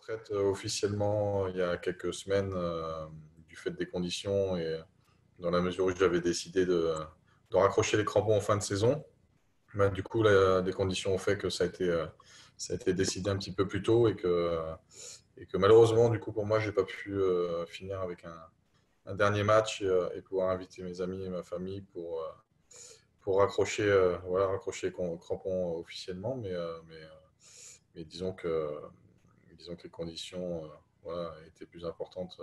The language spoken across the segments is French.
retraite officiellement il y a quelques semaines du fait des conditions et dans la mesure où j'avais décidé de raccrocher les crampons en fin de saison. Bah, du coup, des conditions ont fait que ça a été décidé un petit peu plus tôt et que malheureusement, du coup, pour moi, j'ai pas pu finir avec un dernier match et pouvoir inviter mes amis et ma famille pour raccrocher, voilà, raccrocher les crampons officiellement. Mais disons que les conditions voilà, étaient plus importantes.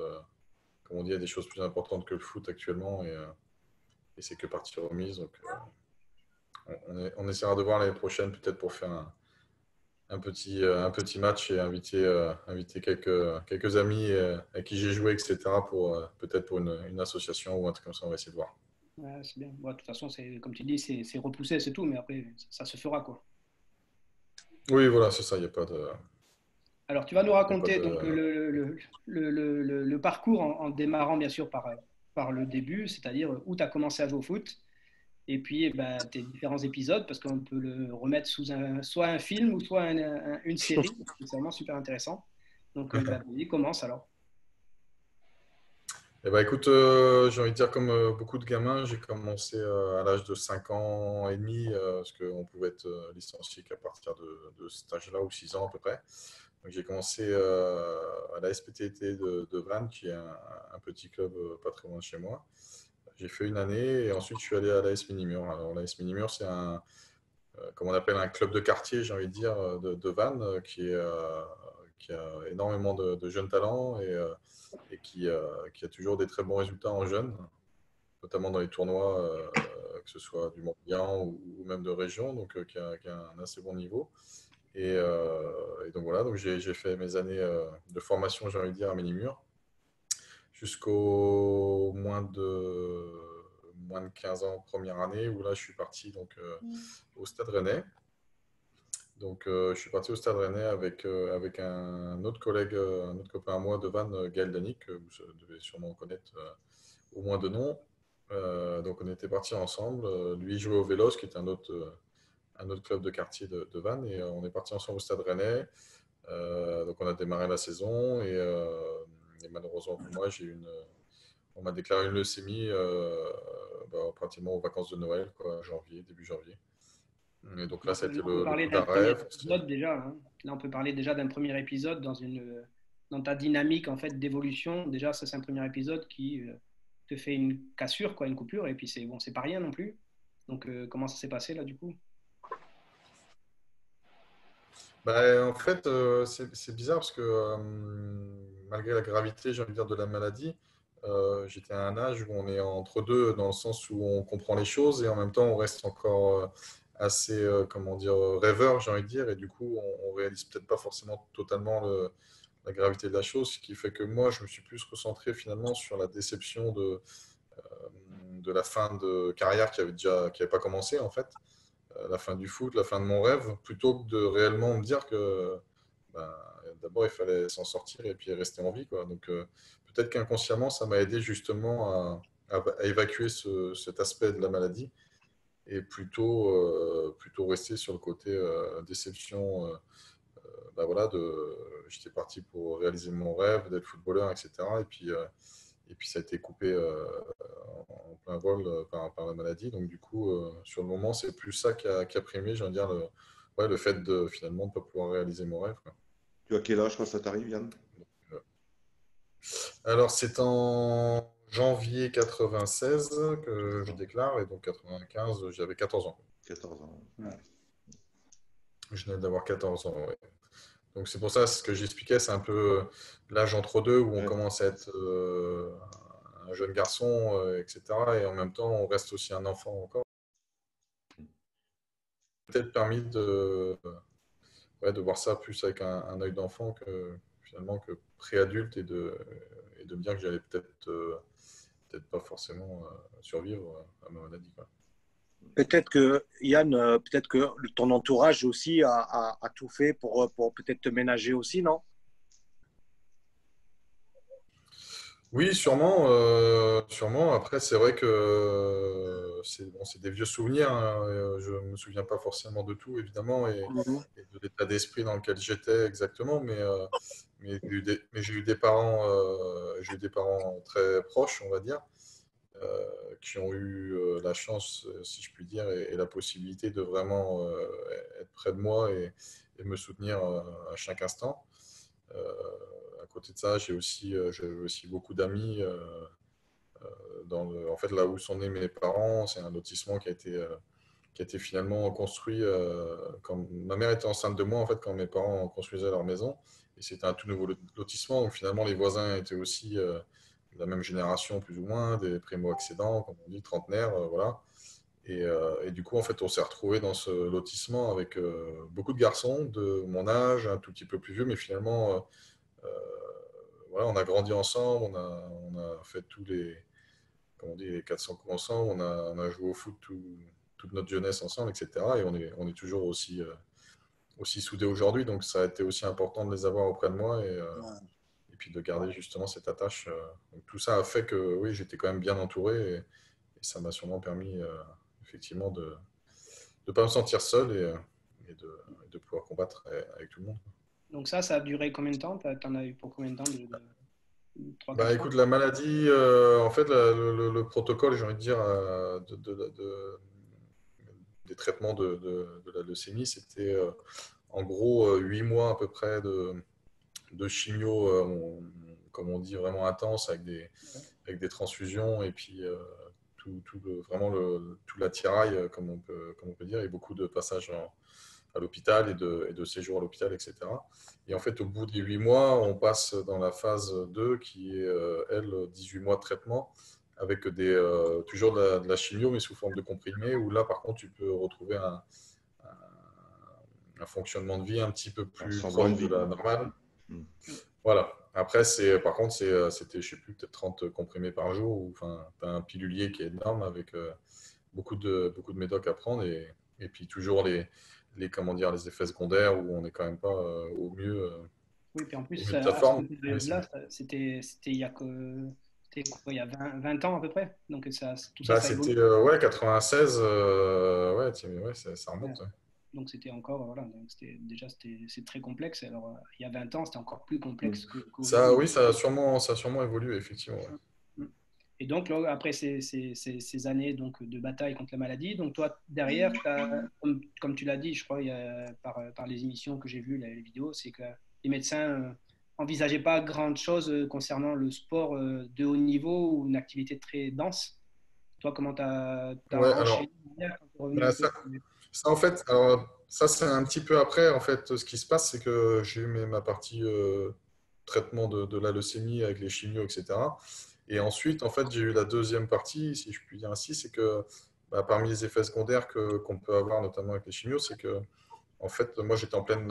Comme on dit, il y a des choses plus importantes que le foot actuellement et c'est que partie remise. Donc, on essaiera de voir l'année prochaine peut-être pour faire un petit match et inviter quelques amis à qui j'ai joué, etc. pour peut-être pour une association ou un truc comme ça, on va essayer de voir. Ouais, c'est bien. Ouais, de toute façon, comme tu dis, c'est repoussé, c'est tout, mais après, ça se fera, quoi. Oui, voilà, c'est ça, il n'y a pas de. Alors, tu vas nous Il y a pas raconter donc, de... le parcours en démarrant, bien sûr, par le début, c'est-à-dire où tu as commencé à jouer au foot, et puis eh ben, tes différents épisodes, parce qu'on peut le remettre sous soit un film ou soit une série. C'est vraiment super intéressant. Donc, ben, vas-y, commence alors. Eh ben, écoute, j'ai envie de dire comme beaucoup de gamins, j'ai commencé à l'âge de 5 ans et demi, parce qu'on pouvait être licencié qu'à partir de cet âge-là, ou 6 ans à peu près. Donc, j'ai commencé à la SPTT de Vannes, qui est un petit club pas très loin de chez moi. J'ai fait une année et ensuite je suis allé à l'AS Minimur. Alors l'AS Minimur, c'est comme on appelle un club de quartier, j'ai envie de dire, de Vannes, qui a énormément de jeunes talents et qui a toujours des très bons résultats en jeunes, notamment dans les tournois, que ce soit du Morbihan ou même de région, donc qui a un assez bon niveau. Et donc voilà, donc j'ai fait mes années de formation, j'ai envie de dire, à Minimur, jusqu'au moins de 15 ans, première année, où là je suis parti donc, au Stade Rennais. Donc je suis parti au Stade Rennais avec un autre collègue, un autre copain à moi de Vannes, Gaël Danic, que vous devez sûrement connaître au moins de nom. Donc on était partis ensemble. Lui il jouait au Vélos, qui est un autre club de quartier de Vannes, et on est partis ensemble au Stade Rennais. Donc on a démarré la saison et malheureusement pour moi, on m'a déclaré une leucémie pratiquement aux vacances de Noël, quoi, janvier, début janvier. Et donc là, ça a été Là, on peut le parler coup d'un premier d'arrêt. épisode déjà, hein. Là, on peut parler déjà d'un premier épisode dans ta dynamique en fait d'évolution. Déjà, ça, c'est un premier épisode qui te fait une cassure, quoi, une coupure. Et puis, c'est bon, c'est pas rien non plus. Donc, comment ça s'est passé là, du coup? En fait, c'est bizarre parce que malgré la gravité, j'ai envie de dire, de la maladie, j'étais à un âge où on est entre deux, dans le sens où on comprend les choses et en même temps on reste encore assez, comment dire, rêveur, j'ai envie de dire, et du coup on réalise peut-être pas forcément totalement la gravité de la chose, ce qui fait que moi je me suis plus recentré finalement sur la déception de la fin de carrière qui avait pas commencé en fait, la fin du foot, la fin de mon rêve, plutôt que de réellement me dire que ben, d'abord il fallait s'en sortir et puis rester en vie, quoi. Donc peut-être qu'inconsciemment ça m'a aidé justement à évacuer cet aspect de la maladie et plutôt rester sur le côté déception. Voilà, j'étais parti pour réaliser mon rêve d'être footballeur, etc. Et puis ça a été coupé en plein vol par la maladie. Donc du coup, sur le moment, c'est plus ça qui a primé, j'ai envie de dire, ouais, le fait de finalement ne pas pouvoir réaliser mon rêve, quoi. Tu as quel âge quand ça t'arrive, Yann? Euh, Alors c'est en janvier 96 que je 14 ans. déclare, et donc 95, j'avais 14 ans. 14 ans. Ouais. Je venais d'avoir 14 ans, ouais. Donc c'est pour ça, ce que j'expliquais, c'est un peu l'âge entre deux où on Ouais. commence à être un jeune garçon, etc. Et en même temps, on reste aussi un enfant encore. Peut-être permis ouais, de voir ça plus avec un œil d'enfant que finalement que préadulte et de me dire que j'allais peut-être pas forcément survivre à ma maladie, quoi. Peut-être que Yann, peut-être que ton entourage aussi a tout fait pour peut-être te ménager aussi, non? Oui, sûrement. Sûrement. Après, c'est vrai que c'est bon, c'est des vieux souvenirs, hein. Je ne me souviens pas forcément de tout, évidemment, Mhm. et de l'état d'esprit dans lequel j'étais exactement, mais j'ai eu des parents très proches, on va dire, qui ont eu la chance, si je puis dire, et la possibilité de vraiment être près de moi et me soutenir à chaque instant. Euh, à côté de ça, j'avais aussi beaucoup d'amis. En fait, là où sont nés mes parents, c'est un lotissement qui a été finalement construit quand ma mère était enceinte de moi, en fait, quand mes parents construisaient leur maison. Et c'était un tout nouveau lotissement. Donc finalement, les voisins étaient aussi de la même génération, plus ou moins, des primo-accédants, comme on dit, trentenaires, voilà. Et du coup, en fait, on s'est retrouvés dans ce lotissement avec beaucoup de garçons de mon âge, un tout petit peu plus vieux, mais finalement, euh, voilà, on a grandi ensemble, on a fait comme on dit, les 400 coups ensemble, on a joué au foot toute notre jeunesse ensemble, etc. Et on est toujours aussi soudés aujourd'hui. Donc ça a été aussi important de les avoir auprès de moi et puis de garder justement cette attache. Donc tout ça a fait que oui, j'étais quand même bien entouré et ça m'a sûrement permis effectivement de ne pas me sentir seul et de pouvoir combattre avec tout le monde. Donc ça a duré combien de temps? T'en as eu pour combien de temps? 3-4 Bah ans? écoute, la maladie, en fait, le protocole, j'ai envie de dire, des traitements de la leucémie, c'était en gros 8 mois à peu près de chimio, comme on dit, vraiment intense, avec des transfusions et puis vraiment tout l'attirail, comme on peut dire, et beaucoup de passages à l'hôpital et de séjours à l'hôpital, etc. Et en fait, au bout des 8 mois, on passe dans la phase 2 qui est, elle, 18 mois de traitement avec toujours de la chimio, mais sous forme de comprimés, où là, par contre, tu peux retrouver un fonctionnement de vie un petit peu Un plus semblant proche de de vie, la quoi. normale. Mm. Voilà. Après, par contre, c'était, je sais plus, peut-être 30 comprimés par jour, ou enfin, tu as un pilulier qui est énorme avec beaucoup de médocs à prendre, et puis toujours comment dire, les effets secondaires où on n'est quand même pas Oui, puis en au plus, mieux de sa à cette forme. Mais période-là, c'était c'était quoi, il y a 20 ans à peu près. Donc tout ça, bah, ça évolue. c'était ouais, 96, ouais, ouais, ça Ouais. remonte. Ouais. Donc c'était encore, voilà, donc c'est très complexe. Alors, il y a 20 ans, c'était encore plus Mm. complexe Ça, qu'aujourd'hui. oui, ça a sûrement évolué, effectivement. Ouais. Mm. Et donc, là, après ces années donc, de bataille contre la maladie, donc toi, derrière, comme tu l'as dit, je crois, par les émissions que j'ai vues, les vidéos, c'est que les médecins n'envisageaient pas grand-chose concernant le sport de haut niveau ou une activité très dense. Toi, comment tu as Ouais, enchaîné derrière quand tu es revenu bah, un peu? ça, en fait, alors, ça, c'est un petit peu après. En fait, ce qui se passe, c'est que j'ai eu ma partie traitement de la leucémie avec les chimios, etc. Et ensuite, en fait, j'ai eu la deuxième partie, si je puis dire ainsi, c'est que bah, parmi les effets secondaires qu'on peut avoir, notamment avec les chimios, c'est que, en fait, moi, j'étais en pleine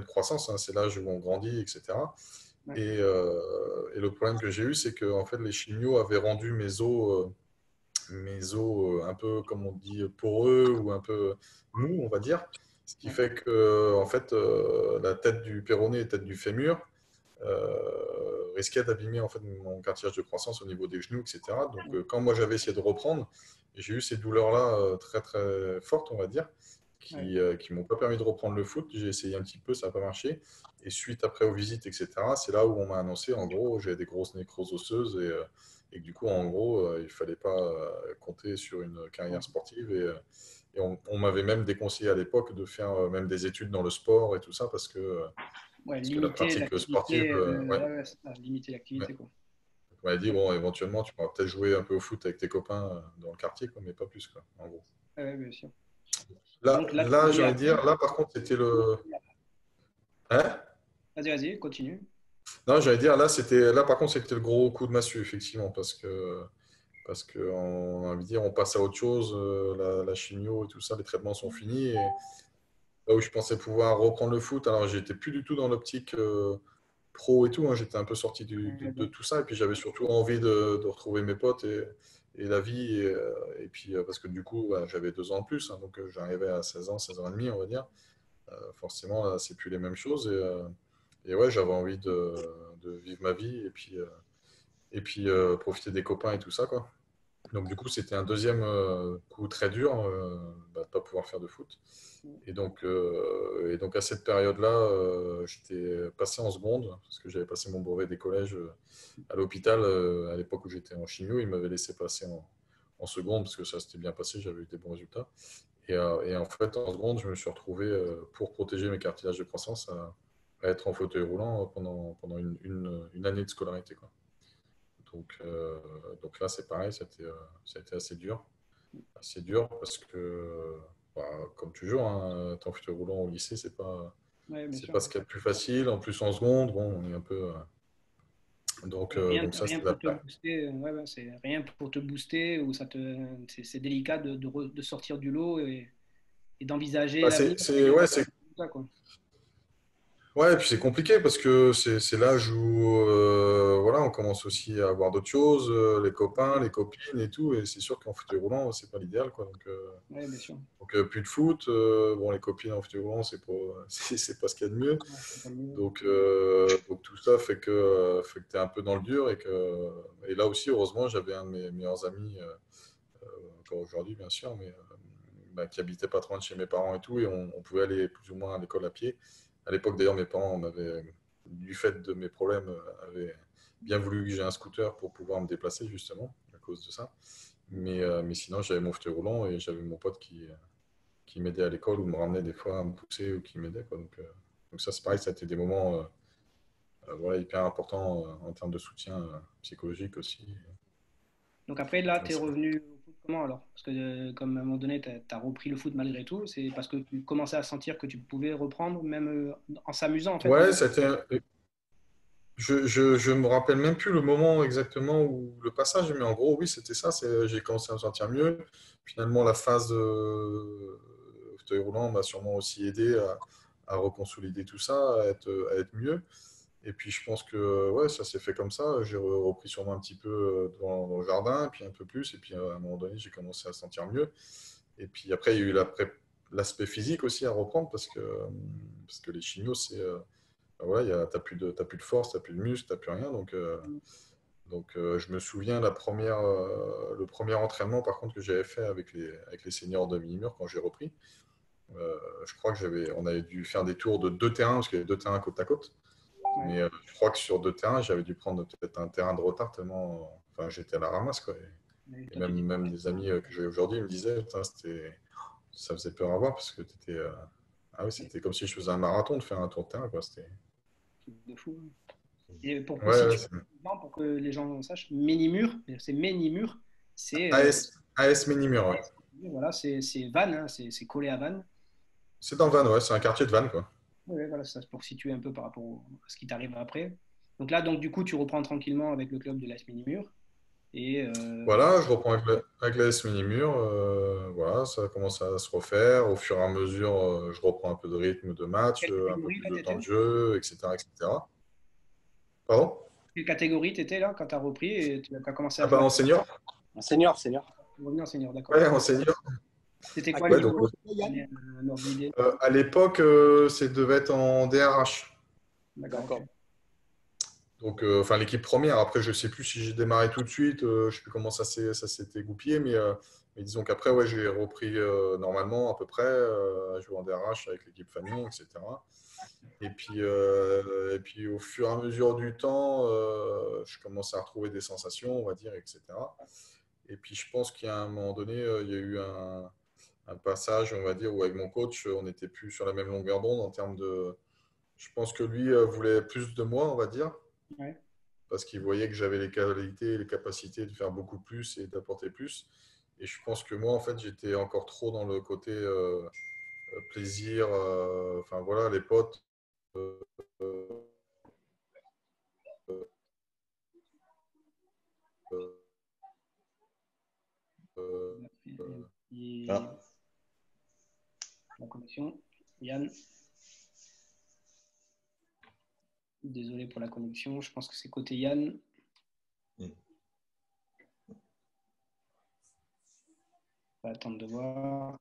croissance, hein, c'est l'âge où on grandit, etc. Ouais. Et le problème que j'ai eu, c'est que, en fait, les chimios avaient rendu mes os un peu, comme on dit, poreux ou un peu mous, on va dire. Ce qui Ouais. fait que, en fait, la tête du péroné et la tête du fémur risquait d'abîmer en fait, mon cartilage de croissance au niveau des genoux, etc. Donc, quand moi j'avais essayé de reprendre, j'ai eu ces douleurs-là très très fortes, on va dire, Ouais. qui m'ont pas permis de reprendre le foot. J'ai essayé un petit peu, ça n'a pas marché. Et suite après aux visites, etc., c'est là où on m'a annoncé, en gros, j'ai des grosses nécroses osseuses et que du coup, en gros, il fallait pas compter sur une carrière sportive. Et on m'avait même déconseillé à l'époque de faire même des études dans le sport et tout ça Ouais, parce que la limiter pratique sportive, l'activité, ouais, ouais, c'est ça, limiter ouais. l'activité, quoi. On m'avait dit, bon, éventuellement, tu pourras peut-être jouer un peu au foot avec tes copains dans le quartier, quoi, mais pas plus, quoi, en gros. Ouais, bien sûr. Et Là, donc là, tu là vis j'ai à envie de dire, Lille. là, par contre, c'était le. Hein. Vas-y, vas-y, continue. Non, j'allais dire, là, par contre, c'était le gros coup de massue, effectivement, parce que on a envie de dire, on passe à autre chose, la chimio et tout ça, les traitements sont finis. Et là où je pensais pouvoir reprendre le foot, alors j'étais plus du tout dans l'optique pro et tout, hein, j'étais un peu sorti de tout ça, et puis j'avais surtout envie de retrouver mes potes et la vie, et puis parce que du coup, bah, j'avais 2 ans de plus, hein, donc j'arrivais à 16 ans, 16 ans et demi, on va dire. Forcément, là, c'est plus les mêmes choses, et ouais, j'avais envie de vivre ma vie, et puis et puis profiter des copains et tout ça, quoi. Donc, du coup, c'était un deuxième coup très dur de ne pas pouvoir faire de foot. Et donc à cette période-là, j'étais passé en seconde, parce que j'avais passé mon brevet des collèges à l'hôpital à l'époque où j'étais en chimio. Ils m'avaient laissé passer en seconde, parce que ça s'était bien passé, j'avais eu des bons résultats. Et en fait, en seconde, je me suis retrouvé, pour protéger mes cartilages de croissance, à être en fauteuil roulant pendant une année de scolarité, quoi. Donc là, c'est pareil, ça a été assez dur. Assez dur parce que, bah, comme toujours, hein, être en fauteuil roulant au lycée, Ouais, bien c'est sûr. pas ce qu'il y a de plus facile. En plus, en seconde, bon, on est un peu. Donc ça, Rien c'était la pour te booster, c'est rien pour te booster ou c'est délicat de sortir du lot et d'envisager bah, l'avenir. ouais, Ça, quoi. ouais, et puis c'est compliqué parce que c'est l'âge où voilà, on commence aussi à avoir d'autres choses, les copains, les copines et tout. Et c'est sûr qu'en fauteuil roulant, c'est pas l'idéal, quoi. Ouais, bien sûr. Plus de foot. Bon, les copines en fauteuil roulant, c'est pas, c'est pas ce qu'il y a de mieux. Ouais, c'est pas le mieux. Donc tout ça fait que tu es un peu dans le dur et là aussi, heureusement, j'avais un de mes meilleurs amis, encore aujourd'hui bien sûr, mais bah, qui habitait pas trop loin de chez mes parents et tout, et on pouvait aller plus ou moins à l'école à pied. À l'époque, d'ailleurs, mes parents du fait de mes problèmes, avaient bien voulu que j'ai un scooter pour pouvoir me déplacer justement à cause de ça. Mais sinon, j'avais mon fauteuil roulant et j'avais mon pote qui m'aidait à l'école ou me ramenait des fois à me pousser ou qui m'aidait, quoi. Donc ça, c'est pareil, ça a été des moments voilà, hyper importants en termes de soutien psychologique aussi. Donc après, là, Et tu es c'est- revenu au foot comment alors? Parce que comme à un moment donné, tu as repris le foot malgré tout, c'est parce que tu commençais à sentir que tu pouvais reprendre, même en s'amusant en fait. Ouais, je me rappelle même plus le moment exactement où le passage, mais en gros, oui, c'était ça. J'ai commencé à me sentir mieux. Finalement, la phase fauteuil roulant m'a sûrement aussi aidé à reconsolider tout ça, à être mieux. Et puis, je pense que ouais, ça s'est fait comme ça. J'ai repris sûrement un petit peu dans le jardin, puis un peu plus. Et puis, à un moment donné, j'ai commencé à sentir mieux. Et puis après, il y a eu l'aspect physique aussi à reprendre parce que les chimios, ben voilà, t'as plus de force, t'as plus de muscle, t'as plus rien. Je me souviens le premier entraînement par contre que j'avais fait avec les seniors de Minimur quand j'ai repris. Je crois on avait dû faire des tours de deux terrains parce qu'il y avait deux terrains côte à côte. Ouais. Mais je crois que sur deux terrains, j'avais dû prendre peut-être un terrain de retard tellement, enfin, j'étais à la ramasse, quoi. Mais Et toi, tu même des amis que j'ai aujourd'hui me disaient, putain, ça faisait peur à voir parce que ah oui, c'était comme si je faisais un marathon de faire un tour de terrain, quoi. de fou. Et pour Ouais, ouais, situer, pour que les gens sachent, Ménimur, c'est Ménimur, c'est AS Ménimur, ouais. voilà, c'est Vannes, hein, c'est collé à Vannes. C'est dans Vannes, ouais, c'est un quartier de Vannes, quoi. Ouais, voilà, ça c'est pour situer un peu par rapport à ce qui t'arrive après. Donc là, donc du coup, tu reprends tranquillement avec le club de l'AS Ménimur. Et Voilà, je reprends avec l'AS Minimur. Voilà, ça commence à se refaire. Au fur et à mesure, je reprends un peu de rythme de match, quelle un peu catégorie plus là de temps de t'étais? jeu, etc., etc. Pardon? Quelle catégorie t'étais là quand tu as repris et tu as commencé Ah à bah jouer en senior? Senior, senior. Revenir en senior, d'accord. Ouais, en senior. C'était À quoi le Ouais, quel donc niveau? niveau c'était, Yann? Un ordre d'idée. à l'époque, ça devait être en DRH. D'accord, ok. D'accord. Donc, enfin, l'équipe première. Après, je ne sais plus si j'ai démarré tout de suite. Je ne sais plus comment ça s'est égoupillé. Mais disons qu'après, ouais, j'ai repris normalement à peu près à jouer en DRH avec l'équipe Fagnon, etc. Et puis, au fur et à mesure du temps, je commence à retrouver des sensations, on va dire, etc. Et puis, je pense qu'à un moment donné, il y a eu un passage, on va dire, où avec mon coach, on n'était plus sur la même longueur d'onde en termes de. Je pense que lui voulait plus de moi, on va dire, Ouais. parce qu'il voyait que j'avais les qualités et les capacités de faire beaucoup plus et d'apporter plus. Et je pense que moi, en fait, j'étais encore trop dans le côté plaisir. Enfin, voilà, les potes. euh, euh, euh, Et Ah, la connexion. Yann, désolé pour la connexion. Je pense que c'est côté Yann. hmm. On va attendre de voir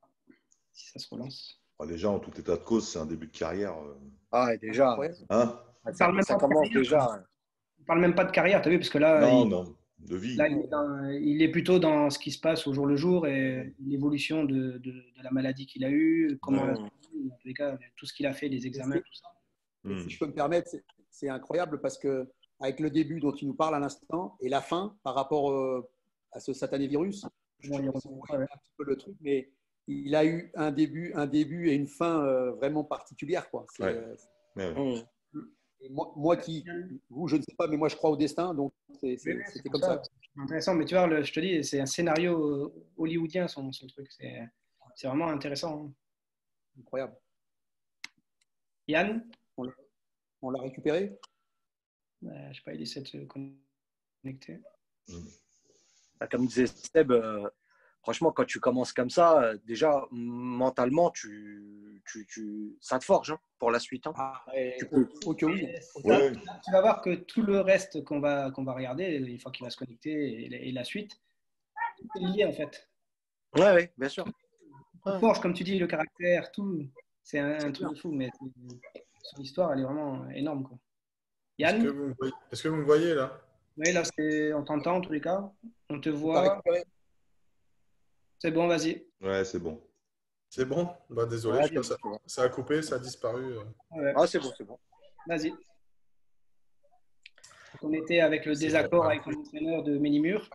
si ça se relance. Déjà, en tout état de cause, c'est un début de carrière. Ah, et déjà, Ouais. Hein? On parle même ça pas de commence carrière. déjà. ne parle même pas de carrière, tu as vu, parce que là, Non, non, de vie. là il est plutôt dans ce qui se passe au jour le jour et l'évolution de la maladie qu'il a eue, comment Ouais. en tous les cas, tout ce qu'il a fait, les examens, tout ça. Hmm. Si je peux me permettre, c'est incroyable parce que avec le début dont tu nous parles à l'instant et la fin par rapport à ce satané virus, je Bon, il y sais pas si vous voyez un petit peu le truc, mais il a eu un début et une fin vraiment particulière, quoi. Ouais. Ouais. Et moi qui, vous, je ne sais pas, mais moi je crois au destin, donc c'était comme ça. C'est intéressant, mais tu vois, je te dis, c'est un scénario hollywoodien, son truc. C'est vraiment intéressant. Hein. Incroyable. Yann, On l'a récupéré. je ne sais pas, il essaie de se connecter. Comme disait Seb, franchement, quand tu commences comme ça, déjà, mentalement, ça te forge hein, pour la suite. Hein. Ah, Ok, oui. Ouais. Tu vas voir que tout le reste qu'on va regarder, une fois qu'il va se connecter et la suite, tout est lié en fait. Ouais, bien sûr. Ça forge, comme tu dis, le caractère, tout. C'est un truc de fou, mais son histoire, elle est vraiment énorme. Quoi. Yann, Est-ce que vous me voyez là? oui, là, on t'entend en tous les cas. On te voit. C'est bon, vas-y. Ouais, c'est bon. C'est bon? Bah, désolé, Ouais, ça a coupé, ça a disparu. Ouais. Ah, c'est bon, c'est bon. Vas-y. On était avec le désaccord avec l'entraîneur de Ménimur.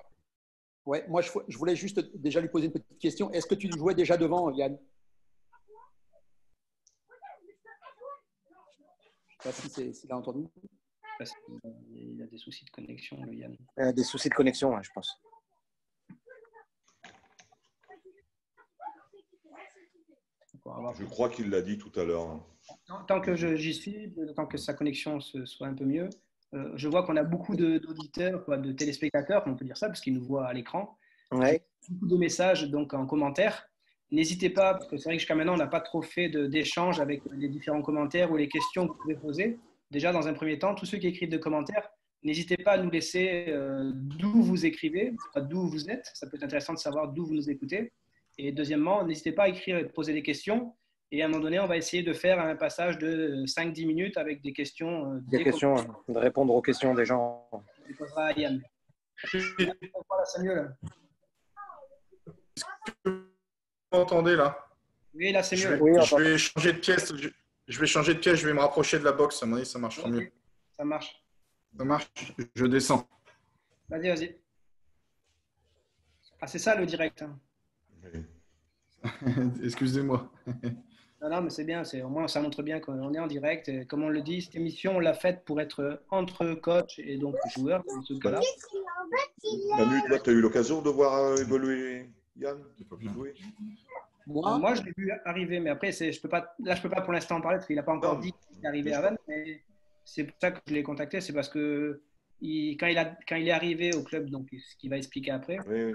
Ouais, moi je voulais juste déjà lui poser une petite question. Est-ce que tu jouais déjà devant, Yann? Je ne sais pas s'il a entendu. Parce qu'il a des soucis de connexion, le Yann. Des soucis de connexion, je pense. Je crois qu'il l'a dit tout à l'heure. Hein. Tant que j'y suis, tant que sa connexion soit un peu mieux, je vois qu'on a beaucoup d'auditeurs, de téléspectateurs, on peut dire ça, parce qu'ils nous voient à l'écran. Ouais. Beaucoup de messages donc en commentaire. N'hésitez pas, parce que c'est vrai que jusqu'à maintenant, on n'a pas trop fait d'échange avec les différents commentaires ou les questions que vous pouvez poser. Déjà, dans un premier temps, tous ceux qui écrivent des commentaires, n'hésitez pas à nous laisser d'où vous écrivez, d'où vous êtes. Ça peut être intéressant de savoir d'où vous nous écoutez. Et deuxièmement, n'hésitez pas à écrire et poser des questions. Et à un moment donné, on va essayer de faire un passage de 5-10 minutes avec des questions. Des questions, de répondre aux questions des gens. On les posera à Yann. Voilà, c'est mieux là. Vous m'entendez là? Oui, là, c'est mieux. Je vais changer de pièce. Je vais changer de pièce, je vais me rapprocher de la box. À mon avis, ça marchera mieux. Ça marche. Ça marche, je descends. Vas-y. Ah, c'est ça le direct. Hein. Excusez-moi. Non, mais c'est bien. Au moins, ça montre bien qu'on est en direct. Et comme on le dit, cette émission, on l'a faite pour être entre coach et donc joueur. Dans ce cas-là. Manu, toi, tu as eu l'occasion de voir évoluer Yann? Moi, je l'ai vu arriver, mais après, je peux pas pour l'instant en parler parce qu'il n'a pas encore dit qu'il est arrivé à Vannes. Mais c'est pour ça que je l'ai contacté. C'est parce que quand il est arrivé au club, donc ce qu'il va expliquer après, oui.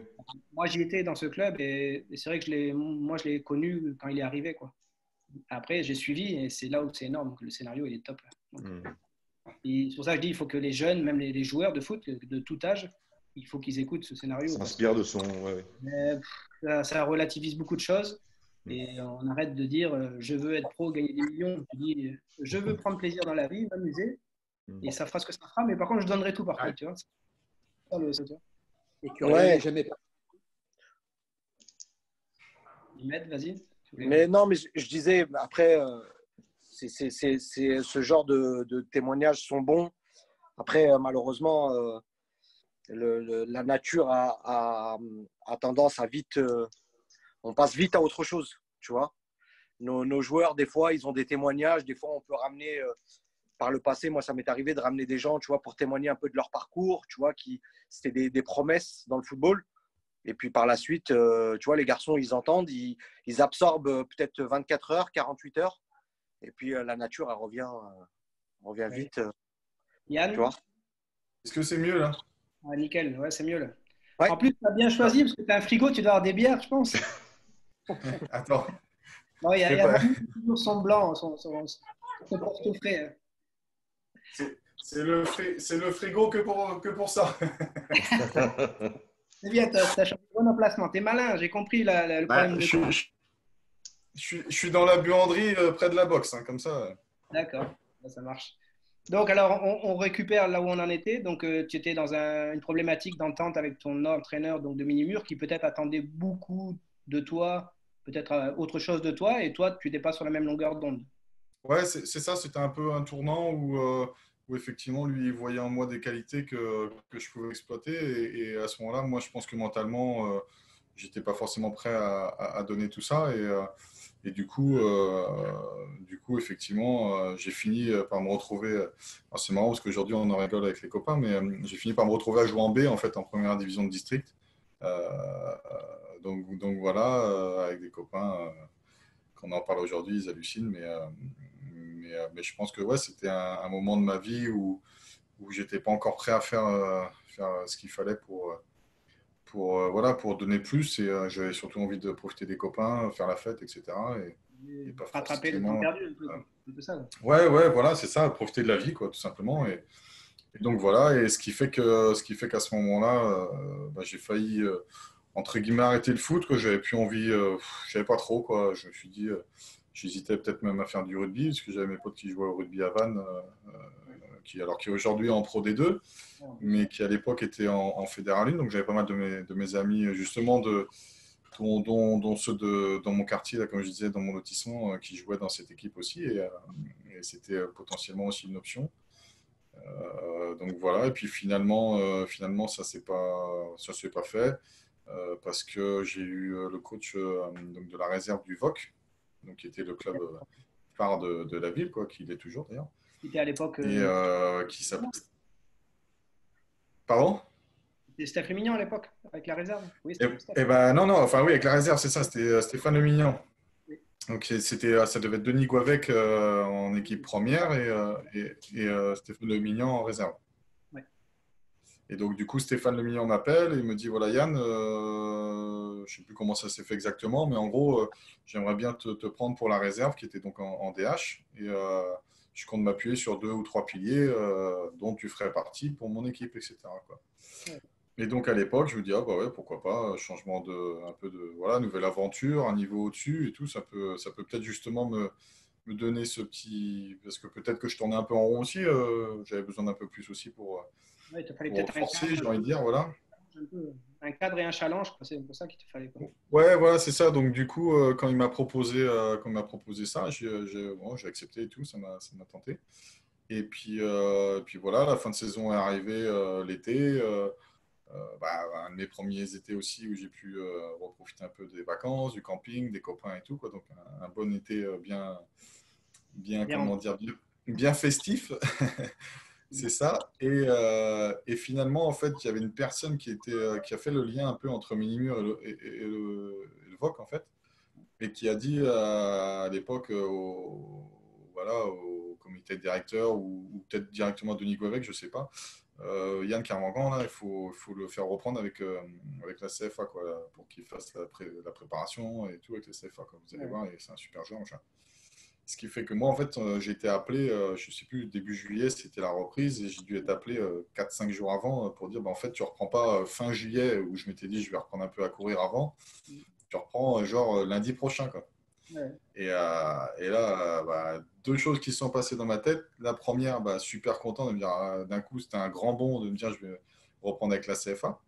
Moi, j'y étais dans ce club et c'est vrai que je l'ai connu quand il est arrivé. Quoi. Après, j'ai suivi et c'est là où c'est énorme. Le scénario, il est top. Donc, c'est pour ça que je dis il faut que les jeunes, même les joueurs de foot de tout âge, il faut qu'ils écoutent ce scénario. Ça inspire de son… Ça relativise beaucoup de choses et on arrête de dire je veux être pro, gagner des millions. Tu dis je veux prendre plaisir dans la vie, m'amuser et ça fera ce que ça fera. Mais par contre, je donnerai tout par contre. Tu vois. Et que rien n'est jamais perdu. Vas-y. Mais non, mais je disais, après, ce genre de témoignages sont bons. Après, malheureusement, la nature a tendance à vite… on passe vite à autre chose, tu vois. Nos joueurs, des fois, ils ont des témoignages. Des fois, on peut ramener… par le passé, moi, ça m'est arrivé de ramener des gens, tu vois, pour témoigner un peu de leur parcours, tu vois, c'était des promesses dans le football. Et puis par la suite, tu vois, les garçons, ils entendent, ils absorbent peut-être 24 heures, 48 heures. Et puis la nature, elle revient vite. Yann, tu vois. Est-ce que c'est mieux là? Nickel, ouais, c'est mieux là. Ouais. En plus, tu as bien choisi parce que tu as un frigo, tu dois avoir des bières, je pense. Attends. Non, il y a toujours son blanc, son porte-frais. C'est le frigo que pour ça. C'est bien, tu as changé de bon emplacement. Tu es malin, j'ai compris le problème. Je suis dans la buanderie près de la boxe, hein, comme ça. D'accord, ça marche. Donc, alors, on récupère là où on en était. Donc, tu étais dans une problématique d'entente avec ton entraîneur donc de Minimur qui peut-être attendait beaucoup de toi, peut-être autre chose de toi, et toi, tu n'étais pas sur la même longueur d'onde. Ouais, c'est ça, c'était un peu un tournant où effectivement, lui, il voyait en moi des qualités que je pouvais exploiter. Et à ce moment-là, moi, je pense que mentalement, j'étais pas forcément prêt à donner tout ça. Et du coup, effectivement, j'ai fini par me retrouver. Alors, c'est marrant parce qu'aujourd'hui, on en rigole avec les copains, mais j'ai fini par me retrouver à jouer en B, en fait, en première division de district. Euh, donc voilà, avec des copains, quand on en parle aujourd'hui, ils hallucinent, mais je pense que ouais, c'était un moment de ma vie où j'étais pas encore prêt à faire ce qu'il fallait voilà, pour donner plus. Et j'avais surtout envie de profiter des copains, faire la fête, etc. Et pas Rattraper le temps forcément. perdu, un peu ça. Ouais. Ouais, voilà, c'est ça, profiter de la vie, quoi, tout simplement. Et donc voilà, et ce qui fait qu'à ce moment-là, bah, j'ai failli, entre guillemets, arrêter le foot, que j'avais plus envie, je savais pas trop, quoi. Je me suis dit, j'hésitais peut-être même à faire du rugby, parce que j'avais mes potes qui jouaient au rugby à Vannes, qui aujourd'hui est en Pro D2, mais qui à l'époque était en Fédéral 1. Donc j'avais pas mal de mes amis, justement, dont ceux dans mon quartier, là, comme je disais, dans mon lotissement, qui jouaient dans cette équipe aussi. Et c'était potentiellement aussi une option. Donc voilà, et puis finalement ça s'est pas fait parce que j'ai eu le coach donc de la réserve du VOC, donc qui était le club phare de la ville, quoi, qui l'est toujours d'ailleurs, C'était à l'époque, et qui s'appelle. Pardon? c'était Steph Mignon à l'époque, avec la réserve. Oui, Et, c'était Steph. et ben non, enfin oui, avec la réserve, c'est ça, c'était Stéphane Le Mignon. Oui. Donc ça devait être Denis Gouavec en équipe première et Stéphane Le Mignon en réserve. Ouais. Et donc, du coup, Stéphane Le Mignon m'appelle et il me dit, voilà, Yann, je ne sais plus comment ça s'est fait exactement, mais en gros, j'aimerais bien te prendre pour la réserve, qui était donc en DH. Et je compte m'appuyer sur 2 ou 3 piliers dont tu ferais partie pour mon équipe, etc., quoi. Ouais. Et donc, à l'époque, je me dis, ah bah ouais, pourquoi pas, changement un peu de, voilà, nouvelle aventure, un niveau au-dessus et tout, ça peut peut-être justement me donner ce petit, parce que peut-être que je tournais un peu en rond aussi, j'avais besoin d'un peu plus aussi Ouais, il te fallait pour peut-être un forcer, cadre, j'ai envie de dire, voilà. un cadre et un challenge, quoi. C'est un peu ça qu'il te fallait, quoi. Ouais, voilà, c'est ça. Donc, du coup, quand il m'a proposé ça, bon, j'ai accepté et tout, ça m'a tenté. Et puis voilà, la fin de saison est arrivée l'été. Bah, un de mes premiers étés aussi où j'ai pu reprofiter un peu des vacances, du camping, des copains et tout, quoi. Donc, un bon été bien, Bien. comment dire, bien festif. C'est ça. Et finalement, en fait, il y avait une personne qui a fait le lien un peu entre Minimur et le VOC, en fait, et qui a dit à l'époque voilà, au comité directeur ou peut-être directement à Denis Gouavec, je ne sais pas, Yann Kermangan, là, il faut le faire reprendre avec la CFA, quoi, pour qu'il fasse la préparation et tout avec la CFA, quoi. Vous allez voir, et c'est un super joueur. Ce qui fait que moi, en fait, j'ai été appelé, je ne sais plus, début juillet, c'était la reprise, et j'ai dû être appelé 4-5 jours avant pour dire, bah, en fait, tu ne reprends pas fin juillet, où je m'étais dit, je vais reprendre un peu à courir avant, tu reprends genre lundi prochain, quoi. Ouais. Et là, bah, 2 choses qui se sont passées dans ma tête. La première, bah, super content de me dire, d'un coup, c'était un grand bond de me dire, je vais reprendre avec la CFA.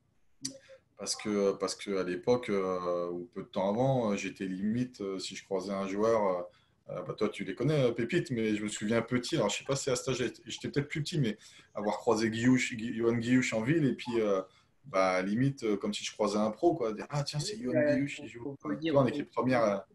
Parce que à l'époque, ou peu de temps avant, j'étais limite, si je croisais un joueur, bah toi tu les connais, Pépite, mais je me souviens petit, alors je sais pas si à cet âge, j'étais peut-être plus petit, mais avoir croisé Johan Guillauche en ville, et puis bah, limite, comme si je croisais un pro, quoi, dire, ah tiens, c'est Johan Guillauche, il joue Faut le dire, toi, en équipe première.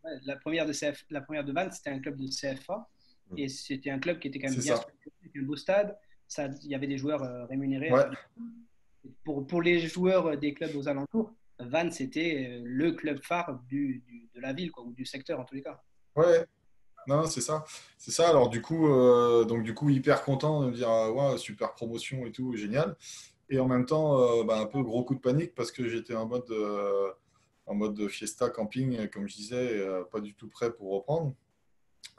ouais, la première de Vannes, c'était un club de CFA. Et c'était un club qui était quand même C'est bien ça. structuré, avec un beau stade. Ça, il y avait des joueurs rémunérés Ouais, absolument. Pour les joueurs des clubs aux alentours, Vannes, c'était le club phare de la ville, quoi, ou du secteur en tous les cas. ouais, non, c'est ça. C'est ça. Alors du coup, hyper content de me dire, ouais, super promotion et tout, génial. Et en même temps, bah, un peu gros coup de panique parce que j'étais en mode fiesta camping, comme je disais, et, pas du tout prêt pour reprendre.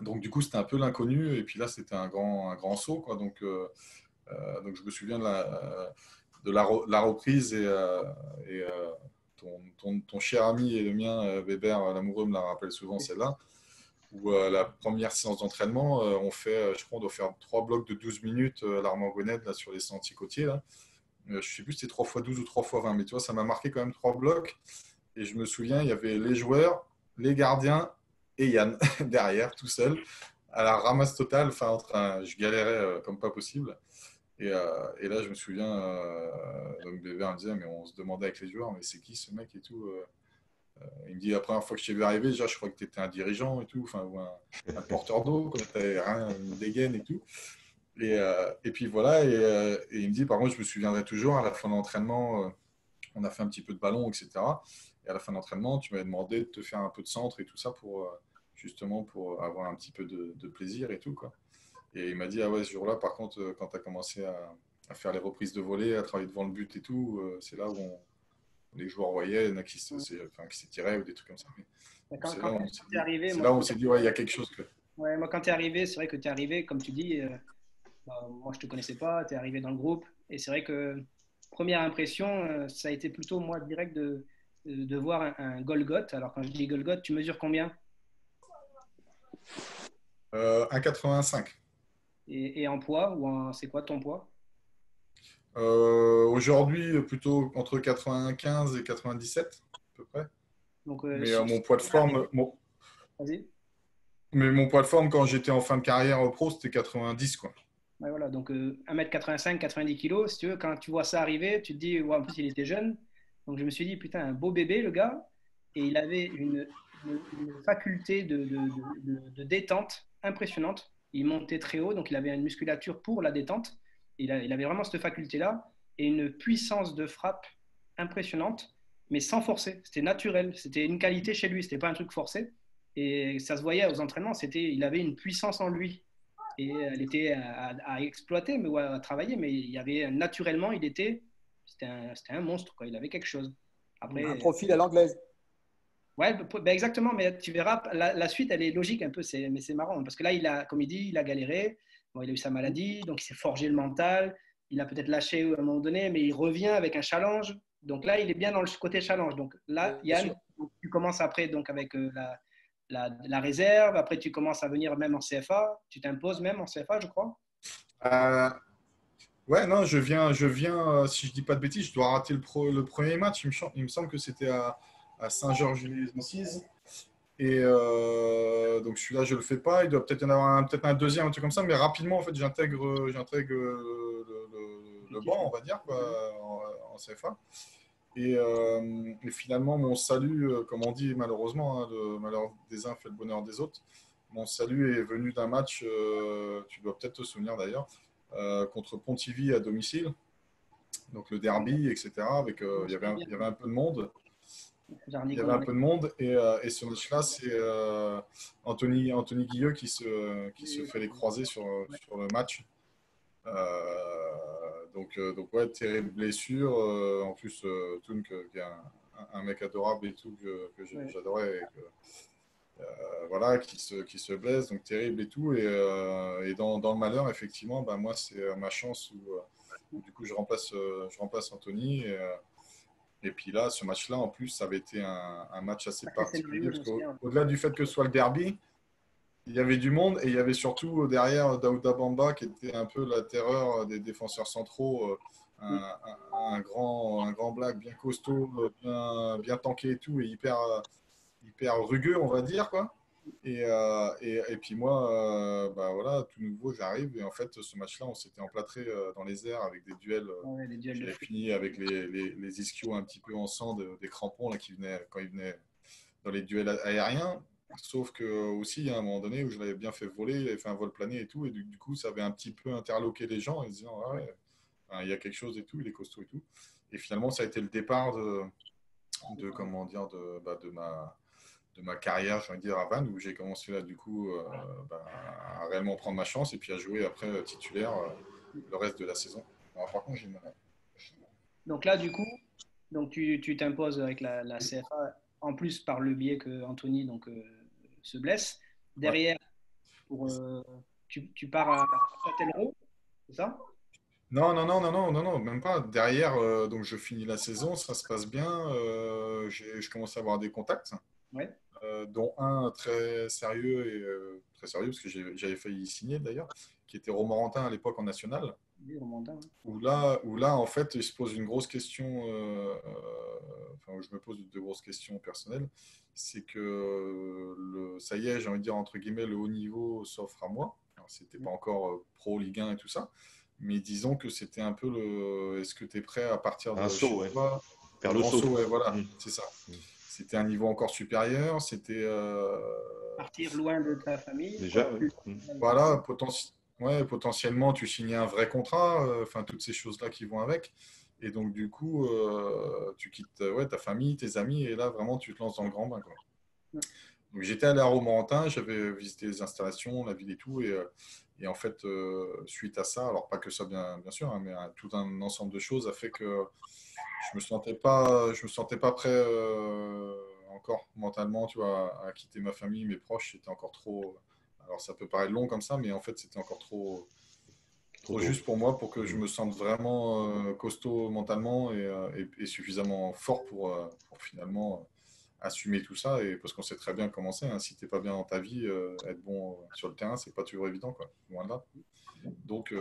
Donc du coup, c'était un peu l'inconnu. Et puis là, c'était un grand saut, quoi. Donc je me souviens de la reprise et ton cher ami et le mien, Weber, l'amoureux, me la rappelle souvent celle-là. où la première séance d'entraînement, on fait, je crois, on doit faire 3 blocs de 12 minutes à l'Armangonède, là, sur les sentiers côtiers. Là. Je ne sais plus si c'était 3x12 ou 3x20, mais tu vois, ça m'a marqué quand même 3 blocs. Et je me souviens, il y avait les joueurs, les gardiens et Yann derrière, tout seul, à la ramasse totale. Enfin, je galérais comme pas possible. Et là, je me souviens, donc Bébert me disait, mais on se demandait avec les joueurs, mais c'est qui ce mec et tout. Il me dit, la première fois que je t'ai vu arriver, déjà, je crois que tu étais un dirigeant et tout, enfin, ou un porteur d'eau, quand tu n'avais rien, une dégaine et tout. Et puis voilà, et il me dit, par contre, je me souviendrai toujours, à la fin de l'entraînement, on a fait un petit peu de ballon, etc. Et à la fin de l'entraînement, tu m'avais demandé de te faire un peu de centre et tout ça pour justement pour avoir un petit peu de plaisir et tout, quoi. Et il m'a dit, ah ouais, ce jour-là, par contre, quand tu as commencé à faire les reprises de volée, à travailler devant le but et tout, c'est là où les joueurs voyaient, il y en a qui s'étiraient ou des trucs comme ça. Quand, C'est là quand où tu es arrivé, c'est moi, là où on s'est dit, ouais, il y a quelque chose. ouais, moi, quand tu es arrivé, c'est vrai que tu es arrivé, comme tu dis, moi, je te connaissais pas, tu es arrivé dans le groupe. Et c'est vrai que, première impression, ça a été plutôt, moi, direct de voir un Golgoth. Alors, quand je dis Golgoth, tu mesures combien? 1,85. Et en poids, c'est quoi ton poids? Aujourd'hui, plutôt entre 95 et 97, à peu près. Donc, Mais mon poids de forme, vas-y. mais mon poids de forme quand j'étais en fin de carrière pro, c'était 90, quoi. Ouais, voilà, donc 1m85, 90 kilos, si tu veux, quand tu vois ça arriver, tu te dis, ouais, en plus il était jeune. Donc je me suis dit, putain, un beau bébé le gars, et il avait une faculté de détente impressionnante. Il montait très haut, donc il avait une musculature pour la détente. Il avait vraiment cette faculté-là, et une puissance de frappe impressionnante, mais sans forcer. C'était naturel, c'était une qualité chez lui, c'était pas un truc forcé. Et ça se voyait aux entraînements, il avait une puissance en lui et elle était à exploiter, mais à travailler, mais il y avait naturellement, c'était un monstre, quoi. Il avait quelque chose. Après, Un profil à l'anglaise. ouais, ben exactement, mais tu verras, la suite, elle est logique un peu, mais c'est marrant, parce que là, comme il dit, il a galéré, bon, il a eu sa maladie, donc il s'est forgé le mental, il a peut-être lâché à un moment donné, mais il revient avec un challenge, donc là, il est bien dans le côté challenge. Donc là, Yann, tu commences après donc avec la réserve. Après, tu commences à venir même en CFA. Tu t'imposes même en CFA, je crois. Euh, ouais, non, si je dis pas de bêtises, je dois rater le premier match. Il me semble que c'était à Saint-Georges-les-Assises. Et donc celui-là, je le fais pas. Il doit peut-être y en avoir peut-être un deuxième, un truc comme ça. Mais rapidement, en fait, j'intègre le banc, on va dire, quoi, en CFA. Et finalement, mon salut, comme on dit malheureusement, hein, le malheur des uns fait le bonheur des autres. Mon salut est venu d'un match, tu dois peut-être te souvenir d'ailleurs, contre Pontivy à domicile. Donc le derby, etc. Il y avait un peu de monde. Il y avait un peu de monde et ce match-là, c'est Anthony Guilleux qui se fait les croisés sur le match. Donc ouais, terrible blessure. En plus, Toon, qui est un mec adorable et tout, que j'adorais. Voilà, qui se blesse, donc terrible et tout. Et dans le malheur, effectivement, bah, moi, c'est ma chance où du coup, je remplace Anthony. Et puis là, ce match-là, en plus, ça avait été un match assez particulier, parce qu'au-delà du fait que ce soit le derby, il y avait du monde et il y avait surtout derrière Daouda Bamba qui était un peu la terreur des défenseurs centraux, un grand black bien costaud, bien tanké et tout, et hyper rugueux, on va dire, quoi. Et puis moi, bah voilà, tout nouveau, j'arrive et en fait, ce match-là, on s'était emplâtré dans les airs avec des duels. J'avais fini avec les ischios un petit peu en sang des crampons là, qui venaient quand ils venaient dans les duels aériens. Sauf que aussi, à un moment donné où je l'avais bien fait voler, il avait fait un vol plané et tout, et du coup, ça avait un petit peu interloqué les gens en se disant, ah ouais, il y a quelque chose et tout, il est costaud et tout. Et finalement, ça a été le départ comment dire, de ma carrière, j'ai envie de dire, à Vannes, où j'ai commencé là, du coup, à réellement prendre ma chance et puis à jouer après titulaire le reste de la saison. Alors, par contre, j'ai une... Donc là, du coup, donc tu t'imposes avec la CFA, en plus par le biais que Anthony donc, se blesse. Derrière, tu pars à Châtellerault, c'est ça? Non, même pas. Derrière, donc je finis la saison, ça se passe bien. Je commence à avoir des contacts. Ouais. dont un très sérieux, très sérieux parce que j'avais failli y signer d'ailleurs, qui était Romorantin à l'époque en national. Oui, Romantin, hein. Où là, en fait, il se pose une grosse question, enfin, où je me pose de grosses questions personnelles, c'est que ça y est, j'ai envie de dire, entre guillemets, le haut niveau s'offre à moi. Alors, c'était pas encore pro Ligue 1 et tout ça, mais disons que c'était un peu est-ce que tu es prêt à partir Un de chez saut, ouais. toi? Faire Le le grand saut. saut, ouais, voilà, Mm. c'est ça. Mm. C'était un niveau encore supérieur, c'était Partir loin de ta famille. Déjà, oui. voilà, ouais, potentiellement, tu signais un vrai contrat, enfin, toutes ces choses-là qui vont avec. Et donc, du coup, tu quittes ouais, ta famille, tes amis, et là, vraiment, tu te lances dans le grand bain, quoi. Ouais. Donc, j'étais allé à Romorantin, j'avais visité les installations, la ville et tout. Et en fait, suite à ça, alors pas que ça, bien sûr, hein, mais tout un ensemble de choses a fait que je me sentais pas prêt encore mentalement, tu vois, à quitter ma famille, mes proches. C'était encore trop. Alors, ça peut paraître long comme ça, mais en fait, c'était encore trop, Trop trop tôt. juste pour moi pour que je Mm. me sente vraiment costaud mentalement et suffisamment fort pour finalement assumer tout ça. Et parce qu'on sait très bien comment c'est, hein, si t'es pas bien dans ta vie, être bon sur le terrain, c'est pas toujours évident, quoi. Loin de là. Donc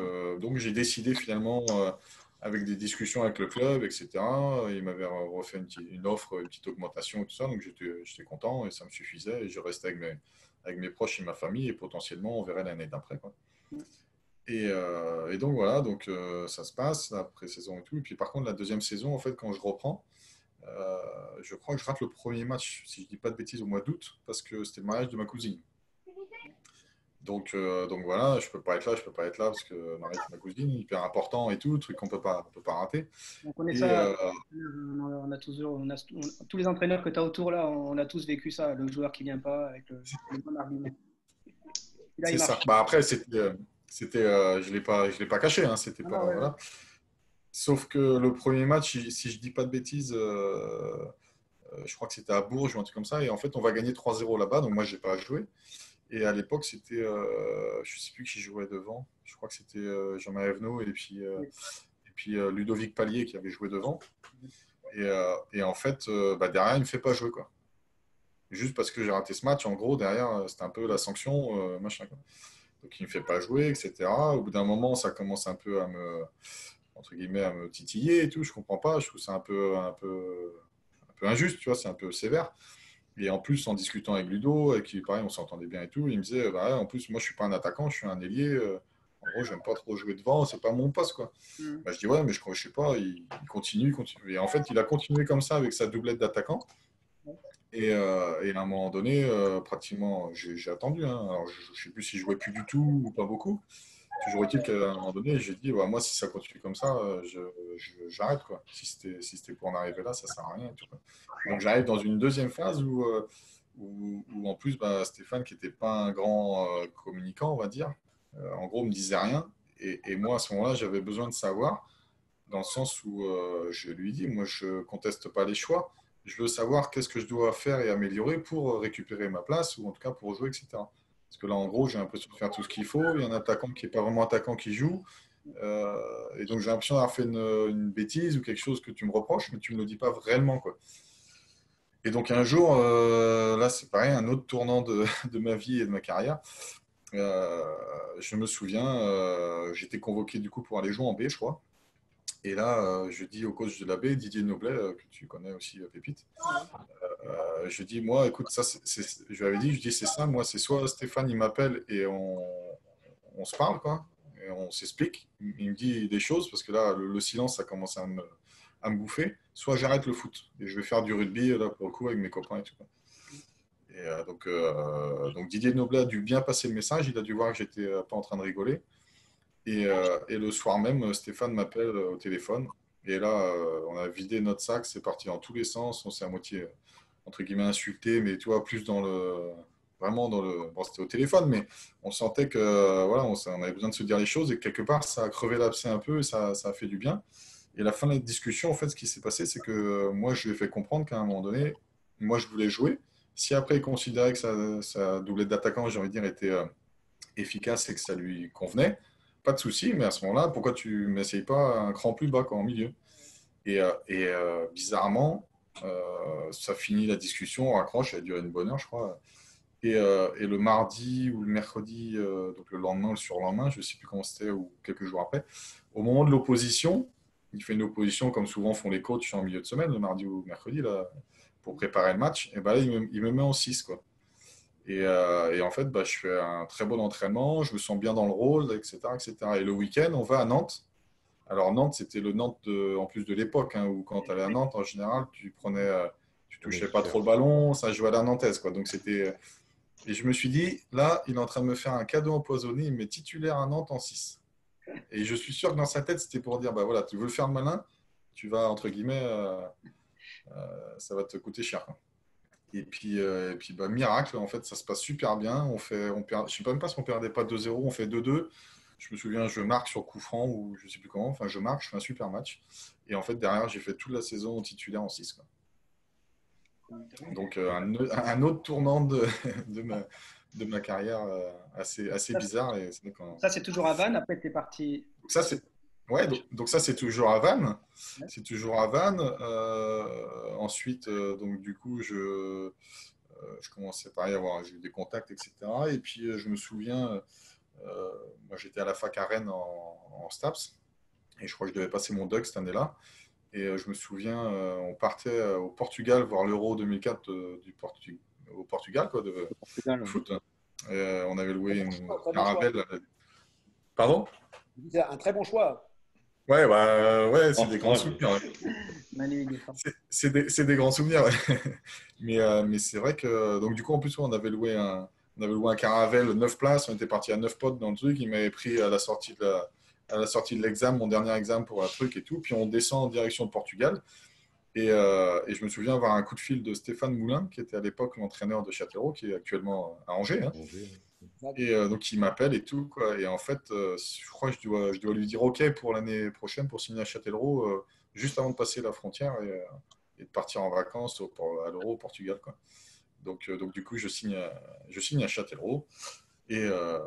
j'ai décidé finalement, avec des discussions avec le club, etc. Il m'avait refait une offre, une petite augmentation et tout ça. Donc j'étais content et ça me suffisait. Et je restais avec mes proches et ma famille. Et potentiellement, on verrait l'année d'après, quoi. Et donc voilà, donc ça se passe, la pré-saison et tout. Et puis par contre, la deuxième saison, en fait, quand je reprends, je crois que je rate le premier match, si je dis pas de bêtises, au mois d'août, parce que c'était le mariage de ma cousine. Donc voilà, je peux pas être là, je peux pas être là parce que le mariage de ma cousine, hyper important et tout, truc qu'on peut pas rater. On connaît Et ça. On a tous, tous les entraîneurs que tu as autour, là, on a tous vécu ça. Le joueur qui vient pas avec le bon argument. Et là, il c'est marche. ça. Bah après, je l'ai pas caché, hein, c'était Ah pas non, ouais, ouais. voilà. Sauf que le premier match, si je dis pas de bêtises, je crois que c'était à Bourges ou un truc comme ça, et en fait, on va gagner 3-0 là-bas, donc moi, j'ai pas joué. Et à l'époque, c'était, je sais plus qui jouait devant. Je crois que c'était Jean-Marie Evenot et puis Ludovic Palier qui avait joué devant. Et en fait, bah, derrière, il me fait pas jouer, quoi. Juste parce que j'ai raté ce match, en gros, derrière, c'était un peu la sanction, machin, quoi. Donc, il me fait pas jouer, etc. Au bout d'un moment, ça commence un peu entre guillemets, à me titiller et tout. Je comprends pas. Je trouve ça un peu injuste, tu vois. C'est un peu sévère. Et en plus, en discutant avec Ludo, et qui, pareil, on s'entendait bien et tout, il me disait, bah, ouais, en plus, moi, je suis pas un attaquant, je suis un ailier. En gros, j'aime pas trop jouer devant, c'est pas mon poste, quoi. Mm. Bah, je dis, ouais, mais je sais pas, il continue, il continue. Et en fait, il a continué comme ça avec sa doublette d'attaquant. Et à un moment donné, pratiquement, j'ai attendu, hein. Alors, je sais plus si je jouais plus du tout ou pas beaucoup. Toujours est-il qu'à un moment donné, j'ai dit, ouais, moi, si ça continue comme ça, j'arrête, quoi. Si c'était pour en arriver là, ça sert à rien, et tout, quoi. Donc, j'arrive dans une deuxième phase où en plus, bah, Stéphane, qui n'était pas un grand communicant, on va dire, en gros, me disait rien. Et moi, à ce moment-là, j'avais besoin de savoir, dans le sens où je lui dis, moi, je conteste pas les choix. Je veux savoir qu'est-ce que je dois faire et améliorer pour récupérer ma place, ou en tout cas pour jouer, etc. Parce que là, en gros, j'ai l'impression de faire tout ce qu'il faut. Il y a un attaquant qui n'est pas vraiment attaquant qui joue. Et donc, j'ai l'impression d'avoir fait une bêtise ou quelque chose que tu me reproches, mais tu ne me le dis pas vraiment, quoi. Et donc, un jour, là, c'est pareil, un autre tournant de ma vie et de ma carrière. Euh, je me souviens, j'étais convoqué du coup pour aller jouer en B, je crois. Et là, je dis au coach de la B, Didier Noblet, que tu connais aussi, Pépite, je dis, moi, écoute, ça, je lui avais dit, je dis, c'est ça, moi, c'est soit Stéphane, il m'appelle et on se parle, quoi, et on s'explique. Il me dit des choses, parce que là, le silence, ça commence à me bouffer. Soit j'arrête le foot et je vais faire du rugby, là, pour le coup, avec mes copains et tout, quoi. Et donc Didier Noblet a dû bien passer le message, il a dû voir que j'étais pas en train de rigoler. Et le soir même, Stéphane m'appelle au téléphone. Et là, on a vidé notre sac, c'est parti dans tous les sens. On s'est à moitié, entre guillemets, insulté, mais tu vois, plus dans le. Vraiment dans le. Bon, c'était au téléphone, mais on sentait que voilà, on avait besoin de se dire les choses et quelque part, ça a crevé l'abcès un peu et ça a fait du bien. Et à la fin de la discussion, en fait, ce qui s'est passé, c'est que moi, je lui ai fait comprendre qu'à un moment donné, moi, je voulais jouer. Si après, il considérait que sa doublette d'attaquant, j'ai envie de dire, était efficace et que ça lui convenait, pas de souci, mais à ce moment-là, pourquoi tu m'essayes pas un cran plus bas, quoi, en milieu? Et bizarrement, Ça finit la discussion, on raccroche, ça a duré une bonne heure, je crois. Et le mardi ou le mercredi, donc le lendemain ou le surlendemain, je ne sais plus comment c'était, ou quelques jours après, au moment de l'opposition, il fait une opposition comme souvent font les coachs en milieu de semaine, le mardi ou le mercredi, là, pour préparer le match, et ben là, il me met en 6 quoi. Et en fait, bah, je fais un très bon entraînement, je me sens bien dans le rôle, etc., etc. Et le week-end, on va à Nantes. Alors Nantes, c'était le Nantes en plus de l'époque, hein, où quand tu allais à Nantes, en général, tu touchais pas trop le ballon, ça jouait à la nantaise, quoi. Donc c'était, et je me suis dit, là, il est en train de me faire un cadeau empoisonné, il me met titulaire à Nantes en 6. Et je suis sûr que dans sa tête, c'était pour dire, bah voilà, tu veux le faire malin, tu vas, entre guillemets, ça va te coûter cher, quoi. Et puis bah, miracle, en fait, ça se passe super bien. Je ne sais même pas si on perdait pas 2-0, on fait 2-2. Je me souviens, je marque sur coup franc ou je ne sais plus comment. Enfin, je marque, je fais un super match. Et en fait, derrière, j'ai fait toute la saison titulaire en 6 quoi. Donc, un autre tournant de, ma, de ma carrière assez bizarre. Et Ça, c'est toujours à Vannes. Après, tu es parti. donc ça, c'est ouais, donc ça, c'est toujours à Vannes. Ouais. C'est toujours à Vannes. Ensuite, donc du coup, je commençais pareil à avoir, j'ai eu des contacts, etc. Et puis, je me souviens, moi, j'étais à la fac à Rennes en STAPS. Et je crois que je devais passer mon DUC cette année-là. Et je me souviens, on partait au Portugal voir l'Euro 2004 au Portugal, quoi, de foot. Et, on avait loué une Très bon choix. caravelle. Pardon? C'est un très bon choix. Ouais, bah, ouais, c'est des grands Incroyable. souvenirs. Ouais. Manu, il est fort. C'est des grands souvenirs. Ouais. Mais c'est vrai que, donc du coup, en plus, on avait loué un caravelle 9 places. On était parti à 9 potes dans le truc. Il m'avait pris à la sortie de l'examen, mon dernier examen pour un truc et tout. Puis on descend en direction de Portugal. Et je me souviens avoir un coup de fil de Stéphane Moulin, qui était à l'époque l'entraîneur de Châtellerault, qui est actuellement à Angers, hein. Et donc il m'appelle et tout, quoi. Et en fait, je crois que je dois lui dire OK pour l'année prochaine pour signer à Châtellerault, juste avant de passer la frontière et de partir en vacances à l'Euro au Portugal, quoi. Donc du coup, je signe à Châtellerault. Et, euh,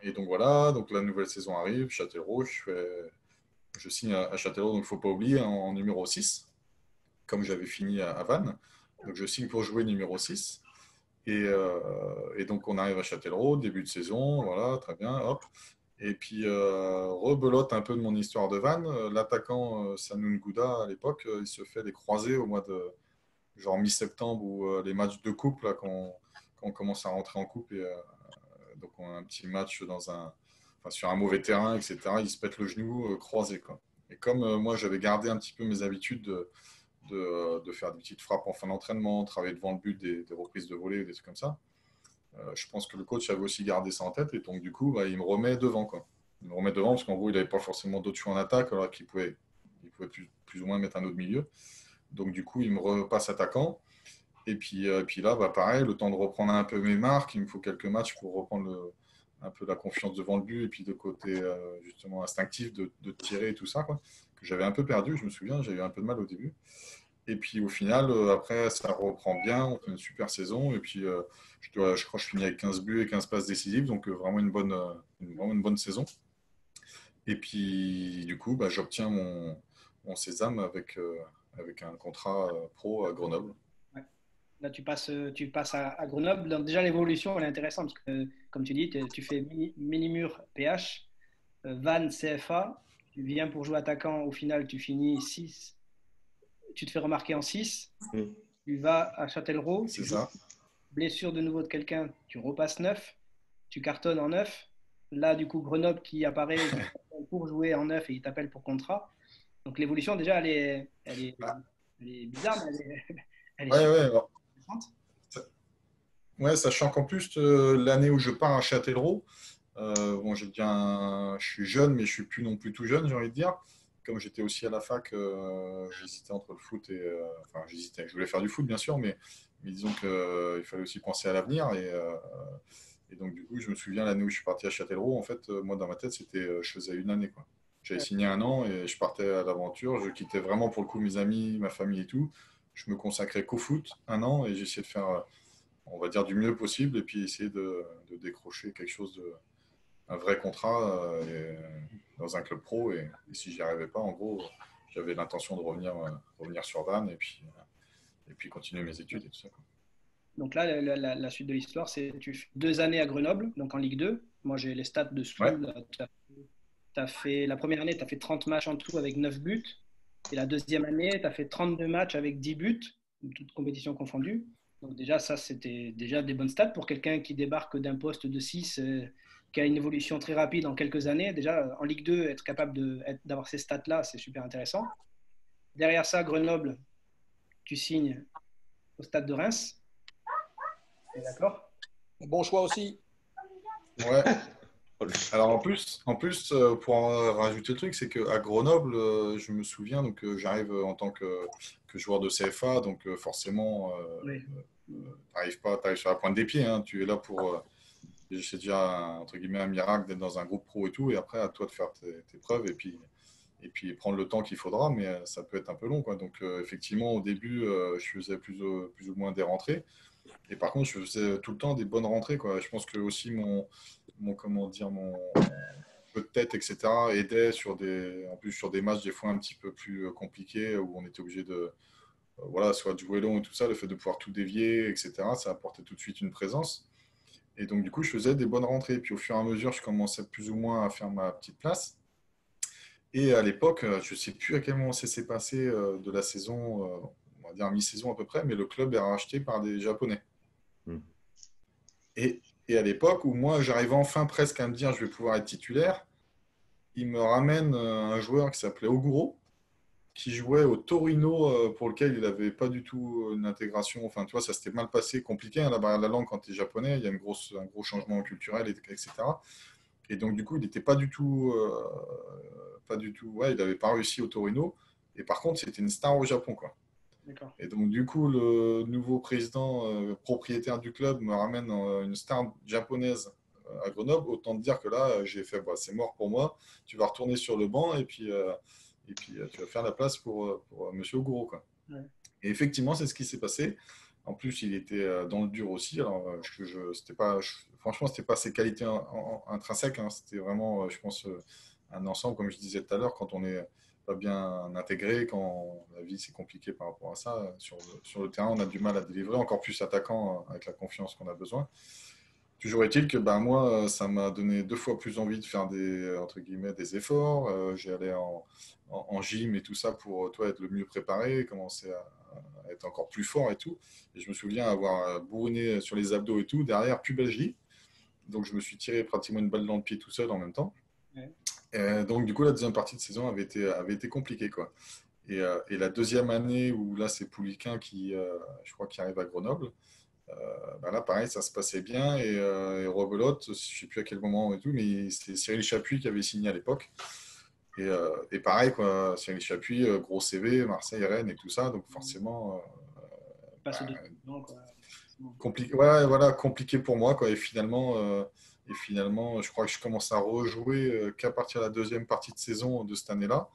et donc voilà, donc la nouvelle saison arrive, Châtellerault, je signe à Châtellerault, donc il ne faut pas oublier, en numéro 6 comme j'avais fini à Vannes. Donc je signe pour jouer numéro 6. Et donc on arrive à Châtellerault, début de saison, voilà, très bien, hop. Et puis rebelote un peu de mon histoire de Vannes. L'attaquant Sanoun Gouda à l'époque, il se fait des croisés au mois de genre mi-septembre ou les matchs de coupe là quand on commence à rentrer en coupe et donc on a un petit match enfin, sur un mauvais terrain, etc. Il se pète le genou croisé quoi. Et comme moi j'avais gardé un petit peu mes habitudes de faire des petites frappes en fin d'entraînement, travailler devant le but, des reprises de volée, des trucs comme ça. Je pense que le coach avait aussi gardé ça en tête et donc du coup, bah, il me remet devant, quoi. Il me remet devant parce qu'en gros, il n'avait pas forcément d'autres choix en attaque, alors il pouvait plus ou moins mettre un autre milieu. Donc du coup, il me repasse attaquant. Et puis là, bah, pareil, le temps de reprendre un peu mes marques, il me faut quelques matchs pour reprendre un peu la confiance devant le but et puis de côté justement instinctif de tirer et tout ça, quoi, que j'avais un peu perdu, je me souviens, j'ai eu un peu de mal au début. Et puis au final, après, ça reprend bien, on fait une super saison. Et puis je crois que je finis avec 15 buts et 15 passes décisives, donc vraiment vraiment une bonne saison. Et puis du coup, bah, j'obtiens mon sésame avec un contrat pro à Grenoble. Ouais. Là, tu passes à Grenoble. Donc, déjà, l'évolution, elle est intéressante parce que, comme tu dis, tu fais mini-mur PH, Vannes CFA. Tu viens pour jouer attaquant. Au final, tu finis 6. Tu te fais remarquer en 6. Mm. Tu vas à Châtellerault. C'est Tu joues ça. blessure de nouveau de quelqu'un. Tu repasses 9. Tu cartonnes en 9. Là, du coup, Grenoble qui apparaît qui t'appelle pour jouer en 9 et il t'appelle pour contrat. Donc, l'évolution, déjà, Bah, elle est bizarre, mais elle est ouais, super ouais, alors, intéressante. ça- ouais, sachant qu'en plus, l'année où je pars à Châtellerault, bon, je suis jeune, mais je suis plus non plus tout jeune, j'ai envie de dire. Comme j'étais aussi à la fac, j'hésitais entre le foot enfin, j'hésitais. Je voulais faire du foot, bien sûr, mais disons qu'il fallait aussi penser à l'avenir. Et donc, du coup, je me souviens l'année où je suis parti à Châtellerault, en fait, moi, dans ma tête, je faisais une année, quoi. J'avais signé un an et je partais à l'aventure. Je quittais vraiment pour le coup mes amis, ma famille et tout. Je me consacrais qu'au foot un an et j'essayais de faire, on va dire, du mieux possible et puis essayer de décrocher quelque chose un vrai contrat dans un club pro. Et si j'y arrivais pas, en gros, j'avais l'intention de revenir sur Vannes et puis continuer mes études et tout ça, quoi. Donc là, la suite de l'histoire, c'est tu fais 2 années à Grenoble, donc en Ligue 2. Moi, j'ai les stats dessous. Ouais. La première année, tu as fait 30 matchs en tout avec 9 buts. Et la deuxième année, tu as fait 32 matchs avec 10 buts, toutes compétitions confondues. Donc déjà, ça, c'était déjà des bonnes stats pour quelqu'un qui débarque d'un poste de 6, qui a une évolution très rapide en quelques années. Déjà, en Ligue 2, être capable d'avoir ces stats-là, c'est super intéressant. Derrière ça, Grenoble, tu signes au Stade de Reims. D'accord? Bon choix aussi. Ouais. Alors en plus pour en rajouter le truc, c'est qu'à Grenoble, je me souviens, donc j'arrive en tant que joueur de CFA, donc forcément, Oui. t'arrives sur la pointe des pieds, hein. Tu es là pour, c'est déjà entre guillemets un miracle d'être dans un groupe pro et tout, et après à toi de faire tes preuves et puis prendre le temps qu'il faudra, mais ça peut être un peu long, quoi. Donc effectivement, au début, je faisais plus ou moins des rentrées. Et par contre, je faisais tout le temps des bonnes rentrées, quoi. Je pense que aussi comment dire, mon peu de tête, etc., aidait en plus sur des matchs des fois un petit peu plus compliqués où on était obligé de, voilà, soit de jouer long et tout ça, le fait de pouvoir tout dévier, etc., ça apportait tout de suite une présence. Et donc, du coup, je faisais des bonnes rentrées. Puis au fur et à mesure, je commençais plus ou moins à faire ma petite place. Et à l'époque, je ne sais plus à quel moment ça s'est passé de la saison, on va dire mi-saison à peu près, mais le club est racheté par des Japonais. Hmm. Et à l'époque où moi, j'arrivais enfin presque à me dire je vais pouvoir être titulaire, il me ramène un joueur qui s'appelait Oguro, qui jouait au Torino, pour lequel il n'avait pas du tout une intégration. Enfin, tu vois, ça s'était mal passé, compliqué, hein, la barrière de la langue quand tu es japonais, il y a un gros changement culturel, etc. Et donc, du coup, il n'était pas du tout, ouais, il n'avait pas réussi au Torino. Et par contre, c'était une star au Japon, quoi. D'accord. Et donc, du coup, le nouveau président propriétaire du club me ramène une star japonaise à Grenoble. Autant te dire que là, j'ai fait, bah, c'est mort pour moi. Tu vas retourner sur le banc et puis tu vas faire la place pour Monsieur Oguro, quoi. Ouais. Et effectivement, c'est ce qui s'est passé. En plus, il était dans le dur aussi. Alors, c'était pas, franchement, c'était pas ses qualités intrinsèques, hein. C'était vraiment, je pense, un ensemble, comme je disais tout à l'heure, quand on est pas bien intégré, quand la vie c'est compliqué par rapport à ça, sur le terrain, on a du mal à délivrer, encore plus attaquant avec la confiance qu'on a besoin. Toujours est-il que ben, moi, ça m'a donné 2 fois plus envie de faire entre guillemets, des efforts. J'ai allé en gym et tout ça pour toi être le mieux préparé, commencer à être encore plus fort et tout. Et je me souviens avoir bourriné sur les abdos et tout, derrière pubalgie. Donc je me suis tiré pratiquement une balle dans le pied tout seul en même temps. Ouais. Donc du coup, la deuxième partie de saison avait été compliquée, quoi. Et la deuxième année où là, c'est Pouliquin je crois, qui arrive à Grenoble. Bah là, pareil, ça se passait bien. Et rebelote, je ne sais plus à quel moment et tout, mais c'est Cyril Chapuis qui avait signé à l'époque. Et pareil, quoi, Cyril Chapuis, gros CV, Marseille, Rennes et tout ça. Donc forcément, Passe bah, de non, quoi. compliqué, ouais, voilà, compliqué pour moi, quoi. Et finalement, je crois que je commence à rejouer qu'à partir de la deuxième partie de saison de cette année-là.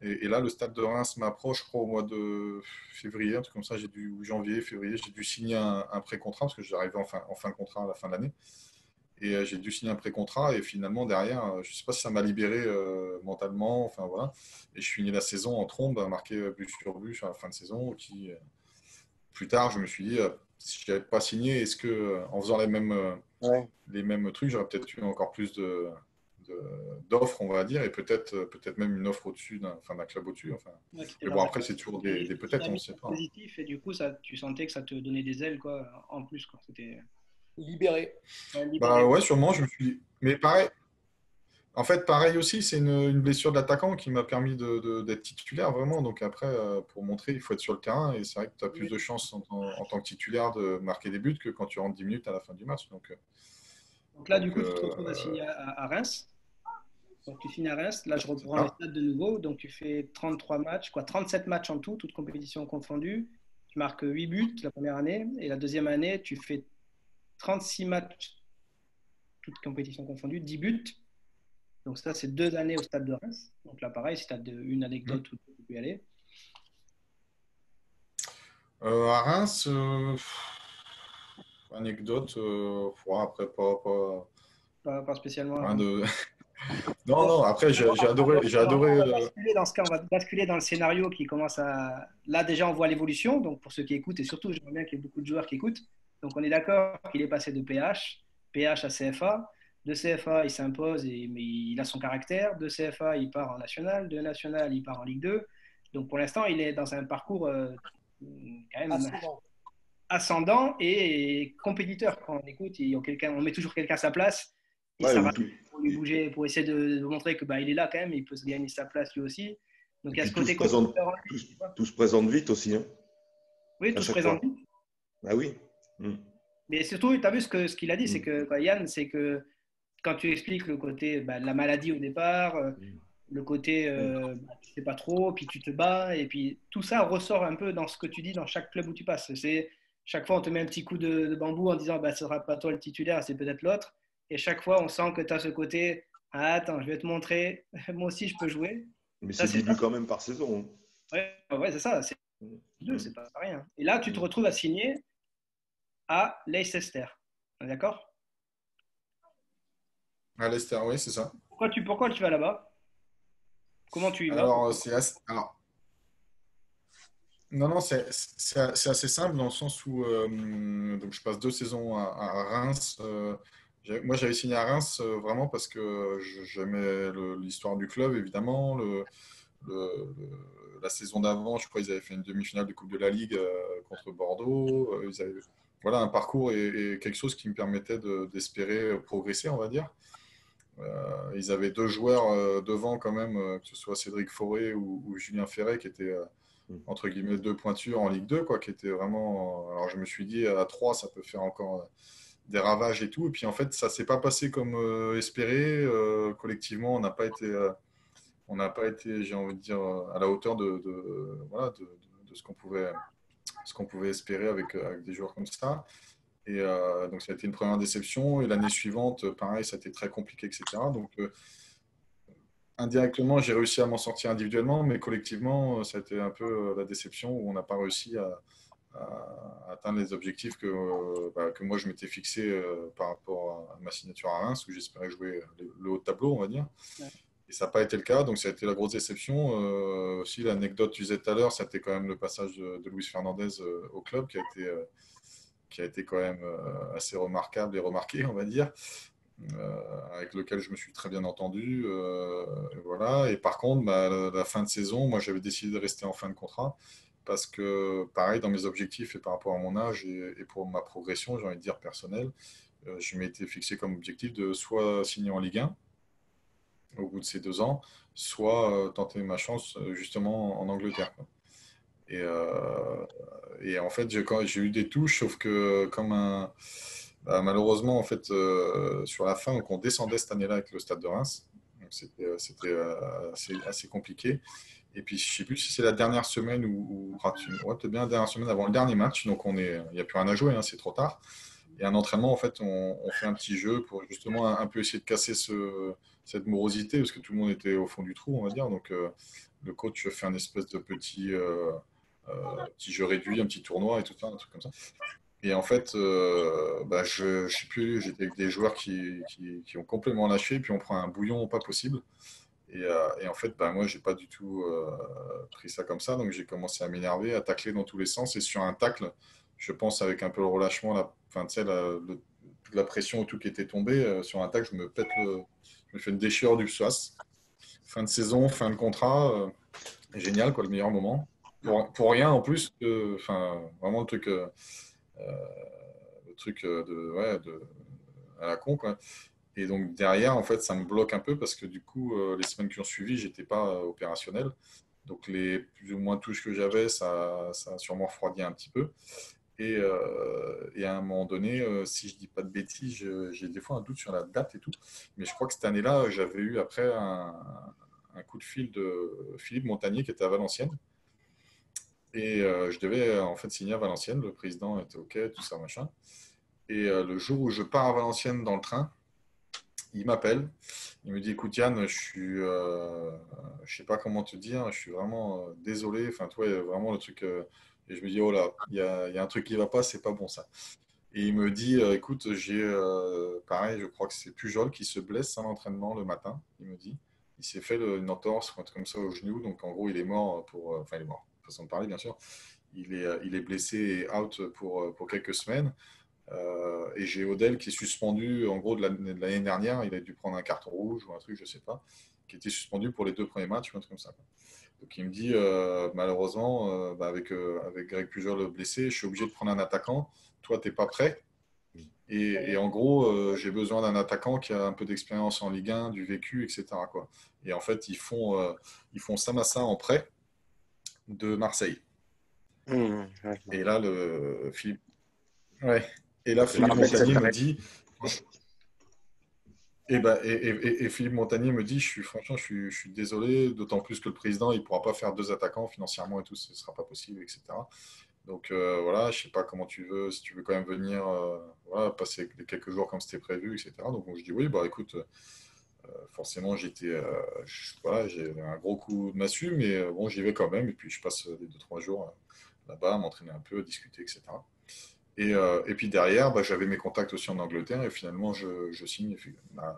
Et là, le Stade de Reims m'approche, je crois, au mois de février, un truc comme ça, ou janvier, février, j'ai dû signer un pré-contrat parce que j'arrivais en fin de contrat à la fin de l'année. Et j'ai dû signer un pré-contrat et finalement, derrière, je ne sais pas si ça m'a libéré mentalement, enfin voilà. Et je finis la saison en trombe, à marquer but sur la fin de saison. Plus tard, je me suis dit, si je n'avais pas signé, est-ce que en faisant Ouais. les mêmes trucs, j'aurais peut-être eu encore plus d'offres, on va dire, et peut-être même une offre au-dessus d'un club au-dessus. Enfin. Ouais, qui était Mais dans bon, un après, c'est toujours des peut-être, on ne dynamique sait pas, hein. positif et du coup, ça, tu sentais que ça te donnait des ailes, quoi, en plus, quoi. C'était Libéré. Bah libéré. ouais, sûrement, je me suis dit. Mais pareil, en fait, pareil aussi, c'est une blessure de l'attaquant qui m'a permis d'être titulaire, vraiment. Donc après, pour montrer, il faut être sur le terrain, et c'est vrai que tu as plus de chances en tant que titulaire de marquer des buts que quand tu rentres 10 minutes à la fin du match. Donc là, du Donc coup, tu te retrouves à signer à Reims. Donc tu signes à Reims. Là, je c'est reprends les ça. stats de nouveau. Donc tu fais 33 matchs, quoi, 37 matchs en tout, toutes compétitions confondues. Tu marques 8 buts la première année. Et la deuxième année, tu fais 36 matchs, toutes compétitions confondues, 10 buts. Donc ça, c'est 2 années au Stade de Reims. Donc là, pareil, si tu as une Hmm. anecdote, tu peux y aller. À Reims, anecdote, après, Pas spécialement. rien de. Non, Bon, non, après, j'ai adoré. J'ai adoré basculer dans ce cas, on va basculer dans le scénario qui commence à. Là, déjà, on voit l'évolution. Donc, pour ceux qui écoutent, et surtout, j'aimerais bien qu'il y ait beaucoup de joueurs qui écoutent. Donc, on est d'accord qu'il est passé de PH à CFA. De CFA, il s'impose, mais il a son caractère. De CFA, il part en national. De national, il part en Ligue 2. Donc, pour l'instant, il est dans un parcours quand même Ascendant. ascendant et compétiteur. Quand on écoute, on met toujours quelqu'un à sa place. Et Ouais, ça ou va tout. pour lui bouger, pour essayer de montrer que il est là quand même, il peut se gagner sa place lui aussi. Donc Et il y a puis ce côté compétiteur en lui. tout se présente vite aussi, hein, Oui, à tout se chaque présente. fois. Ah oui. Mm. Mais surtout, tu as vu ce qu'il a dit, c'est Mm. que Yann, c'est que quand tu expliques le côté de la maladie au départ, le côté tu sais pas trop, puis tu te bats, et puis tout ça ressort un peu dans ce que tu dis dans chaque club où tu passes. C'est chaque fois on te met un petit coup de bambou en disant ce sera pas toi le titulaire, c'est peut-être l'autre. Et chaque fois on sent que tu as ce côté attends, je vais te montrer, moi aussi je peux jouer. Mais Ça c'est c'est 10 buts quand même par saison, ouais, c'est ça, c'est hein. deux, Mm. c'est pas rien. Et là tu te Mm. retrouves à signer à Leicester. D'accord? à Leicester, oui, c'est ça. Pourquoi tu vas là-bas? Comment tu y vas? Alors, alors, non, non, c'est assez simple dans le sens où donc je passe 2 saisons à Reims. Moi, j'avais signé à Reims vraiment parce que j'aimais l'histoire du club, évidemment. La saison d'avant, je crois qu'ils avaient fait une demi-finale de Coupe de la Ligue contre Bordeaux. Ils avaient, voilà, un parcours et quelque chose qui me permettait d'espérer progresser, on va dire. Ils avaient 2 joueurs devant quand même, que ce soit Cédric Fauré ou Julien Ferret, qui étaient Mm. entre guillemets 2 pointures en Ligue 2, quoi, qui étaient vraiment. Alors je me suis dit à 3, ça peut faire encore des ravages et tout. Et puis en fait, ça s'est pas passé comme espéré. Collectivement, on n'a pas été, j'ai envie de dire, à la hauteur voilà, de ce qu'on pouvait espérer avec des joueurs comme ça. Et donc ça a été une première déception. Et l'année suivante, pareil, ça a été très compliqué, etc. Donc indirectement, j'ai réussi à m'en sortir individuellement, mais collectivement, ça a été un peu la déception où on n'a pas réussi à atteindre les objectifs que moi je m'étais fixé par rapport à ma signature à Reims, où j'espérais jouer le haut de tableau, on va dire. Ouais. Et ça n'a pas été le cas, donc ça a été la grosse déception. Aussi, l'anecdote que tu disais tout à l'heure, c'était quand même le passage de Luis Fernandez au club qui a été quand même assez remarquable et remarqué, on va dire, avec lequel je me suis très bien entendu. Et voilà. Et par contre, la fin de saison, moi j'avais décidé de rester en fin de contrat parce que, pareil, dans mes objectifs et par rapport à mon âge et pour ma progression, j'ai envie de dire personnelle, je m'étais fixé comme objectif de soit signer en Ligue 1 au bout de ces 2 ans, soit tenter ma chance justement en Angleterre, quoi. Et, en fait, j'ai eu des touches, sauf que malheureusement, en fait, sur la fin, donc on descendait cette année-là avec le Stade de Reims. Donc c'était assez compliqué. Et puis, je ne sais plus si c'est la dernière semaine ouais, peut-être bien la dernière semaine avant le dernier match. Donc, il n'y a plus rien à jouer, hein, c'est trop tard. Et un entraînement, en fait, on fait un petit jeu pour justement un peu essayer de casser cette morosité, parce que tout le monde était au fond du trou, on va dire. Donc, le coach fait un espèce de petit jeu réduit, un petit tournoi et tout ça, un truc comme ça. Et en fait, je sais plus, j'étais avec des joueurs qui ont complètement lâché, puis on prend un bouillon pas possible. Et en fait, moi, j'ai pas du tout pris ça comme ça, donc j'ai commencé à m'énerver, à tacler dans tous les sens. Et sur un tacle, je pense avec un peu le relâchement, enfin, tu sais, toute la pression, tout qui était tombé, sur un tacle, je me fais une déchirure du psoas. Fin de saison, fin de contrat, génial, quoi, le meilleur moment. Pour rien en plus, enfin, vraiment le truc ouais, à la con, quoi. Et donc derrière, en fait, ça me bloque un peu parce que du coup, les semaines qui ont suivi, j'étais pas opérationnel. Donc les plus ou moins touches que j'avais, ça a sûrement refroidi un petit peu. Et à un moment donné, si je dis pas de bêtises, j'ai des fois un doute sur la date et tout. Mais je crois que cette année-là, j'avais eu après un coup de fil de Philippe Montagnier qui était à Valenciennes. Et je devais en fait signer à Valenciennes. Le président était OK, tout ça, machin. Et le jour où je pars à Valenciennes dans le train, il m'appelle. Il me dit, écoute Yann, je sais pas comment te dire, je suis vraiment désolé. Enfin, toi, il y a vraiment le truc. Et je me dis, oh là, il y a un truc qui va pas, c'est pas bon ça. Et il me dit, écoute, j'ai pareil, je crois que c'est Pujol qui se blesse à l'entraînement le matin, il me dit. Il s'est fait une entorse, un truc comme ça au genou, donc en gros, il est mort pour. Enfin, il est mort, façon de parler, bien sûr. Il est blessé et out pour quelques semaines. Et j'ai Odell qui est suspendu, en gros, de l'année dernière. Il a dû prendre un carton rouge ou un truc, je sais pas, qui était suspendu pour les 2 premiers matchs ou un truc comme ça. Donc il me dit, malheureusement, avec Greg Pujol blessé, je suis obligé de prendre un attaquant. Toi, tu n'es pas prêt. Et en gros, j'ai besoin d'un attaquant qui a un peu d'expérience en Ligue 1, du vécu, etc., quoi. Et en fait, ils font Samassa en prêt de Marseille. Et là, ouais. Et là, Philippe Montagnier me dit, et Philippe Montagnier me dit, franchement, je suis désolé, d'autant plus que le président, il ne pourra pas faire 2 attaquants financièrement et tout, ce ne sera pas possible, etc. Donc voilà, je ne sais pas comment tu veux, si tu veux quand même venir voilà, passer les quelques jours comme c'était prévu, etc. Donc je dis oui, bah écoute, forcément voilà, j'ai un gros coup de massue, mais bon, j'y vais quand même, et puis je passe les 2, 3 jours là-bas, m'entraîner un peu, discuter, etc. Et puis derrière, bah, j'avais mes contacts aussi en Angleterre et finalement je signe,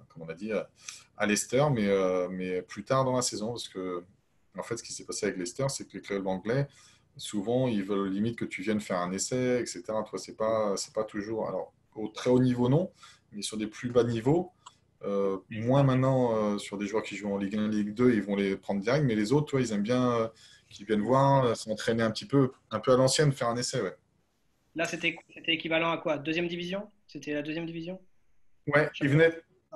comme on a dit, à Leicester, mais plus tard dans la saison parce que en fait, ce qui s'est passé avec Leicester, c'est que les clubs anglais, souvent, ils veulent limite que tu viennes faire un essai, etc. Toi, c'est pas toujours. Alors, au très haut niveau, non, mais sur des plus bas niveaux, moins maintenant sur des joueurs qui jouent en Ligue 1, Ligue 2, ils vont les prendre direct, mais les autres, toi, ils aiment bien qu'ils viennent voir, s'entraîner un peu à l'ancienne, faire un essai, ouais. Là, c'était équivalent à quoi? Deuxième division? C'était la deuxième division? Ouais, Championnat?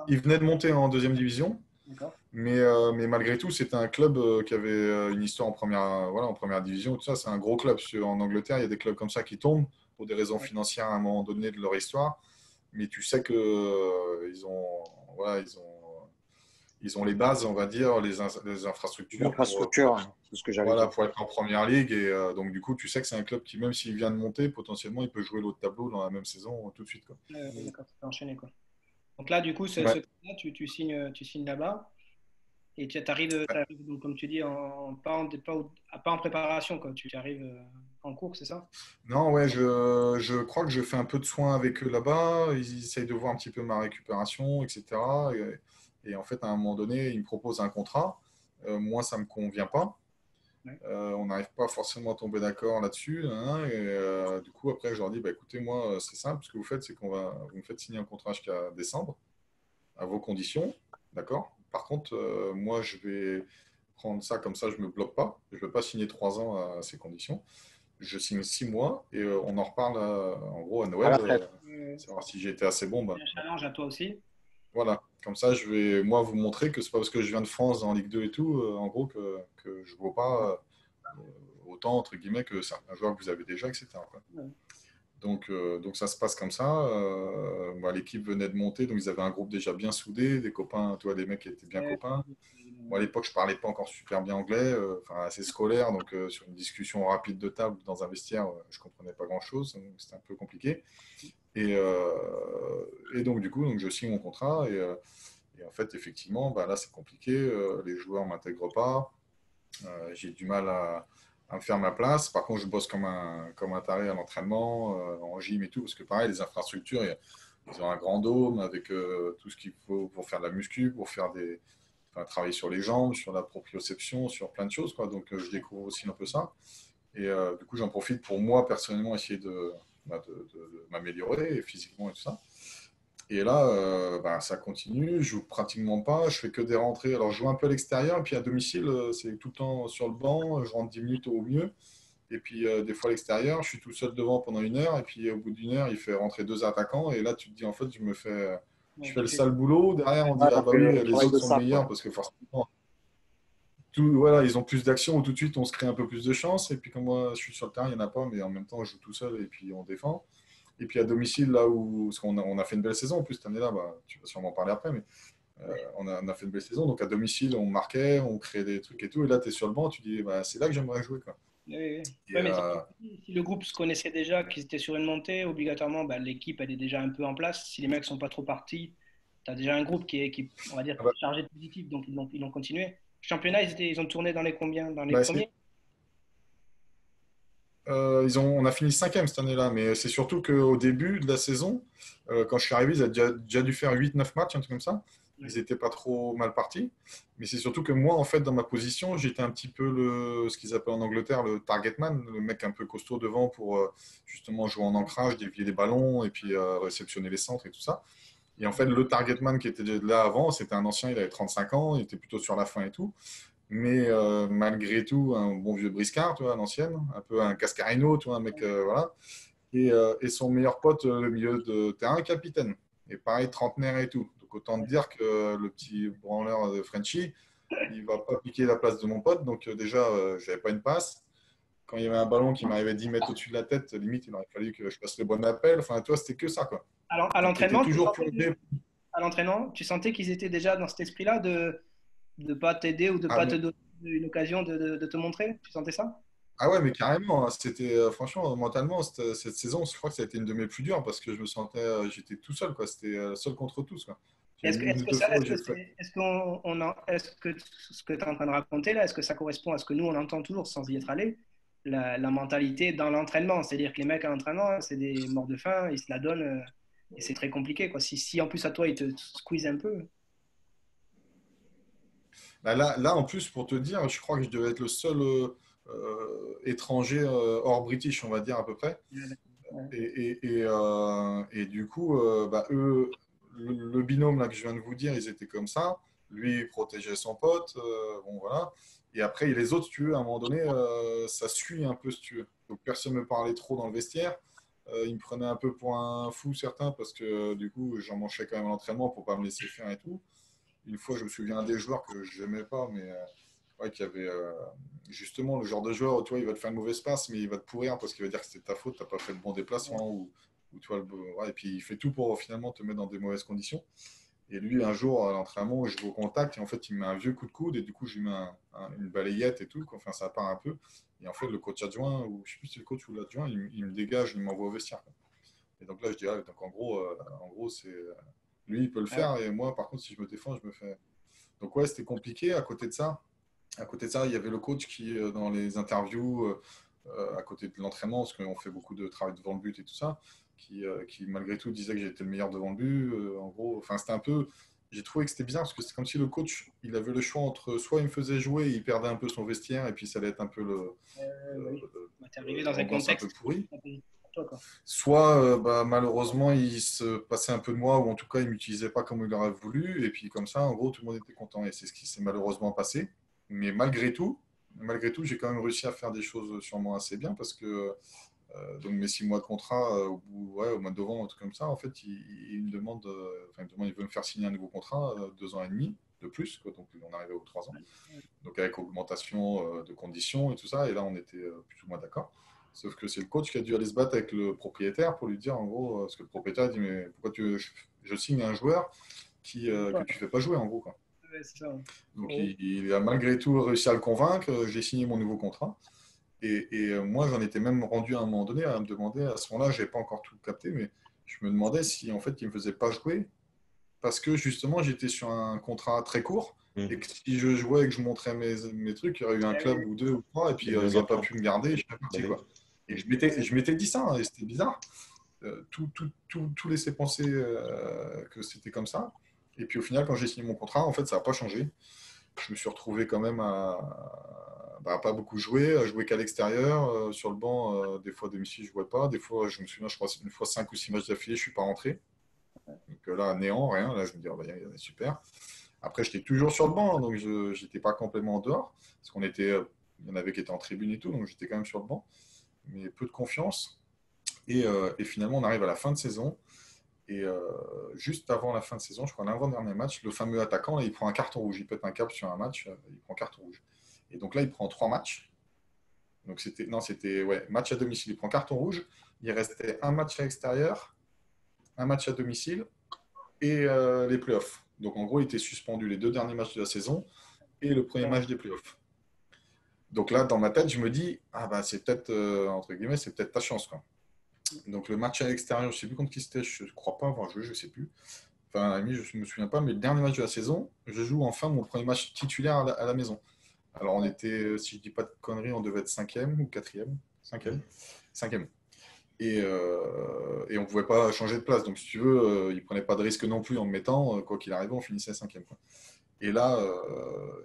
il venait de monter en deuxième division, D'accord. mais malgré tout, c'était un club qui avait une histoire voilà, en première division. Tout ça, c'est un gros club. En Angleterre, il y a des clubs comme ça qui tombent pour des raisons Ouais. financières à un moment donné de leur histoire. Mais tu sais que voilà, ils ont les bases, on va dire, les infrastructures L'infrastructure, c'est ce que j'allais voilà, dire. pour être en première ligue. Et donc, du coup, tu sais que c'est un club qui, même s'il vient de monter, potentiellement, il peut jouer l'autre tableau dans la même saison tout de suite, quoi. D'accord, ça peut enchaîner, quoi. Donc là, du coup, Ouais. tu signes là-bas et tu arrives, donc, comme tu dis, pas en préparation, quoi. Tu arrives en cours, c'est ça? Non, ouais, je crois que je fais un peu de soins avec eux là-bas. Ils essayent de voir un petit peu ma récupération, etc. Et en fait, à un moment donné, ils me proposent un contrat. Moi, ça ne me convient pas. Ouais. On n'arrive pas forcément à tomber d'accord là-dessus, hein. Et du coup, après, je leur dis, bah, écoutez, moi, c'est simple. Ce que vous faites, c'est vous me faites signer un contrat jusqu'à décembre, à vos conditions. D'accord? Par contre, moi, je vais prendre ça comme ça, je ne me bloque pas. Je ne veux pas signer 3 ans à ces conditions. Je signe 6 mois et on en reparle en gros à À Noël. la retraite. Savoir si j'ai été assez bon. C'est un challenge à toi aussi. Voilà. Comme ça, je vais moi vous montrer que c'est pas parce que je viens de France en Ligue 2 et tout, en gros, que je ne vaux pas autant, entre guillemets, que certains joueurs que vous avez déjà, etc., quoi. Ouais. Donc ça se passe comme ça. Moi, l'équipe venait de monter, donc ils avaient un groupe déjà bien soudé, des copains, toi, des mecs qui étaient bien Ouais. copains. Moi, à l'époque, je parlais pas encore super bien anglais, enfin assez scolaire, donc sur une discussion rapide de table dans un vestiaire, je comprenais pas grand-chose, donc c'était un peu compliqué. Et donc, du coup, je signe mon contrat, et en fait, effectivement, bah, là, c'est compliqué, les joueurs ne m'intègrent pas, j'ai du mal à me faire ma place. Par contre, je bosse comme un taré à l'entraînement, en gym et tout, parce que pareil, les infrastructures, ils ont un grand dôme avec tout ce qu'il faut pour faire de la muscu, enfin, travailler sur les jambes, sur la proprioception, sur plein de choses, quoi. Donc, je découvre aussi un peu ça. Et du coup, j'en profite pour moi, personnellement, essayer de m'améliorer physiquement et tout ça. Et là, bah, ça continue, je joue pratiquement pas, je fais que des rentrées. Alors, je joue un peu à l'extérieur, et puis à domicile, c'est tout le temps sur le banc, je rentre 10 minutes au mieux. Et puis, des fois à l'extérieur, je suis tout seul devant pendant 1 heure, et puis au bout d'1 heure, il fait rentrer 2 attaquants. Et là, tu te dis, en fait, je Ouais, fais le sale boulot. Derrière, on dit, Ouais, ah t'as bah fait oui, le les travail autres de sont sac, ouais. meilleurs, parce que forcément, voilà, ils ont plus d'action, ou tout de suite, on se crée un peu plus de chance. Et puis, comme moi, je suis sur le terrain, il n'y en a pas, mais en même temps, je joue tout seul, et puis on défend. Et puis à domicile, là où. Parce qu'on a fait une belle saison en plus cette année-là, bah, tu vas sûrement en parler après, mais on a fait une belle saison. Donc à domicile, on marquait, on créait des trucs et tout. Et là, tu es sur le banc, tu dis, bah, c'est là que j'aimerais jouer, quoi. oui, oui. Et, Ouais, mais si le groupe se connaissait déjà, qu'ils étaient sur une montée, obligatoirement, bah, l'équipe, elle est déjà un peu en place. Si les mecs sont pas trop partis, tu as déjà un groupe qui, on va dire, ah bah, chargé de positif, donc ils ont continué. Championnat, ils ont tourné dans les combien? Dans les bah, premiers? On a fini 5e cette année-là, mais c'est surtout qu'au début de la saison, quand je suis arrivé, ils avaient déjà dû faire 8-9 matchs, un truc comme ça. Ils n'étaient pas trop mal partis. Mais c'est surtout que moi, en fait, dans ma position, j'étais un petit peu ce qu'ils appellent en Angleterre le target man, le mec un peu costaud devant pour justement jouer en ancrage, dévier les ballons et puis réceptionner les centres et tout ça. Et en fait, le target man qui était là avant, c'était un ancien, il avait 35 ans, il était plutôt sur la fin et tout. Mais malgré tout, un bon vieux briscard, tu vois, à l'ancienne, un peu un Cascarino, tu vois, un mec, voilà. Et son meilleur pote, le milieu de terrain, capitaine. Et pareil, trentenaire et tout. Donc autant te dire que le petit branleur de Frenchy, il va pas piquer la place de mon pote. Donc déjà, j'avais pas une passe. Quand il y avait un ballon qui m'arrivait 10 mètres au-dessus de la tête, limite, il aurait fallu que je passe le bon appel. Enfin, toi, c'était que ça, quoi. Alors, à Donc, tu étais l'entraînement, toujours plongé. tu sentais qu'ils étaient déjà dans cet esprit-là de ne pas t'aider ou de ne Ah, pas te donner une occasion de te montrer? Tu sentais ça? Ah ouais, mais carrément, hein. C'était franchement mentalement cette saison, je crois que ça a été une de mes plus dures parce que je me sentais, j'étais tout seul, quoi. C'était seul contre tous, quoi. J'ai eu une ou deux fois où j'ai fait. Est-ce que ce que tu es en train de raconter là, est-ce que ça correspond à ce que nous on entend toujours sans y être allé, la mentalité dans l'entraînement, c'est-à-dire que les mecs à l'entraînement, c'est des morts de faim, ils se la donnent et c'est très compliqué, quoi. Si en plus à toi ils te squeezent un peu. Là, en plus, pour te dire, je crois que je devais être le seul étranger hors British, on va dire à peu près. Ouais. Et du coup, bah, eux, le binôme là que je viens de vous dire, ils étaient comme ça. Lui, il protégeait son pote. Bon, voilà. Et après, les autres, si tu veux, à un moment donné, ça suit un peu, si tu veux. Donc, personne ne me parlait trop dans le vestiaire. Ils me prenaient un peu pour un fou, certains, parce que du coup, j'en manchais quand même à l'entraînement pour ne pas me laisser faire et tout. Une fois, je me souviens des joueurs que je n'aimais pas, mais ouais, qui avait justement le genre de joueur où tu vois, il va te faire une mauvaise passe, mais il va te pourrir parce qu'il va dire que c'était ta faute, tu n'as pas fait le bon déplacement. Ou tu vois, ouais, et puis il fait tout pour finalement te mettre dans des mauvaises conditions. Et lui, un jour, à l'entraînement, je vais au contact et en fait, il me met un vieux coup de coude et du coup, je lui mets une balayette et tout. Quoi. Enfin, ça part un peu. Et en fait, le coach adjoint, ou je ne sais plus si c'est le coach ou l'adjoint, il me dégage, il m'envoie au vestiaire. Quoi. Et donc là, je dis, ah, donc en gros c'est. Lui, il peut le faire et moi, par contre, si je me défends, je me fais. Donc ouais, c'était compliqué. À côté de ça, il y avait le coach qui, dans les interviews, à côté de l'entraînement, parce qu'on fait beaucoup de travail devant le but et tout ça, qui malgré tout disait que j'étais le meilleur devant le but. En gros, enfin, c'était un peu. J'ai trouvé que c'était bizarre parce que c'est comme si le coach, il avait le choix entre soit il me faisait jouer, et il perdait un peu son vestiaire, et puis ça allait être un peu Oui. T'es arrivé dans un l'ambiance un peu contexte pourrie. pour toi, quoi. Soit bah, malheureusement il se passait un peu de moi ou en tout cas il m'utilisait pas comme il aurait voulu et puis comme ça en gros tout le monde était content et c'est ce qui s'est malheureusement passé. Mais malgré tout j'ai quand même réussi à faire des choses sûrement assez bien parce que donc mes 6 mois de contrat au mois de novembre un truc comme ça en fait il me demande il veut me faire signer un nouveau contrat 2 ans et demi de plus quoi, donc on arrivait aux 3 ans donc avec augmentation de conditions et tout ça et là on était plus ou moins d'accord. Sauf que c'est le coach qui a dû aller se battre avec le propriétaire pour lui dire, en gros, parce que le propriétaire dit, mais pourquoi je signe un joueur que tu ne fais pas jouer, en gros. Quoi. Ouais, c'est ça. Donc Oui. il a malgré tout réussi à le convaincre, j'ai signé mon nouveau contrat. Et moi, j'en étais même rendu à un moment donné à me demander, à ce moment-là, je n'avais pas encore tout capté, mais je me demandais si en fait il ne me faisait pas jouer, parce que justement, j'étais sur un contrat très court. Et que si je jouais et que je montrais mes trucs, il y aurait eu un club ou deux ou trois, et puis ils n'auraient pas pu me garder, et je serais parti. Quoi. Et je m'étais dit ça, hein, et c'était bizarre. Tout laissait penser que c'était comme ça. Et puis au final, quand j'ai signé mon contrat, en fait, ça n'a pas changé. Je me suis retrouvé quand même à pas beaucoup jouer, à jouer qu'à l'extérieur, sur le banc. Des fois, à domicile, je ne jouais pas. Des fois, je me souviens, je crois, une fois 5 ou 6 matchs d'affilée, je ne suis pas rentré. Donc là, néant, rien. Là, je me dis, oh, bah, super. Après, j'étais toujours sur le banc, hein, donc je n'étais pas complètement en dehors. Parce il y en avait qui étaient en tribune et tout, donc j'étais quand même sur le banc. Mais peu de confiance. Et finalement, on arrive à la fin de saison. Et juste avant la fin de saison, je crois l'avant-dernier match, le fameux attaquant, là, il prend un carton rouge. Il pète un câble sur un match, il prend un carton rouge. Et donc là, il prend 3 matchs. Donc c'était match à domicile. Il prend carton rouge. Il restait un match à l'extérieur, un match à domicile et les playoffs. Donc en gros, il était suspendu les 2 derniers matchs de la saison et le premier match des playoffs. Donc là, dans ma tête, je me dis, ah bah c'est peut-être, entre guillemets, c'est peut-être ta chance. Quoi. Donc le match à l'extérieur, je ne sais plus contre qui c'était, je ne crois pas avoir joué, je ne sais plus. Enfin, à la limite, je ne me souviens pas, mais le dernier match de la saison, je joue enfin mon premier match titulaire à la maison. Alors on était, si je ne dis pas de conneries, on devait être 5e ou 4e. cinquième. Cinquième. Et on ne pouvait pas changer de place. Donc, si tu veux, il ne prenait pas de risque non plus en me mettant. Quoi qu'il arrive, on finissait cinquième, quoi. Et là,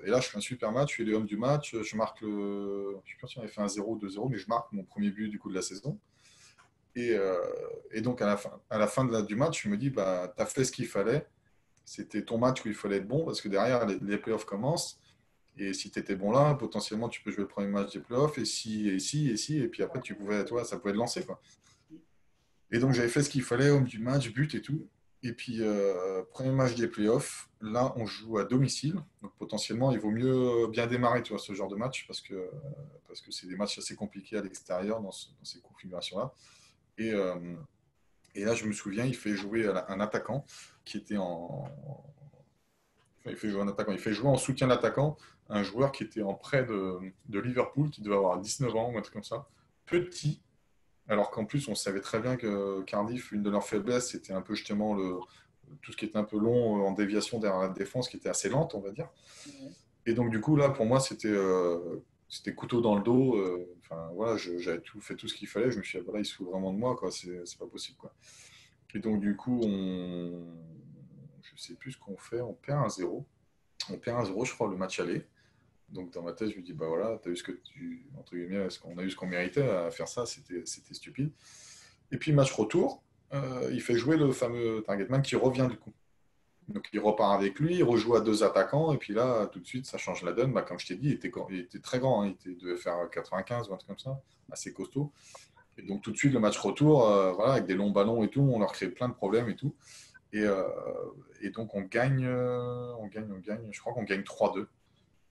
je fais un super match. Je suis l'homme du match. Je marque le. Je ne sais pas si on avait fait un 0 ou 2-0, mais je marque mon premier but du coup de la saison. Et donc, à la fin du match, je me dis, bah, tu as fait ce qu'il fallait. C'était ton match où il fallait être bon parce que derrière, les playoffs commencent. Et si tu étais bon là, potentiellement, tu peux jouer le premier match des playoffs. Et si, et si, et si. Et puis après, ça pouvait te lancer, quoi. Et donc, j'avais fait ce qu'il fallait, homme du match, but et tout. Et puis, premier match des playoffs, là, on joue à domicile. Donc, potentiellement, il vaut mieux bien démarrer, tu vois, ce genre de match parce que c'est des matchs assez compliqués à l'extérieur dans ces configurations-là. Et, euh, et là, je me souviens, il fait jouer un attaquant qui était il fait jouer un attaquant. Il fait jouer en soutien d'attaquant un joueur qui était en prêt de Liverpool, qui devait avoir 19 ans ou un truc comme ça. Petit, alors qu'en plus, on savait très bien que Cardiff, une de leurs faiblesses, c'était un peu justement tout ce qui était un peu long en déviation derrière la défense, qui était assez lente, on va dire. Et donc, du coup, là, pour moi, c'était couteau dans le dos. Enfin, voilà, j'avais fait tout ce qu'il fallait. Je me suis dit, voilà, il se fout vraiment de moi, quoi. C'est pas possible, quoi. Et donc, du coup, je sais plus ce qu'on fait. On perd 1-0. On perd 1-0, je crois, le match aller. Donc, dans ma tête, je me dis, bah voilà, t'as eu ce que entre guillemets, on a eu ce qu'on méritait à faire ça. C'était stupide. Et puis, match retour, il fait jouer le fameux Targetman qui revient, du coup. Donc il repart avec lui, il rejoue à deux attaquants, et puis là, tout de suite, ça change la donne. Bah, comme je t'ai dit, il était très grand, hein, il devait faire 95 ou un truc comme ça, assez costaud. Et donc tout de suite, le match retour, voilà, avec des longs ballons et tout, on leur crée plein de problèmes et tout. Et, euh, et donc on gagne, je crois qu'on gagne 3-2.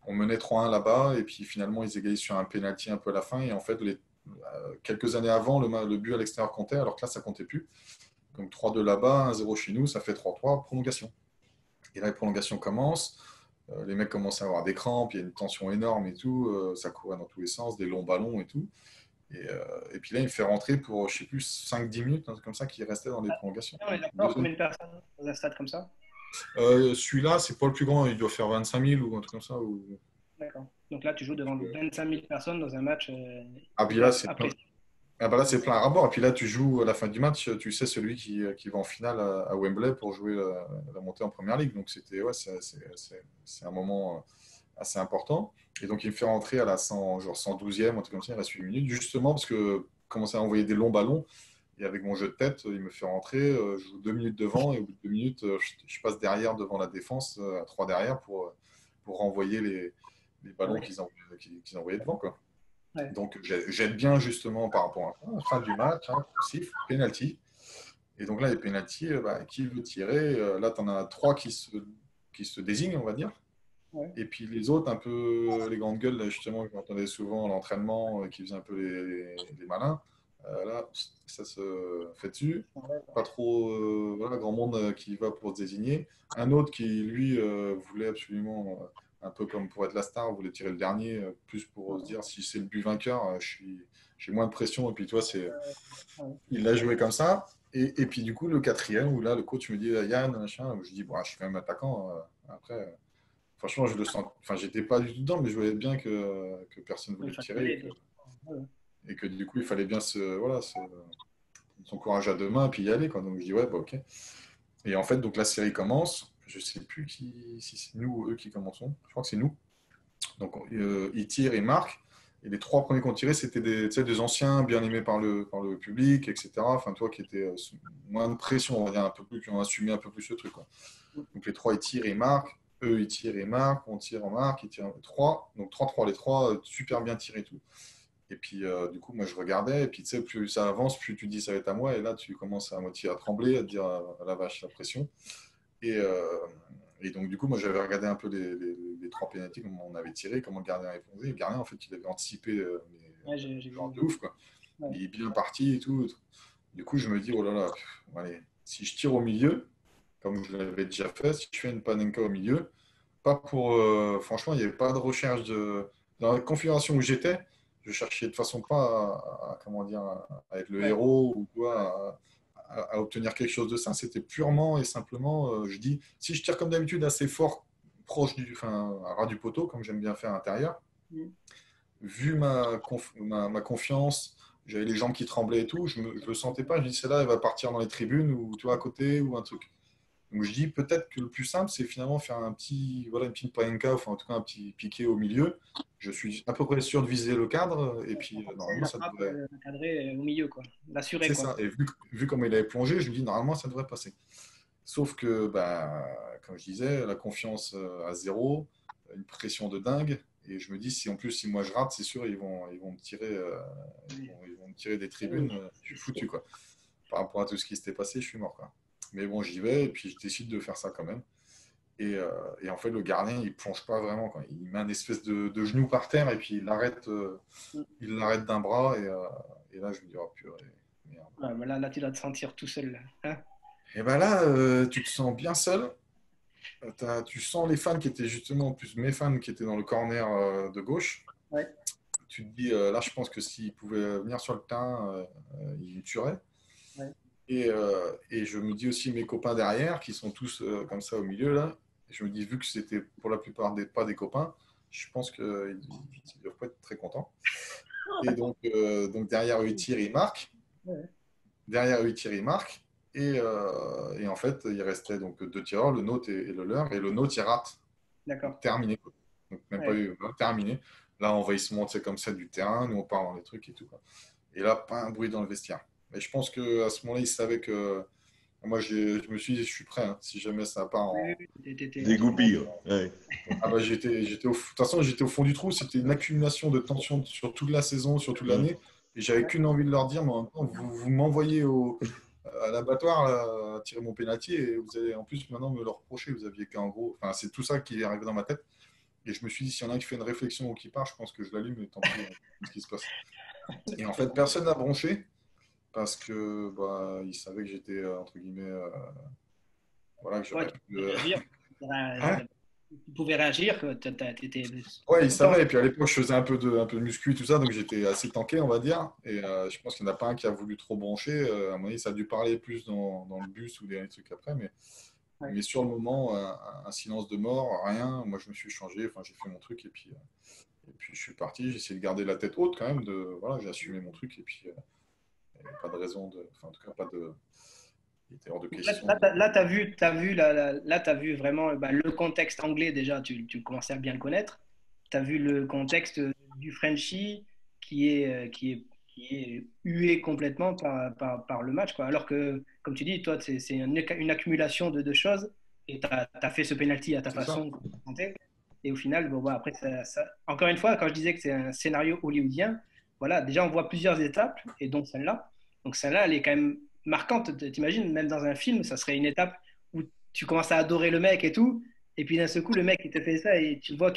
On menait 3-1 là-bas, et puis finalement, ils égalisent sur un penalty un peu à la fin. Et en fait, quelques années avant, le but à l'extérieur comptait, alors que là, ça comptait plus. Donc 3-2 là-bas, 1-0 chez nous, ça fait 3-3, prolongation. Et là, les prolongations commencent. Les mecs commencent à avoir des crampes, il y a une tension énorme et tout. Ça courait dans tous les sens, des longs ballons et tout. Et puis là, il me fait rentrer pour, je sais plus, 5-10 minutes, un truc comme ça, qui restait dans les prolongations. On est d'accord, combien de personnes dans un stade comme ça? Celui-là, c'est pas le plus grand, il doit faire 25 000 ou un truc comme ça. D'accord. Donc là, tu joues devant 25 000 personnes dans un match Ah, puis là, c'est plein. apprécié. Ah bah là, c'est plein à rapport. Et puis là, tu joues à la fin du match, tu sais, celui qui va en finale à Wembley pour jouer la montée en première ligue. Donc, c'est un moment assez important. Et donc, il me fait rentrer à la 100, genre 112e, un truc comme ça, il reste 8 minutes, justement parce que commençait à envoyer des longs ballons. Et avec mon jeu de tête, il me fait rentrer, je joue 2 minutes devant, et au bout de 2 minutes, je passe derrière devant la défense, à 3 derrière, pour renvoyer les ballons qu'ils envoyaient devant, quoi. Ouais. Donc, j'aide bien justement par rapport à ça. Fin du match, hein, siffle, penalty. Et donc là, les penalty, qui veut tirer là, tu en as 3 qui se désignent, on va dire. Ouais. Et puis les autres, un peu les grandes gueules, là, justement, que j'entendais souvent à l'entraînement, qui faisaient un peu les malins. Là, ça se fait dessus. Pas trop voilà, grand monde qui va pour se désigner. Un autre qui, lui, voulait absolument, un peu comme pour être la star, voulait tirer le dernier, plus pour se dire si c'est le but vainqueur, j'ai moins de pression. Et puis, toi, il l'a joué comme ça. Et puis, du coup, le quatrième, où là, le coach me dit Yann, machin, je dis, bon, je suis quand même attaquant. Après, franchement, je le sens. Enfin, j'étais pas du tout dedans, mais je voyais bien que personne ne voulait tirer. Et que du coup, il fallait bien son courage à deux mains et puis y aller, quoi. Donc je dis ouais, bah ok. Et en fait, donc la série commence. Je sais plus si c'est nous ou eux qui commençons. Je crois que c'est nous. Donc ils tirent et marquent. Et les 3 premiers qu'on tirait, c'était des anciens bien aimés par le public, etc. Enfin, toi qui étais moins de pression, on va dire un peu plus, qui ont assumé un peu plus ce truc, quoi. Donc les 3 ils tirent et ils marquent. Eux ils tirent et marquent. On tire en marque. Ils tirent 3. Donc 3-3, les 3 super bien tirés et tout. Et puis, du coup, moi, je regardais. Et puis, tu sais, plus ça avance, plus tu dis ça va être à moi. Et là, tu commences à moitié à trembler, à te dire ah, la vache, la pression. Et, donc, du coup, moi, j'avais regardé un peu les 3 pénaltys, comment on avait tiré, comment le gardien répondait. Le gardien, en fait, il avait anticipé genre de ouf, quoi. Ouais. Il est bien parti et tout. Du coup, je me dis, oh là là, allez, si je tire au milieu, comme je l'avais déjà fait, si je fais une panenka au milieu, pas pour. Franchement, il n'y avait pas de recherche dans la configuration où j'étais. Je cherchais de toute façon pas comment dire, à être le héros ou quoi, à obtenir quelque chose de ça. C'était purement et simplement, je dis, si je tire comme d'habitude assez fort, proche à ras du poteau, comme j'aime bien faire à l'intérieur, vu ma confiance, j'avais les jambes qui tremblaient et tout, je ne le sentais pas. Je dis, celle-là, elle va partir dans les tribunes ou tu vois, à côté ou un truc. Donc je dis peut-être que le plus simple, c'est finalement faire voilà, une petite paenka, enfin en tout cas un petit piqué au milieu. Je suis à peu près sûr de viser le cadre et puis C'est normalement la ça frappe devrait. cadrée au milieu, quoi. L'assurer, C'est quoi. ça. Et vu comme il avait plongé, je me dis normalement ça devrait passer. Sauf que, bah, comme je disais, la confiance à zéro, une pression de dingue. Et je me dis, si en plus, si moi je rate, c'est sûr, ils vont me tirer, ils vont me tirer des tribunes. Je suis foutu, quoi. Par rapport à tout ce qui s'était passé, je suis mort, quoi. Mais bon, j'y vais et puis je décide de faire ça quand même. Et en fait, le gardien, il plonge pas vraiment, quoi. Il met une espèce de genou par terre et puis il l'arrête d'un bras. Et là, je me dis, oh purée, merde. Ouais, mais là, tu dois te sentir tout seul, là. Hein. Et ben là, tu te sens bien seul. Tu sens les fans qui étaient justement, en plus mes fans qui étaient dans le corner de gauche. Ouais. Tu te dis, là, je pense que s'ils pouvaient venir sur le terrain, ils me tueraient. Ouais. Et je me dis aussi mes copains derrière, qui sont tous comme ça au milieu, là. Et je me dis, vu que c'était pour la plupart pas des copains, je pense qu'ils ne doivent pas être très contents. Et donc derrière eux, ils tirent, ils marquent. Ouais. Derrière eux, ils tirent, ils marquent. Et en fait, il restait donc deux tireurs, le nôtre et le leur. Et le nôtre, il rate. D'accord. Donc, terminé. Donc, même pas Ouais. eu. Terminé. Là, envahissement, c'est comme ça du terrain. Nous, on part dans les trucs et tout, quoi. Et là, pas un bruit dans le vestiaire. Et je pense qu'à ce moment-là, ils savaient que. Moi, je me suis dit, je suis prêt. Hein, si jamais ça part Oui, en. oui, Dégoupille. Ouais. Ah bah, de toute façon, j'étais au fond du trou. C'était une accumulation de tension sur toute la saison, sur toute l'année. Et j'avais qu'une envie de leur dire, mais en même temps, vous m'envoyez à l'abattoir à tirer mon pénalty et vous allez en plus maintenant me le reprocher. Vous aviez qu'un gros. Enfin, c'est tout ça qui est arrivé dans ma tête. Et je me suis dit, s'il y en a un qui fait une réflexion ou qui part, je pense que je l'allume et tant pis, ce qui se passe. Et en fait, personne n'a bronché parce que bah, ils savaient que j'étais, entre guillemets, voilà, que Ouais, j'aurais tu pu. pouvais réagir. Hein. Tu pouvais réagir, que étais Ouais, ils content. savaient. Et puis à l'époque, je faisais un peu de muscu et tout ça, donc j'étais assez tanké, on va dire. Et je pense qu'il n'y en a pas un qui a voulu trop broncher. À mon avis, ça a dû parler plus dans le bus ou des trucs après. Ouais. Mais sur le moment, un silence de mort, rien. Moi, je me suis changé. Enfin, j'ai fait mon truc et puis je suis parti. J'ai essayé de garder la tête haute quand même. Voilà, j'ai assumé mon truc et puis il n'y avait pas de raison de. Enfin, en tout cas, pas de. Il était hors de question. Là, t'as vu vraiment bah, le contexte anglais déjà, tu commençais à bien le connaître. Tu as vu le contexte du Frenchie qui est hué complètement par le match, quoi. Alors que, comme tu dis, toi, c'est une accumulation de choses et tu as fait ce penalty à ta C'est ça. façon. Et au final, bon, bah, après, encore une fois, quand je disais que c'est un scénario hollywoodien, voilà, déjà on voit plusieurs étapes et donc celle-là. Donc celle-là, elle est quand même marquante. T'imagines, même dans un film, ça serait une étape où tu commences à adorer le mec et tout, et puis d'un seul coup, le mec, il te fait ça, et tu vois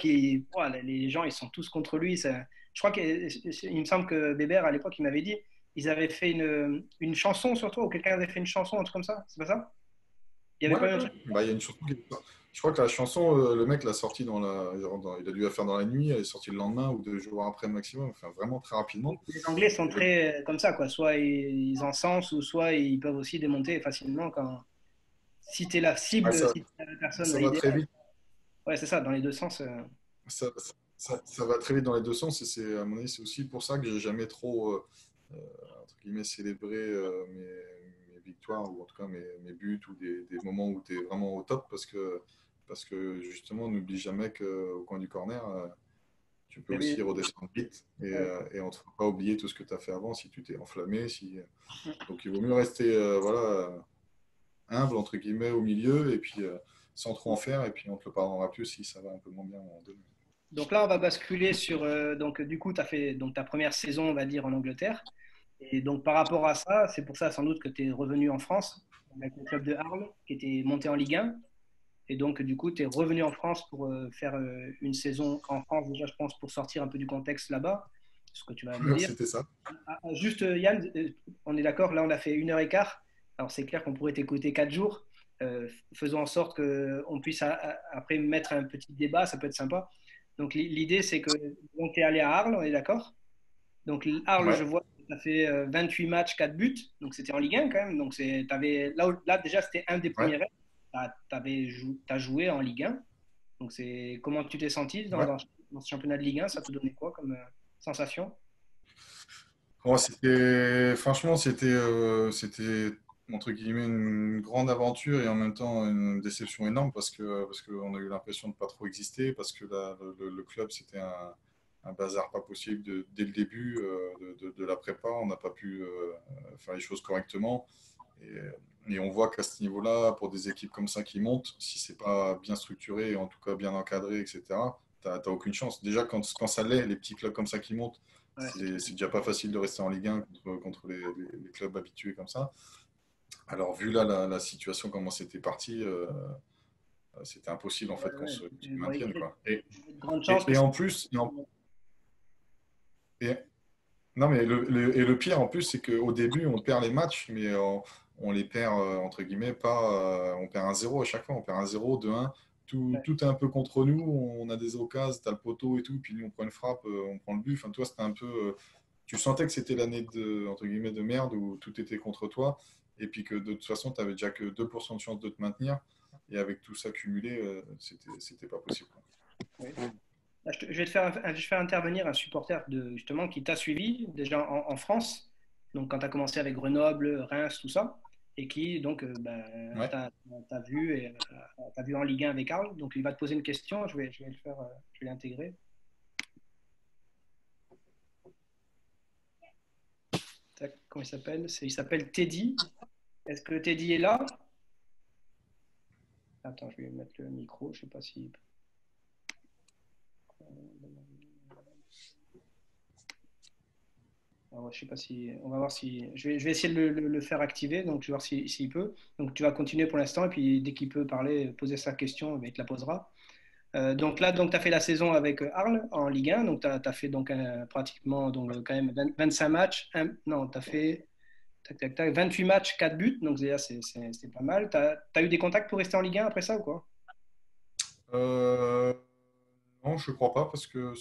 les gens, ils sont tous contre lui. Je crois qu'il me semble que Bébert, à l'époque, il m'avait dit, ils avaient fait une chanson sur toi, ou quelqu'un avait fait une chanson, un truc comme ça. C'est pas ça? Il y avait Ouais, pas eu un ouais. truc? Bah, il y a une chanson Je crois que la chanson, le mec l'a sortie il a dû la faire dans la nuit, elle est sortie le lendemain ou 2 jours après maximum, enfin vraiment très rapidement. Les Anglais sont Et très comme ça, quoi. Soit ils encensent, ou soit ils peuvent aussi démonter facilement quand. Si tu es la ouais, cible, si tu es la personne ça va très idéale. vite. Ouais, c'est ça, dans les deux sens. Ça, ça va très vite dans les deux sens et à mon avis, c'est aussi pour ça que j'ai jamais trop, euh, entre guillemets, célébré mes victoires ou en tout cas mes buts ou des moments où tu es vraiment au top parce que justement, n'oublie jamais qu'au coin du corner, tu peux Mais oui, aussi redescendre vite ouais. et on ne te fera pas oublier tout ce que tu as fait avant si tu t'es enflammé. Donc il vaut mieux rester voilà, humble, entre guillemets, au milieu et puis sans trop en faire et puis on te le pardonnera plus si ça va un peu moins bien à un moment donné. Donc là, on va basculer sur. Donc, du coup, tu as fait donc, ta première saison, on va dire, en Angleterre. Et donc, par rapport à ça, c'est pour ça sans doute que tu es revenu en France, avec le club de Arles, qui était monté en Ligue 1. Et donc, du coup, tu es revenu en France pour faire une saison en France, déjà, je pense, pour sortir un peu du contexte là-bas, ce que tu vas me dire. C'était ça. Juste, Yann, on est d'accord, là, on a fait 1 heure et quart. Alors, c'est clair qu'on pourrait t'écouter 4 jours. Faisons en sorte qu'on puisse après mettre un petit débat, ça peut être sympa. Donc, l'idée, c'est que tu es allé à Arles, on est d'accord? Donc, Arles, je Ouais, vois que tu as fait 28 matchs, 4 buts. Donc, c'était en Ligue 1 quand même. Donc, là, déjà, c'était un des ouais, premiers rêves. Tu as joué en Ligue 1. Donc, comment tu t'es senti ouais. dans ce championnat de Ligue 1? Ça te donnait quoi comme sensation? Bon, franchement, c'était entre guillemets une grande aventure et en même temps une déception énorme parce qu'on a eu l'impression de pas trop exister, parce que le club, c'était un bazar pas possible dès le début de la prépa. On n'a pas pu faire les choses correctement. Et on voit qu'à ce niveau-là, pour des équipes comme ça qui montent, si c'est pas bien structuré, en tout cas bien encadré, etc., t'as aucune chance. Déjà, quand ça l'est, les petits clubs comme ça qui montent, Ouais. c'est déjà pas facile de rester en Ligue 1 contre les clubs habitués comme ça. Alors, vu là la situation, comment c'était parti, c'était impossible en fait qu'on se Bon, il y maintienne, a quoi. de grandes chances que Et ça. en plus, et- non, mais le pire en plus, c'est qu'au début, on perd les matchs, mais on les perd, entre guillemets, pas. On perd 1-0 à chaque fois, on perd 1-0, 2-1. Ouais. Tout est un peu contre nous, on a des occasions, t'as le poteau et tout, puis nous on prend une frappe, on prend le but. Enfin, toi, c'était un peu. Tu sentais que c'était l'année entre guillemets, de merde où tout était contre toi, et puis que de toute façon, tu n'avais déjà que 2% de chance de te maintenir, et avec tout ça cumulé, c'était pas possible, quoi. Oui. Là, je vais je vais faire intervenir un supporter justement qui t'a suivi déjà en France, donc quand tu as commencé avec Grenoble, Reims, tout ça, et qui donc Ouais. t'as vu, t'as vu en Ligue 1 avec Arles, donc il va te poser une question, je vais le faire, je vais l'intégrer. Comment il s'appelle? Il s'appelle Teddy. Est-ce que Teddy est là? Attends, je vais mettre le micro, je sais pas si. Alors, je sais pas si. On va voir si. Je vais essayer de le faire activer, donc je vais voir s'il peut. Donc tu vas continuer pour l'instant, et puis dès qu'il peut parler, poser sa question, il te la posera. Donc là, tu as fait la saison avec Arles en Ligue 1, donc tu as fait donc, pratiquement donc, quand même 25 matchs. Non, tu as fait tac, tac, tac, 28 matchs, 4 buts, donc déjà c'est pas mal. Tu as eu des contacts pour rester en Ligue 1 après ça ou quoi? Euh, non, je crois pas parce que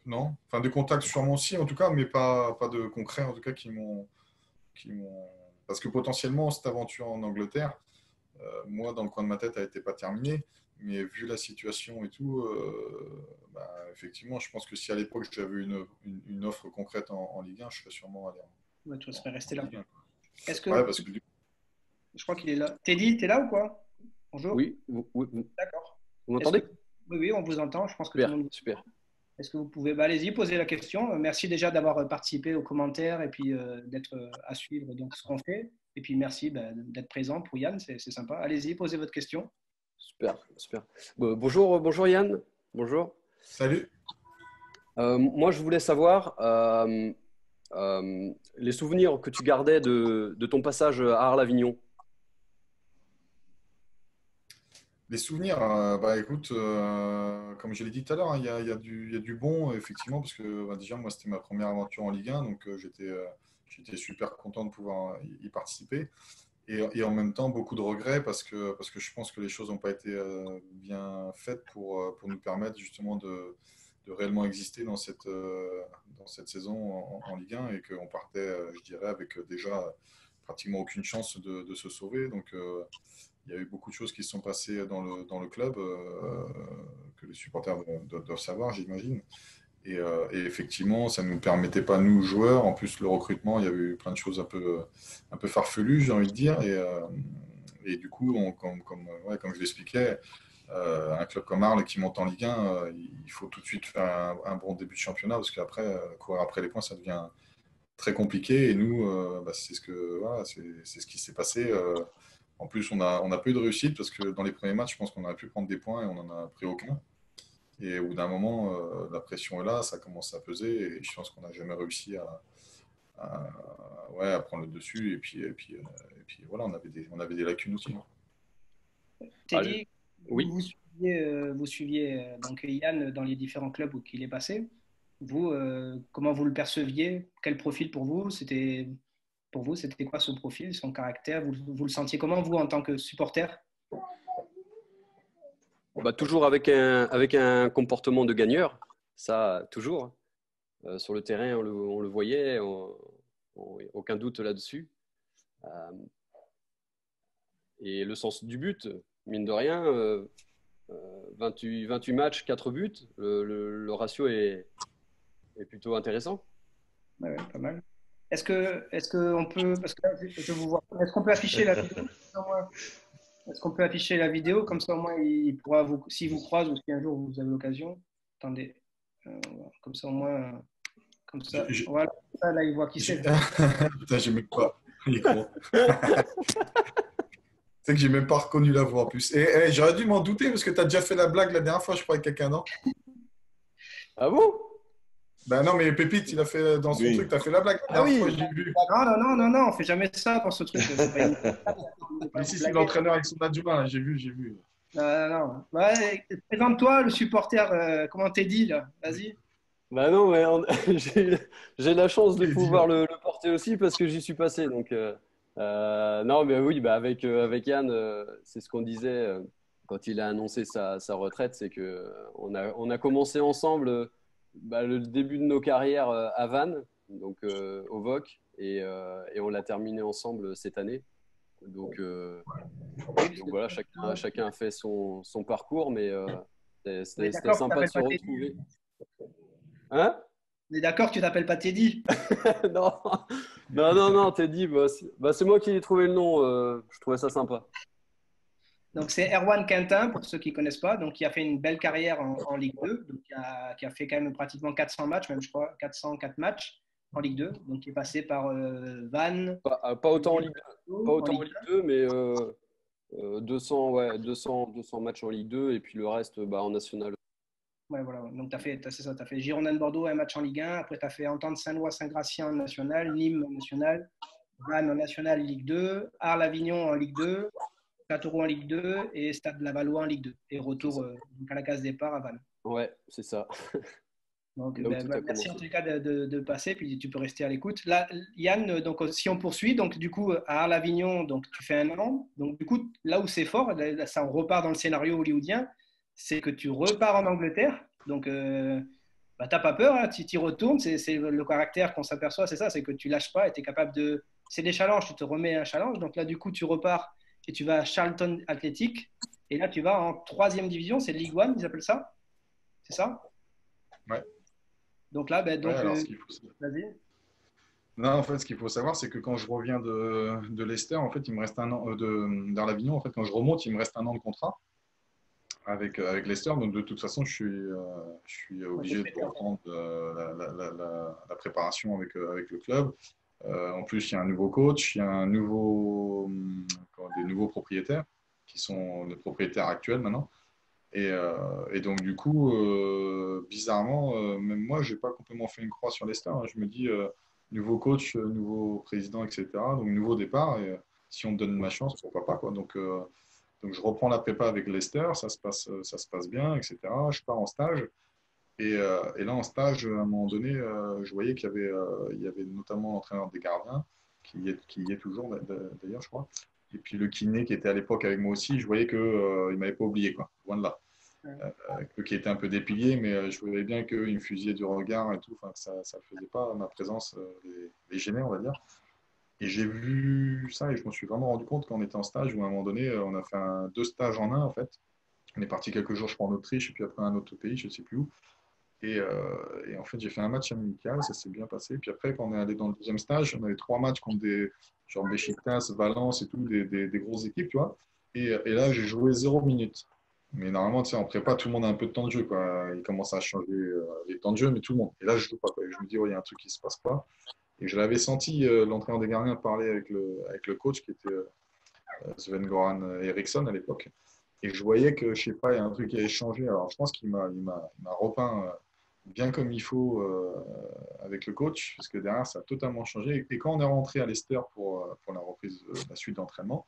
non. Enfin, des contacts sûrement aussi, en tout cas, mais pas de concret, en tout cas, qui m'ont. Parce que potentiellement, cette aventure en Angleterre, moi, dans le coin de ma tête, elle n'était pas terminée. Mais vu la situation et tout, bah, effectivement, je pense que si à l'époque j'avais eu une offre concrète en Ligue 1, je serais sûrement allé Ouais, tu serais resté en là. Ligue 1. Est-ce Ouais, que. parce que Je crois qu'il est là. Teddy, t'es là ou quoi? Bonjour. Oui, vous D'accord. Est-ce que. m'entendez? Oui, oui, on vous entend. Je pense que tout le Super, monde. super. Est-ce que vous pouvez. Bah, allez-y, poser la question. Merci déjà d'avoir participé aux commentaires et puis d'être à suivre donc, ce qu'on fait. Et puis merci d'être présent pour Yann, c'est sympa. Allez-y, posez votre question. Super, super. Bonjour, bonjour Yann. Bonjour. salut. Moi, je voulais savoir les souvenirs que tu gardais de ton passage à Arles-Avignon. Les souvenirs, bah écoute, comme je l'ai dit tout à l'heure, hein, il y a il y a du bon, effectivement, parce que bah, déjà, moi, c'était ma première aventure en Ligue 1, donc j'étais super content de pouvoir y participer. Et en même temps, beaucoup de regrets parce que je pense que les choses n'ont pas été bien faites pour nous permettre justement de réellement exister dans cette saison en Ligue 1 et qu'on partait, je dirais, avec déjà pratiquement aucune chance de se sauver. Donc, il y a eu beaucoup de choses qui se sont passées dans le club que les supporters doivent savoir, j'imagine. Et effectivement, ça ne nous permettait pas, nous, joueurs. En plus, le recrutement, il y avait eu plein de choses un peu farfelues, j'ai envie de dire. Et du coup, ouais, comme je l'expliquais, un club comme Arles qui monte en Ligue 1, il faut tout de suite faire un bon début de championnat parce qu'après, courir après les points, ça devient très compliqué. Et nous, bah, voilà, c'est ce qui s'est passé. En plus, on a pas eu de réussite parce que dans les premiers matchs, je pense qu'on aurait pu prendre des points et on n'en a pris aucun. Et au bout d'un moment, la pression est là, ça commence à peser et je pense qu'on n'a jamais réussi ouais, à prendre le dessus. Et puis voilà, on avait des lacunes aussi, hein. Allez. Teddy, Oui. vous suiviez donc Yann dans les différents clubs où il est passé. Vous, comment vous le perceviez? Quel profil pour vous? C'était quoi ce profil, son caractère? Vous le sentiez comment, vous, en tant que supporter? Bah, toujours avec un comportement de gagneur, ça, toujours. Sur le terrain, on le voyait, aucun doute là-dessus. Et le sens du but, mine de rien, 28 matchs, 4 buts, le ratio est est plutôt intéressant. Ouais, pas mal. Est-ce que on peut, parce que là, je vous vois, est-ce qu'on peut afficher la vidéo? Est-ce qu'on peut afficher la vidéo comme ça au moins il pourra vous, s'il vous croise ou si un jour vous avez l'occasion. Attendez, comme ça au moins, comme ça, voilà, là il voit qui c'est. Putain, j'ai même pas. Il est con. C'est que j'ai même pas reconnu la voix en plus. Et j'aurais dû m'en douter parce que tu as déjà fait la blague la dernière fois, je crois, avec quelqu'un d'autre. Ah bon? Ben non, mais Pépite, il a fait dans son Oui. truc, tu as fait la blague la Ah dernière fois, oui. j'ai vu. Non, on fait jamais ça pour ce truc. Mais si, c'est l'entraîneur avec son adjoint, j'ai vu. Non. Ouais, présente-toi, le supporter, comment t'es dit là? Vas-y. Bah non, mais j'ai la chance de J'ai dit, pouvoir le porter aussi parce que j'y suis passé. Donc, non, mais oui, bah avec Yann, c'est ce qu'on disait quand il a annoncé sa retraite, c'est que on a commencé ensemble le début de nos carrières à Vannes, donc au VOC, et on l'a terminé ensemble cette année. Donc voilà, chacun a fait son parcours, mais On est c'était d'accord que tu sympa de t'appelles se pas Teddy. retrouver. Hein? On est d'accord que tu t'appelles pas Teddy. Non, non, Teddy, c'est moi qui ai trouvé le nom. Je trouvais ça sympa. Donc c'est Erwan Quintin, pour ceux qui ne connaissent pas, donc qui a fait une belle carrière en Ligue 2, donc qui a fait quand même pratiquement 400 matchs, même je crois 404 matchs en Ligue 2, donc qui est passé par Vannes. Pas autant en Ligue 2, pas en autant en Ligue Ligue 2, mais 200, ouais, 200 matchs en Ligue 2 et puis le reste en national. Ouais, voilà. Donc, c'est ça, tu as fait Girondin de Bordeaux, un match en Ligue 1. Après, tu as fait Entente Saint-Lois-Saint-Gratien en national, Nîmes en national, Vannes en national Ligue 2, Arles-Avignon en Ligue 2, Châteauroux en Ligue 2 et Stade Lavallois en Ligue 2. Et retour donc à la case départ à Vannes. Ouais, c'est ça. Donc, Là où tout a merci en commencé. tout cas de passer, puis tu peux rester à l'écoute. Là, Yann, donc, si on poursuit, donc du coup, à Arles-Avignon, donc, tu fais 1 an. Donc, du coup, là où c'est fort, là, ça on repart dans le scénario hollywoodien, c'est que tu repars en Angleterre. Donc, t'as pas peur, hein, tu y retournes. C'est le caractère qu'on s'aperçoit, c'est ça, c'est que tu lâches pas et tu es capable de. C'est des challenges, tu te remets un challenge. Donc là, du coup, tu repars et tu vas à Charlton Athletic. Et là, tu vas en 3e division, c'est League One, ils appellent ça. C'est ça? Ouais. Donc là, Ouais, alors, ce qu'il faut... vas-y. Non, en fait, ce qu'il faut savoir, c'est que quand je reviens de Leicester, en fait, il me reste un an d'Arles-Avignon. En fait, quand je remonte, il me reste un an de contrat avec Leicester. Donc, de toute façon, je suis obligé de reprendre la préparation avec le club. En plus, il y a un nouveau coach, il y a des nouveaux propriétaires qui sont les propriétaires actuels maintenant. Et donc, du coup, bizarrement, même moi, je n'ai pas complètement fait une croix sur Leicester. Hein. Je me dis, nouveau coach, nouveau président, etc. Donc, nouveau départ. Et si on me donne ma chance, pourquoi pas, quoi. Donc, je reprends la prépa avec Leicester, ça se passe bien, etc. Je pars en stage. Et là, en stage, à un moment donné, je voyais il y avait notamment l'entraîneur des gardiens, qui y est toujours d'ailleurs, je crois. Et puis le kiné qui était à l'époque avec moi aussi, je voyais qu'il ne m'avait pas oublié, quoi. Loin de là. Qui était un peu dépillé, mais je voyais bien qu'il me fusillait du regard et tout. Enfin, ça ne faisait pas ma présence les gênait, on va dire. Et j'ai vu ça et je me suis vraiment rendu compte quand on était en stage, où à un moment donné, on a fait 2 stages en un, en fait. On est parti quelques jours, je crois, en Autriche, et puis après un autre pays, je ne sais plus où. Et en fait, j'ai fait un match amical, ça s'est bien passé. Puis après, quand on est allé dans le 2e stage, on avait 3 matchs contre genre Beşiktaş, Valence et tout, des grosses équipes, tu vois. Et là, j'ai joué 0 minutes. Mais normalement, tu sais, en prépa, tout le monde a un peu de temps de jeu, quoi. Il commence à changer les temps de jeu, mais tout le monde. Et là, je joue pas, quoi. Et je me dis, il y a un truc qui se passe pas. Et je l'avais senti, l'entraîneur des gardiens parler avec le coach qui était Sven-Goran Eriksson à l'époque. Et je voyais que, je sais pas, il y a un truc qui avait changé. Alors, je pense qu'il m'a repeint bien comme il faut avec le coach, parce que derrière, ça a totalement changé. Et quand on est rentré à Leicester pour la reprise, la suite d'entraînement,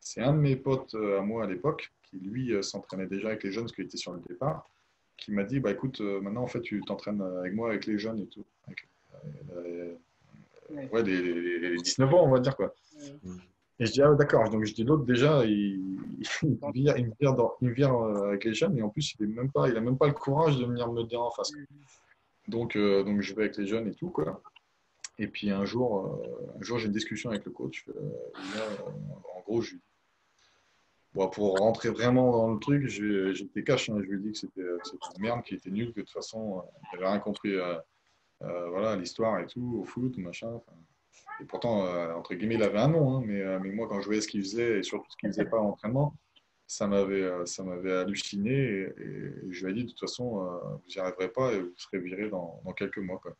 c'est un de mes potes à moi à l'époque, qui lui s'entraînait déjà avec les jeunes, parce qu'il était sur le départ, qui m'a dit, bah écoute, maintenant, en fait, tu t'entraînes avec moi, avec les jeunes et tout. Ouais, les 19 ans, on va dire, quoi. Et je dis, ah d'accord. Donc, je dis, l'autre, déjà, il me vire avec les jeunes. Et en plus, il n'a même pas le courage de venir me le dire en face. Donc, je vais avec les jeunes et tout, quoi. Et puis, un jour j'ai une discussion avec le coach. Là, en gros, bon, pour rentrer vraiment dans le truc, j'étais cash. Hein, je lui ai dit que c'était une merde, qu'il était nul, que de toute façon, il n'avait rien compris voilà, l'histoire et tout, au foot, machin. Et pourtant, entre guillemets, il avait un nom, hein, mais moi, quand je voyais ce qu'il faisait, et surtout ce qu'il faisait pas en entraînement, ça m'avait halluciné. Et je lui ai dit, de toute façon, vous n'y arriverez pas et vous serez viré dans quelques mois, quoi.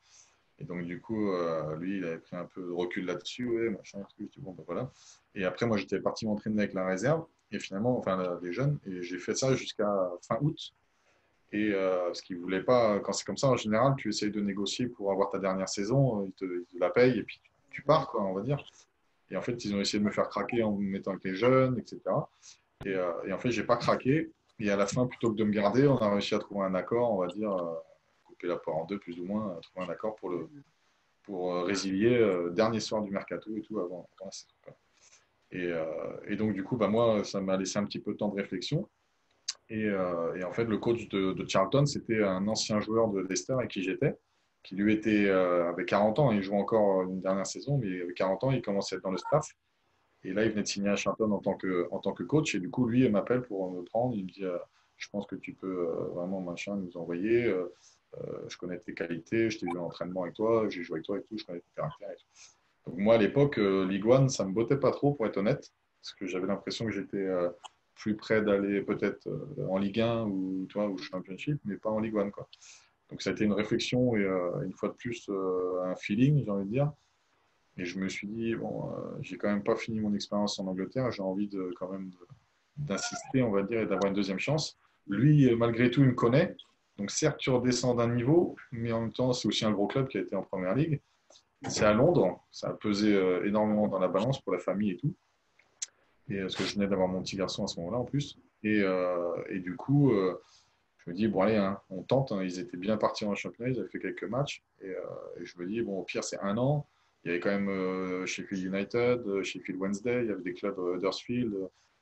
Et donc, du coup, lui, il avait pris un peu de recul là-dessus, ouais, machin, truc. Je dis, bon, ben voilà. Et après, moi, j'étais parti m'entraîner avec la réserve, et finalement, enfin, les jeunes, et j'ai fait ça jusqu'à fin août. Et parce qu'ils ne voulaient pas, quand c'est comme ça, en général, tu essayes de négocier pour avoir ta dernière saison, ils te la payent, et puis tu pars, quoi, on va dire. Et en fait, ils ont essayé de me faire craquer en me mettant avec les jeunes, etc. Et en fait, j'ai pas craqué. Et à la fin, plutôt que de me garder, on a réussi à trouver un accord, on va dire, couper la poire en deux, plus ou moins, trouver un accord pour résilier dernier soir du mercato et tout avant la saison, quoi. Et donc, du coup, bah, moi, ça m'a laissé un petit peu de temps de réflexion. Et en fait, le coach de Charlton, c'était un ancien joueur de Leicester avec qui j'étais, qui lui avait 40 ans. Il jouait encore une dernière saison, mais il avait 40 ans, il commençait à être dans le staff. Et là, il venait de signer à Charlton en tant que coach. Et du coup, lui, il m'appelle pour me prendre. Il me dit, je pense que tu peux vraiment machin nous envoyer. Je connais tes qualités, je t'ai vu en entraînement avec toi, j'ai joué avec toi et tout, je connais tes caractères et tout. Donc moi, à l'époque, Ligue 1, ça me bottait pas trop, pour être honnête, parce que j'avais l'impression que j'étais plus près d'aller peut-être en Ligue 1 ou, toi, ou Championship, mais pas en Ligue 1, quoi. Donc ça a été une réflexion et une fois de plus un feeling, j'ai envie de dire. Et je me suis dit, bon, j'ai quand même pas fini mon expérience en Angleterre, j'ai envie quand même d'insister, on va dire, et d'avoir une deuxième chance. Lui, malgré tout, il me connaît. Donc certes, tu redescends d'un niveau, mais en même temps, c'est aussi un gros club qui a été en première ligue. C'est à Londres, ça a pesé énormément dans la balance pour la famille et tout. Et parce que je venais d'avoir mon petit garçon à ce moment-là en plus. Et du coup, je me dis, bon, allez, hein, on tente, hein. Ils étaient bien partis en championnat, ils avaient fait quelques matchs. Et je me dis, bon, au pire, c'est un an. Il y avait quand même Sheffield United, Sheffield Wednesday, il y avait des clubs Huddersfield,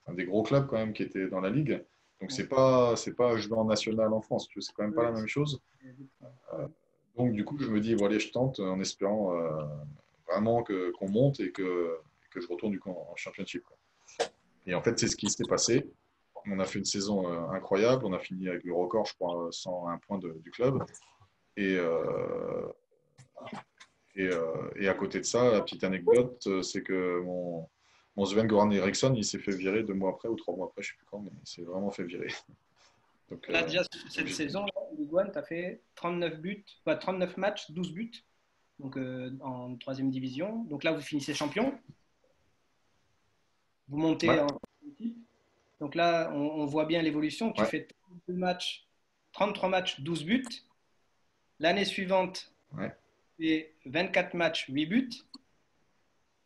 enfin, des gros clubs quand même qui étaient dans la ligue. Donc, c'est pas jouer en national en France, tu vois, c'est quand même pas la même chose. Donc, du coup, je me dis, bon, allez, je tente en espérant vraiment qu'on monte que je retourne du coup en championship, quoi. Et en fait, c'est ce qui s'est passé. On a fait une saison incroyable. On a fini avec le record, je crois, 101 points du club. Et, euh, et à côté de ça, la petite anecdote, c'est que mon Sven-Goran Eriksson, il s'est fait virer 2 mois après ou 3 mois après, je ne sais plus quand, mais il s'est vraiment fait virer. Donc, Là, déjà, cette saison, Ligue 1, tu as fait 39 buts, 39 matchs, 12 buts, donc en troisième division. Donc là, vous finissez champion. Vous montez ouais. en équipe. Donc là, on voit bien l'évolution. Tu fais 33 matchs, 12 buts. L'année suivante, Ouais. tu fais 24 matchs, 8 buts.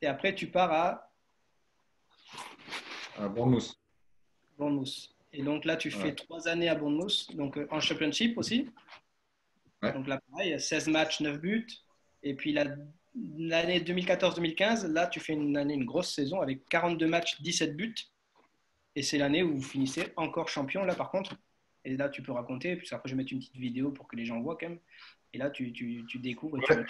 Et après, tu pars À Bournemouth. Bournemouth. Et donc là, tu fais 3 années à Bournemouth, donc en Championship aussi. Ouais. Donc là, pareil, 16 matchs, 9 buts. Et puis l'année 2014-2015, là, tu fais une grosse saison avec 42 matchs, 17 buts. Et c'est l'année où vous finissez encore champion, là, par contre. Et là, tu peux raconter. Puis après, je vais mettre une petite vidéo pour que les gens voient quand même. Et là, tu découvres et tu es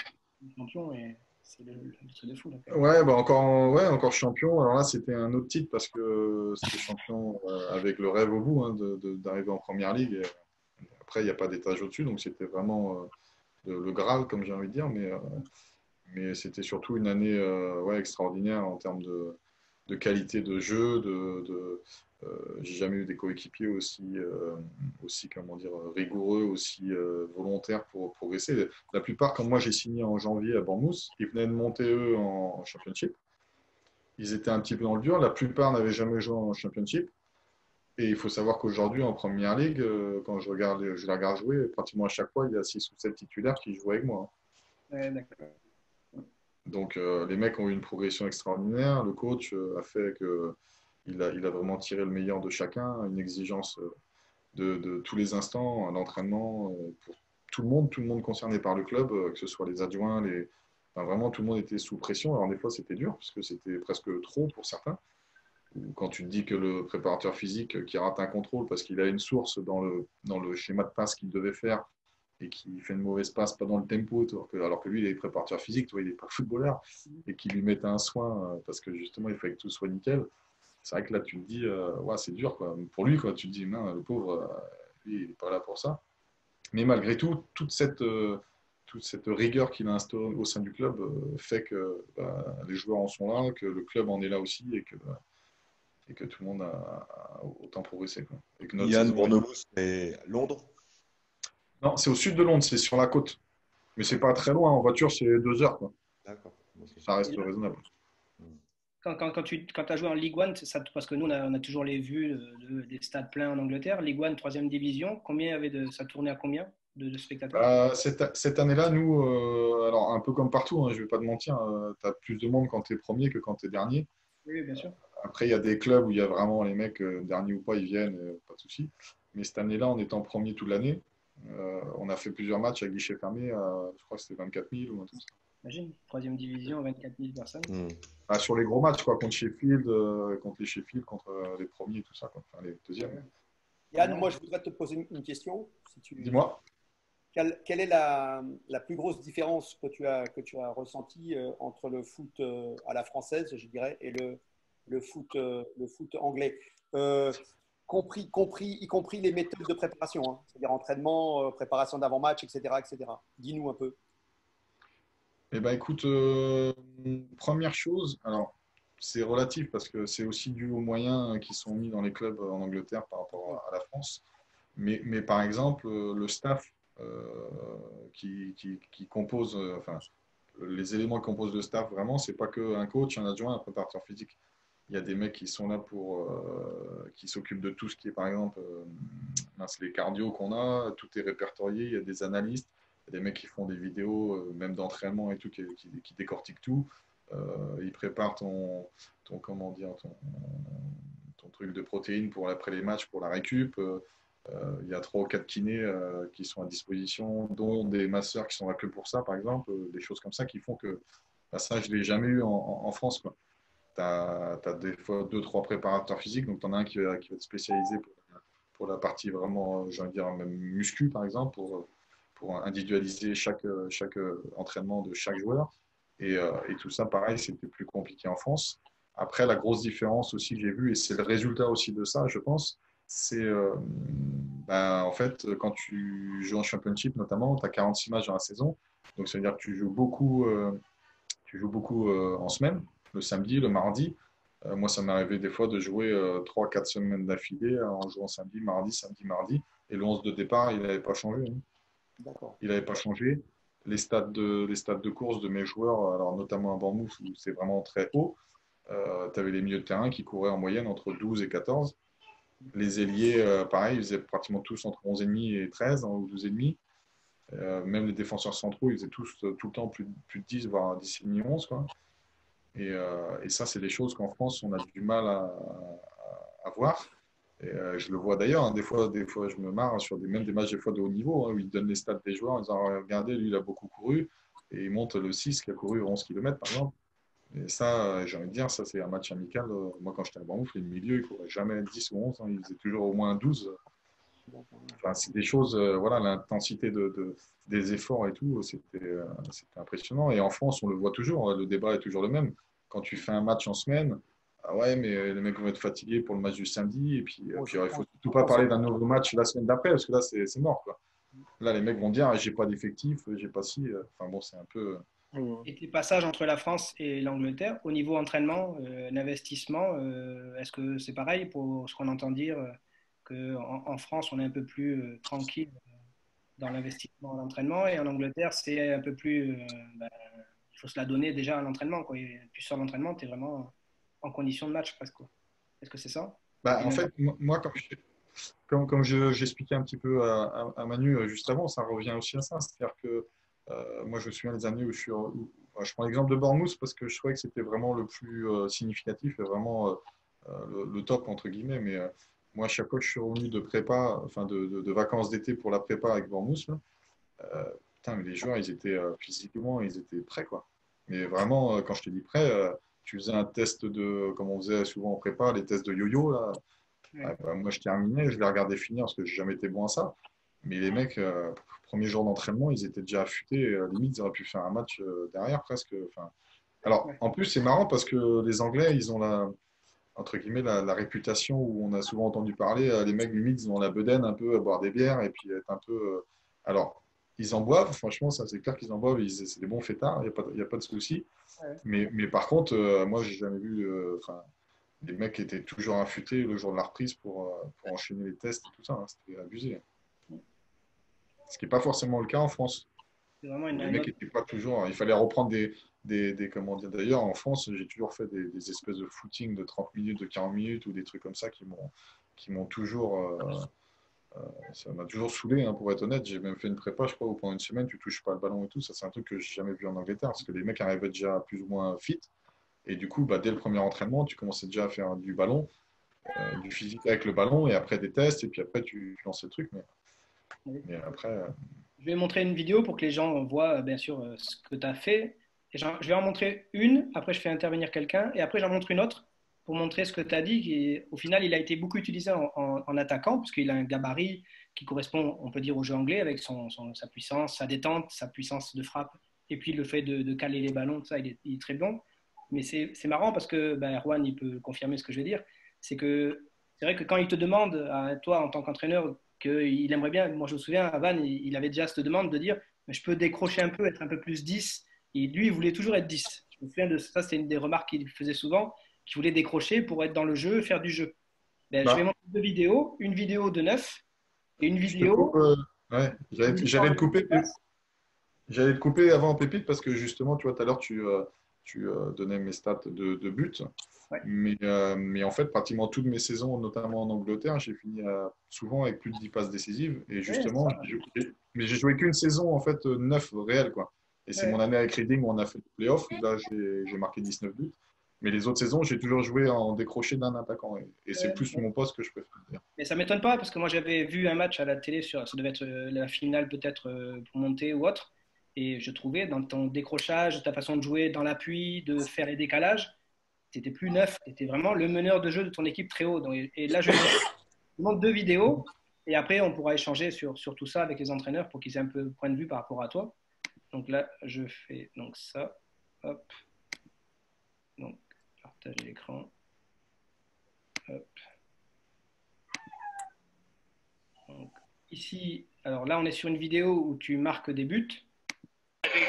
champion. Et c'est le truc de fou. Là, ouais, bah encore champion. Alors là, c'était un autre titre parce que c'était champion avec le rêve au bout, hein, d'arriver en première ligue. Et après, il n'y a pas d'étage au-dessus. Donc, c'était vraiment le Graal, comme j'ai envie de dire. Mais c'était surtout une année extraordinaire en termes de qualité de jeu. J'ai jamais eu des coéquipiers aussi comment dire, rigoureux, aussi volontaires pour progresser. La plupart, quand moi j'ai signé en janvier à Bournemouth, ils venaient de monter eux en Championship. Ils étaient un petit peu dans le dur. La plupart n'avaient jamais joué en Championship. Et il faut savoir qu'aujourd'hui, en Première Ligue, quand je les regarde jouer, pratiquement à chaque fois, il y a 6 ou 7 titulaires qui jouent avec moi, hein. Ouais, d'accord. Donc, les mecs ont eu une progression extraordinaire. Le coach a fait qu'il a vraiment tiré le meilleur de chacun, une exigence de tous les instants, un entraînement pour tout le monde concerné par le club, que ce soit les adjoints, enfin, vraiment tout le monde était sous pression. Alors, des fois, c'était dur parce que c'était presque trop pour certains. Quand tu te dis que le préparateur physique qui rate un contrôle parce qu'il a une source dans le schéma de passe qu'il devait faire et qui fait une mauvaise passe, pas dans le tempo, alors que lui, il est préparateur physique, il n'est pas footballeur, et qui lui mettait un soin parce que justement, il fallait que tout soit nickel. C'est vrai que là, tu te dis, c'est dur, quoi. Pour lui, quoi, tu te dis, non, le pauvre, lui, il n'est pas là pour ça. Mais malgré tout, toute cette toute cette rigueur qu'il a instaurée au sein du club fait que les joueurs en sont là, que le club en est là aussi et que tout le monde a autant progressé, quoi. Et que notre Yann, saison... Bournemouth, c'est Londres? Non, c'est au sud de Londres, c'est sur la côte. Mais c'est pas très loin, en voiture, c'est 2 heures, quoi. D'accord. Ça reste raisonnable. Quand tu as joué en Ligue 1, parce que nous, on a toujours les vues des stades pleins en Angleterre. Ligue 1, 3e division, ça tournait à combien de spectateurs? Cette année-là, nous, alors un peu comme partout, hein, je ne vais pas te mentir, tu as plus de monde quand tu es premier que quand tu es dernier. Oui, bien sûr. Après, il y a des clubs où il y a vraiment les mecs, derniers ou pas, ils viennent, pas de souci. Mais cette année-là, en étant premier toute l'année, on a fait plusieurs matchs à guichet fermé, je crois que c'était 24 000 ou un truc. Imagine, 3e division, 24 000 personnes. Sur les gros matchs, quoi, contre Sheffield, contre les Sheffield, contre les premiers, tout ça, quoi. Enfin les deuxièmes. Yann, moi, je voudrais te poser une question. Dis-moi. Quelle est la plus grosse différence que tu as ressentie entre le foot à la française, je dirais, et le foot anglais, y compris les méthodes de préparation, hein, c'est-à-dire entraînement, préparation d'avant-match, etc., etc. Dis-nous un peu. Eh ben, écoute, première chose, alors c'est relatif parce que c'est aussi dû aux moyens qui sont mis dans les clubs en Angleterre par rapport à la France. Mais par exemple, le staff qui compose, enfin, les éléments qui composent le staff, vraiment, c'est pas qu'un coach, un adjoint, un préparateur physique. Il y a des mecs qui sont là qui s'occupent de tout ce qui est, par exemple, les cardio qu'on a, tout est répertorié, il y a des analystes, il y a des mecs qui font des vidéos, même d'entraînement et tout, qui décortiquent tout. Ils préparent comment dire, ton truc de protéines pour après les matchs, pour la récup. Il y a 3 ou 4 kinés qui sont à disposition, dont des masseurs qui sont là que pour ça, par exemple, des choses comme ça qui font que ça, je ne l'ai jamais eu en France, quoi. Tu as des fois 2-3 préparateurs physiques, donc tu en as un qui va être spécialisé pour la partie vraiment, j'ai envie de dire, même muscu, par exemple, pour individualiser chaque entraînement de chaque joueur. Et tout ça, pareil, c'était plus compliqué en France. Après, la grosse différence aussi que j'ai vue, et c'est le résultat aussi de ça, je pense, c'est en fait, quand tu joues en Championship, notamment, tu as 46 matchs dans la saison. Donc, ça veut dire que tu joues beaucoup en semaine, le samedi, le mardi. Moi, ça m'est arrivé des fois de jouer 3-4 semaines d'affilée en jouant samedi, mardi. Et le 11 de départ, il n'avait pas changé, hein. D'accord. Il n'avait pas changé. Les stades de course de mes joueurs, alors notamment à Bournemouth, où c'est vraiment très haut, tu avais les milieux de terrain qui couraient en moyenne entre 12 et 14. Les ailiers, pareil, ils faisaient pratiquement tous entre 11,5 et 13, hein, ou 12,5. Même les défenseurs centraux, ils faisaient tous tout le temps plus de 10, voire 10,5, 11, quoi. Et ça, c'est des choses qu'en France, on a du mal à voir. Et je le vois d'ailleurs, hein, des fois, je me marre sur même des matchs des fois de haut niveau, hein, où ils donnent les stats des joueurs en disant regardez, lui, il a beaucoup couru. Et il monte le 6 qui a couru 11 km, par exemple. Et ça, j'ai envie de dire, ça, c'est un match amical. Moi, quand j'étais à Bournemouth, les milieux, ils ne couraient jamais 10 ou 11, hein, ils faisaient toujours au moins 12. Enfin, c'est des choses, voilà, l'intensité des efforts et tout, c'était impressionnant. Et en France, on le voit toujours, le débat est toujours le même. Quand tu fais un match en semaine, ah ouais, mais les mecs vont être fatigués pour le match du samedi. Et puis, il ne faut surtout pas parler d'un nouveau match la semaine d'après, parce que là, c'est mort, quoi. Là, les mecs vont dire, j'ai pas d'effectif, j'ai pas si. Enfin bon, c'est un peu. Et tes passages entre la France et l'Angleterre, au niveau entraînement, l'investissement, est-ce que c'est pareil pour ce qu'on entend dire qu'en France, on est un peu plus tranquille dans l'investissement en entraînement et en Angleterre, c'est un peu plus. Il faut se la donner déjà à l'entraînement, quoi. Et puis sur l'entraînement, tu es vraiment en condition de match presque, quoi. Est-ce que c'est ça? En fait, moi, comme j'expliquais un petit peu à Manu juste avant, ça revient aussi à ça. C'est-à-dire que moi, je me souviens des années où je prends l'exemple de Bournemouth parce que je trouvais que c'était vraiment le plus significatif et vraiment le top, entre guillemets. Mais moi, à chaque fois que je suis revenu de prépa, enfin de vacances d'été pour la prépa avec Bournemouth, là, putain, mais les joueurs, ils étaient physiquement, ils étaient prêts, quoi. Mais vraiment, quand je te dis prêt, tu faisais un test comme on faisait souvent en prépa, les tests de yo-yo, là. Moi, je terminais, je les regardais finir parce que j'ai jamais été bon à ça. Mais les mecs, premier jour d'entraînement, ils étaient déjà affûtés. Limite, ils auraient pu faire un match derrière presque. Enfin, alors, en plus, c'est marrant parce que les Anglais, ils ont entre guillemets, la réputation où on a souvent entendu parler. Les mecs, limite, ils ont la bedaine un peu à boire des bières et puis être un peu. Alors, ils en boivent, franchement, ça c'est clair qu'ils en boivent, c'est des bons fêtards, il y a pas de souci. Ouais. Mais par contre, moi, j'ai jamais vu des mecs qui étaient toujours affûtés le jour de la reprise pour enchaîner les tests et tout ça, hein, c'était abusé. Ce qui n'est pas forcément le cas en France. C'est vraiment Les mecs n'étaient pas toujours. Il fallait reprendre comment dire. D'ailleurs, en France, j'ai toujours fait des espèces de footing de 30 minutes, de 40 minutes ou des trucs comme ça qui m'ont toujours. Ça m'a toujours saoulé, hein, pour être honnête. J'ai même fait une prépa, je crois, où pendant une semaine, tu touches pas le ballon et tout. Ça, c'est un truc que j'ai jamais vu en Angleterre parce que les mecs arrivaient déjà plus ou moins fit. Et du coup, bah, dès le premier entraînement, tu commençais déjà à faire du ballon, du physique avec le ballon et après des tests. Et puis après, tu lances le truc. Mais après. Je vais montrer une vidéo pour que les gens voient, bien sûr, ce que tu as fait. Et je vais en montrer une, après je fais intervenir quelqu'un, et après j'en montre une autre pour montrer ce que tu as dit. Qui, au final, il a été beaucoup utilisé en attaquant, parce qu'il a un gabarit qui correspond, on peut dire, au jeu anglais, avec sa puissance, sa détente, sa puissance de frappe, et puis le fait de caler les ballons, tout ça, il est très bon. Mais c'est marrant parce que, Erwan, il peut confirmer ce que je vais dire, c'est vrai que quand il te demande, à toi, en tant qu'entraîneur, qu'il aimerait bien, moi je me souviens, à Vannes, il avait déjà cette demande de dire, je peux décrocher un peu, être un peu plus 10. Et lui, il voulait toujours être 10. Je me souviens de ça, c'est une des remarques qu'il faisait souvent, qu'il voulait décrocher pour être dans le jeu, faire du jeu. Je vais montrer deux vidéos, une vidéo de 9 et une vidéo… Ouais, j'allais te couper avant, Pépite, parce que justement, tu vois, tout à l'heure, tu donnais mes stats de but. Ouais. Mais en fait, pratiquement toutes mes saisons, notamment en Angleterre, j'ai fini souvent avec plus de 10 passes décisives. Et justement, mais j'ai joué qu'une saison, en fait, 9 réelles, quoi. Et c'est mon année avec Reading où on a fait le playoff. Là, j'ai marqué 19 buts. Mais les autres saisons, j'ai toujours joué en décroché d'un attaquant. Et c'est plus mon poste que je préfère dire. Mais ça ne m'étonne pas, parce que moi, j'avais vu un match à la télé, ça devait être la finale peut-être pour monter ou autre. Et je trouvais, dans ton décrochage, ta façon de jouer dans l'appui, de faire les décalages, tu n'étais plus neuf. Tu étais vraiment le meneur de jeu de ton équipe très haut. Et là, je montre deux vidéos. Et après, on pourra échanger sur tout ça avec les entraîneurs pour qu'ils aient un peu de point de vue par rapport à toi. Donc là, je fais donc ça. Hop. Donc, partager l'écran. Hop. Donc, ici, alors là, on est sur une vidéo où tu marques des buts.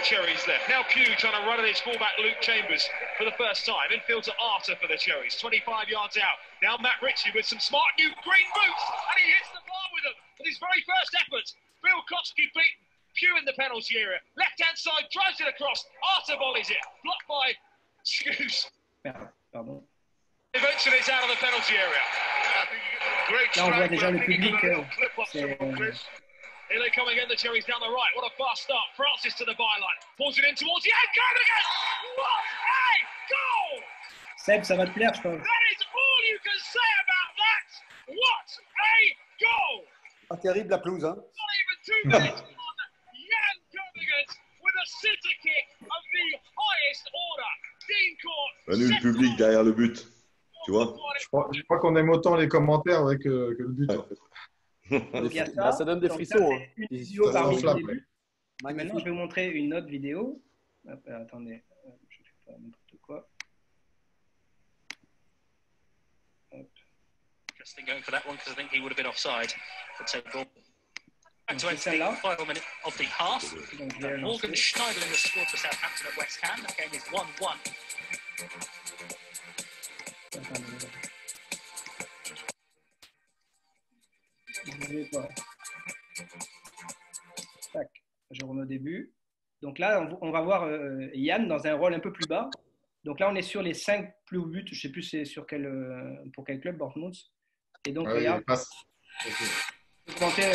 Cherries left. Now Pugh trying to run at his fullback Luke Chambers for the first time. Infield to Arter for the Cherries. 25 yards out. Now Matt Ritchie with some smart new green boots. And he hits the bar with them with his very first effort. Bill Kotsky beaten. Pugh in the penalty area. Left-hand side, drives it across. Arter volleys it. Blocked by Shoes. Pardon. Eventually it's out of the penalty area. Great là, on voit déjà le public. Here they come again, the Cherries down the right. What a fast start. Francis to the byline. Pulls it in towards the end. Cardigan! What a goal! Seb, ça va te plaire, je pense. That is all you can say about that. What a goal! Pas terrible la pelouse, hein? Not even 2 minutes on Jan Cardigan with a center kick of the highest order. Dean Court. Manu, le public derrière le but. Tu vois? Je crois qu'on aime autant les commentaires que le but, en fait. Donc, il y a ça donne des frissons. Ça, une vidéo parmi les buts. Maintenant, je vais vous montrer une autre vidéo. Hop, attendez, je ne fais pas n'importe quoi. Hop. Interesting going for that one because I think he would have been offside. But so ball. Back to Donc, entering celle-là. the final minute of the half. Donc, je vais Morgan lancer. Schneiderlin has scored for Southampton at West Ham. The game is 1-1. Attendez. Je vais pas. Tac, je remets au début. Donc là, on va voir Yann dans un rôle un peu plus bas. Donc là, on est sur les 5 plus hauts buts. Je ne sais plus c'est sur pour quel club, Bournemouth. Et donc, regarde. Je vais commenter,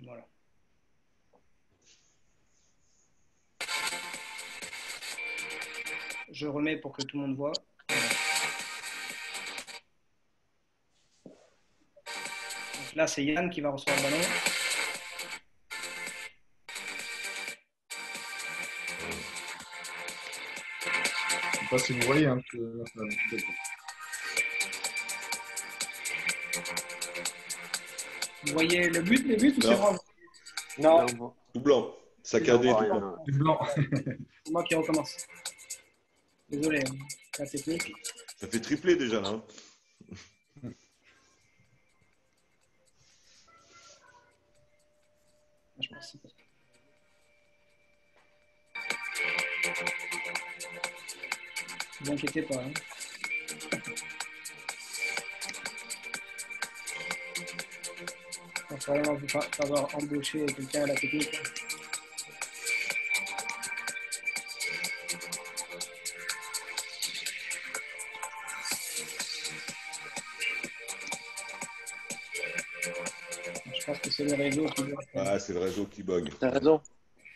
voilà. Je remets pour que tout le monde voit. Donc là, c'est Yann qui va recevoir le ballon. Je ne sais pas si vous voyez. Hein, Vous voyez le but, les buts ou c'est moi? Non, Tout blanc. Saccadé, tout blanc. du blanc. C'est moi qui recommence. Désolé, la technique. Ça fait tripler déjà, là. Hein. Merci. Ne vous inquiétez pas. Hein. Il va vraiment vous avoir embauché quelqu'un à la technique. Je pense que c'est le réseau qui doit faire. Ah, c'est le réseau qui bug. T'as raison.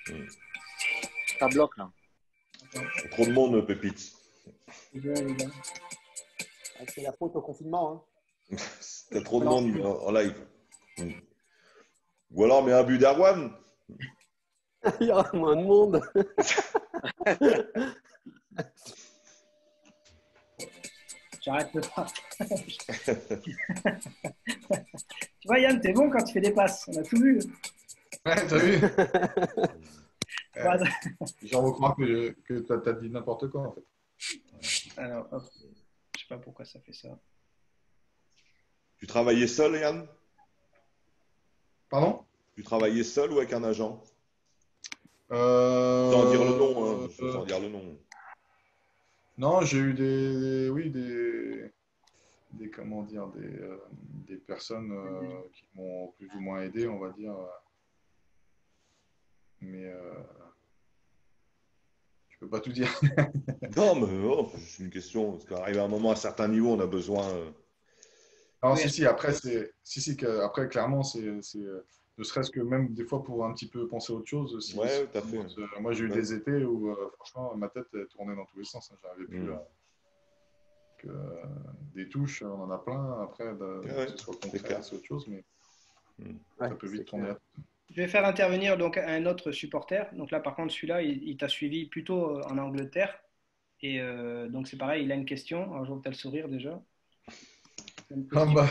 Mm. Ça bloque là. Trop de monde, Pépite. Désolé, les gars. C'est la faute au confinement. Hein. T'as trop de monde en live. Mm. Ou alors, mets un but d'Arwan. Il y aura moins de monde. J'arrête de pas. Tu vois, Yann, t'es bon quand tu fais des passes. On a tout vu. Ouais, t'as vu? Ouais. J'en veux croire que t'as dit n'importe quoi, en fait. Alors, hop. Je sais pas pourquoi ça fait ça. Tu travaillais seul, Yann? Pardon? Tu travaillais seul ou avec un agent? Sans dire le nom, hein. Sans dire le nom. Non, j'ai eu comment dire, des personnes qui m'ont plus ou moins aidé, on va dire. Mais je peux pas tout dire. Non, mais oh, c'est une question. Parce qu'arrivé à un moment, à un certain niveau, on a besoin. Non, Oui. après, clairement, c'est ne serait-ce que même des fois pour un petit peu penser à autre chose. Ouais, tout à fait. Moi, j'ai eu Ouais. des étés où, franchement, ma tête elle tournait dans tous les sens. Hein. J'arrivais plus que des touches, on en a plein. Après, Ouais, que ce soit c'est concret, clair. c'est autre chose, mais Ouais, ça peut c'est vite tourner. clair. Je vais faire intervenir donc un autre supporter. Donc là, par contre, celui-là, il t'a suivi plutôt en Angleterre. Et donc, c'est pareil, il a une question. Alors, je vois que tu as le sourire déjà. Une Ah question. bah,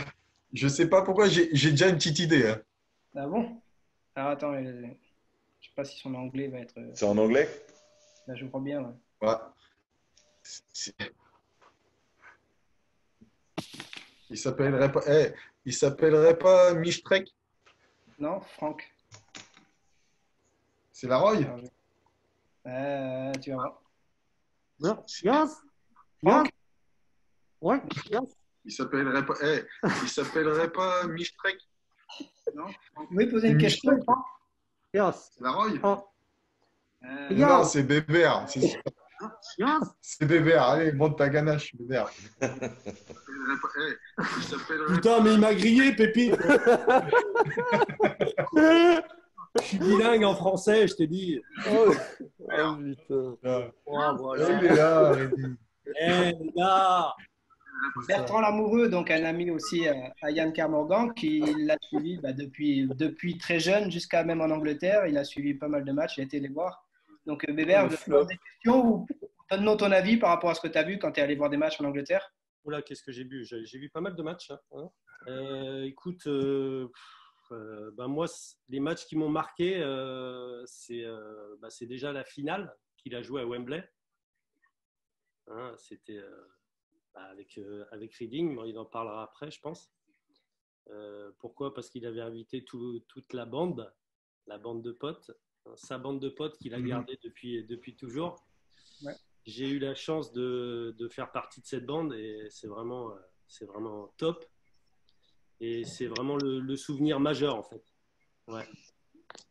je sais pas pourquoi, j'ai déjà une petite idée. Hein. Ah bon? Alors, attends, je sais pas si son anglais va être. C'est en anglais? Là, je crois bien. Ouais. Ouais. C'est- Il s'appellerait pas Mishtrek? Non, Franck. C'est la Roy? Alors, tu vas voir. Yes. Franck? Ouais. Yes. Il s'appellerait pas Mishtrek? Non? Vous pouvez poser une question, Mishtrek? Franck? Yes. C'est la Roy? Oh. Euh, Non, c'est Bébert. Yes. C'est Bébert. Allez, monte ta ganache, Bébert. Putain, mais il m'a grillé, Pépite. Je suis bilingue en français, je t'ai dit. Oh, oh, putain. Oh, voilà. Il est là, Rémi. Eh, les gars. Bertrand Lamoureux, donc un ami aussi à Yann Kermorgan, qui l'a suivi depuis très jeune jusqu'à même en Angleterre. Il a suivi pas mal de matchs, il a été les voir. Donc Bébert, Le je te flop. pose des questions ou donne-nous ton avis par rapport à ce que tu as vu quand tu es allé voir des matchs en Angleterre. Oula, qu'est-ce que j'ai vu? J'ai vu pas mal de matchs. Hein. Écoute, ben moi, les matchs qui m'ont marqué, c'est déjà la finale qu'il a joué à Wembley. Hein, c'était avec Reading, mais il en parlera après, je pense. Pourquoi? Parce qu'il avait invité toute la bande de potes, hein, sa bande de potes qu'il a gardée depuis toujours. Ouais. J'ai eu la chance de faire partie de cette bande et c'est vraiment top. Et c'est vraiment le souvenir majeur, en fait. Ouais.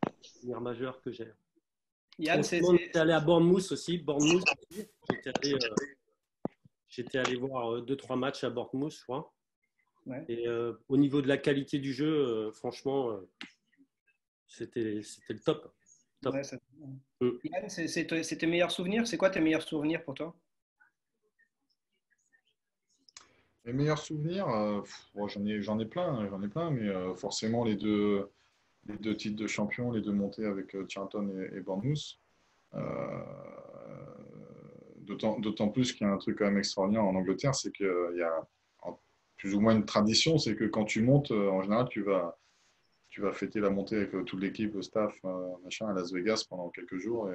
Le souvenir majeur que j'ai. Yann, On était allé à Bournemouth aussi. J'étais allé voir 2-3 matchs à Bournemouth, je crois. Ouais. Et au niveau de la qualité du jeu, franchement, c'était le top. Top. Ouais, Yann, c'est tes meilleurs souvenirs? C'est quoi tes meilleurs souvenirs pour toi? Mes meilleurs souvenirs, bon, j'en ai plein, mais forcément les deux titres de champion, les deux montées avec Charlton et Bournemouth. D'autant plus qu'il y a un truc quand même extraordinaire en Angleterre, c'est qu'il y a plus ou moins une tradition, c'est que quand tu montes, en général, tu vas fêter la montée avec toute l'équipe, le staff, machin, à Las Vegas pendant quelques jours.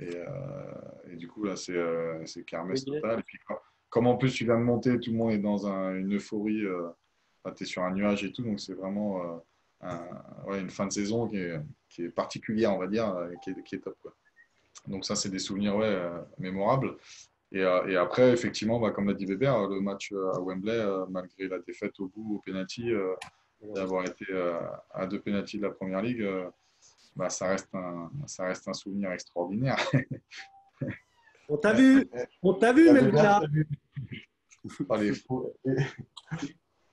Et du coup, là, c'est kermesse totale. Et puis, comme en plus tu viens de monter, tout le monde est dans une euphorie, tu es sur un nuage et tout, donc c'est vraiment une fin de saison qui est particulière, on va dire, qui est top, quoi. Donc ça, c'est des souvenirs mémorables. Et après, effectivement, comme l'a dit Weber, le match à Wembley, malgré la défaite au bout, au penalty, d'avoir été à 2 pénaltys de la Première Ligue, ça reste un souvenir extraordinaire. On t'a vu, Melvina.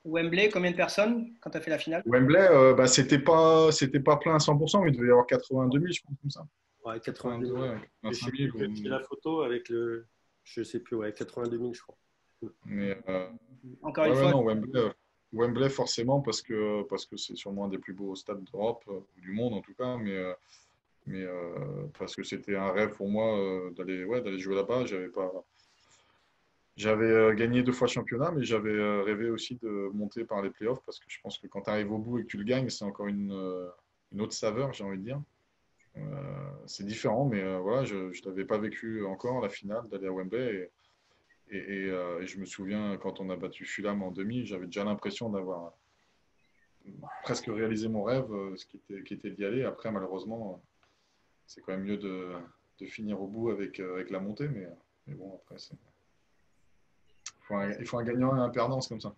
Wembley, combien de personnes quand tu as fait la finale? Wembley, c'était pas plein à 100%, mais il devait y avoir 82 000, je pense, comme ça. Ouais, 82 000. 85 000. J'ai la photo avec le, je sais plus, 82 000, je crois. Mais, encore une fois, non, Wembley, forcément, parce que c'est sûrement un des plus beaux stades d'Europe, ou du monde en tout cas, mais parce que c'était un rêve pour moi d'aller jouer là-bas. J'avais gagné 2 fois le championnat, mais j'avais rêvé aussi de monter par les playoffs, parce que je pense que quand tu arrives au bout et que tu le gagnes, c'est encore une autre saveur, j'ai envie de dire. C'est différent, mais voilà, je ne l'avais pas vécu encore, la finale, d'aller à Wembley. Et je me souviens, quand on a battu Fulham en demi, j'avais déjà l'impression d'avoir presque réalisé mon rêve, ce qui était d'y aller. Après, malheureusement, c'est quand même mieux de finir au bout avec la montée, mais bon, après, il faut un gagnant et un perdant, c'est comme ça.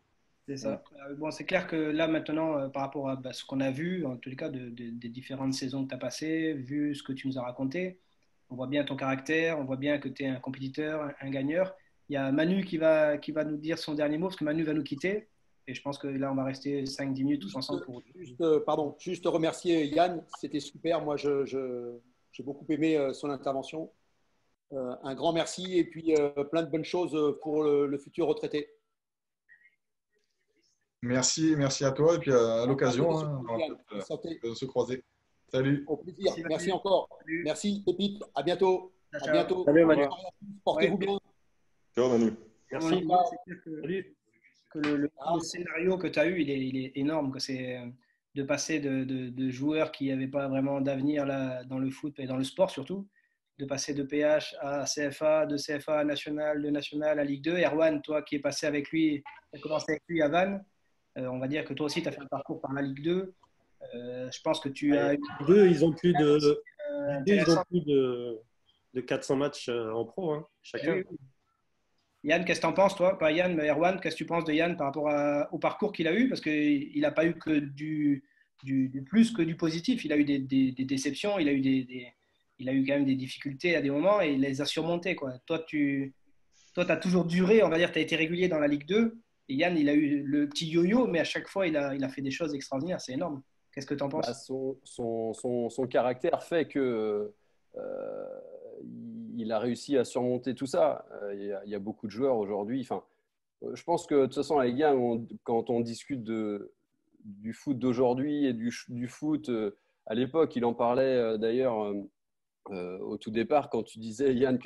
C'est ça. Bon, c'est clair que là, maintenant, par rapport à ce qu'on a vu, en tous les cas, des différentes saisons que tu as passées, vu ce que tu nous as raconté, on voit bien ton caractère, on voit bien que tu es un compétiteur, un gagneur. Il y a Manu qui va nous dire son dernier mot, parce que Manu va nous quitter. Et je pense que là, on va rester 5-10 minutes tous ensemble. Juste remercier Yann, c'était super. Moi, j'ai beaucoup aimé son intervention. Un grand merci et puis plein de bonnes choses pour le futur retraité. Merci à toi et puis à l'occasion de se croiser. Salut. Au plaisir. Merci encore. Salut. Merci Pépite. À bientôt. Ciao. À bientôt. Salut, Manu. Portez-vous bien. Ciao, Manu. Merci. Salut. Que le scénario que tu as eu, il est énorme. Que c'est de passer de joueurs qui n'avaient pas vraiment d'avenir là, dans le foot et dans le sport surtout, de passer de PH à CFA, de CFA à National, de National à Ligue 2. Erwan, toi qui es passé avec lui, tu as commencé avec lui à Vannes. On va dire que toi aussi, tu as fait un parcours par la Ligue 2. Je pense que tu as eu… Ils ont plus de 400 matchs en pro, hein, chacun. Oui. Yann, qu'est-ce que tu en penses, toi? Pas Yann, mais Erwan, qu'est-ce que tu penses de Yann par rapport au parcours qu'il a eu? Parce qu'il n'a pas eu que du plus que du positif. Il a eu des déceptions, il a eu quand même des difficultés à des moments et il les a surmontées, quoi. Toi, tu as toujours duré, on va dire, tu as été régulier dans la Ligue 2. Et Yann, il a eu le petit yo-yo, mais à chaque fois, il a fait des choses extraordinaires. C'est énorme. Qu'est-ce que tu en penses? Son caractère fait que il a réussi à surmonter tout ça. Il y a beaucoup de joueurs aujourd'hui. Enfin, je pense que de toute façon, les gars, quand on discute du foot d'aujourd'hui et du foot à l'époque, il en parlait d'ailleurs au tout départ quand tu disais, Yann,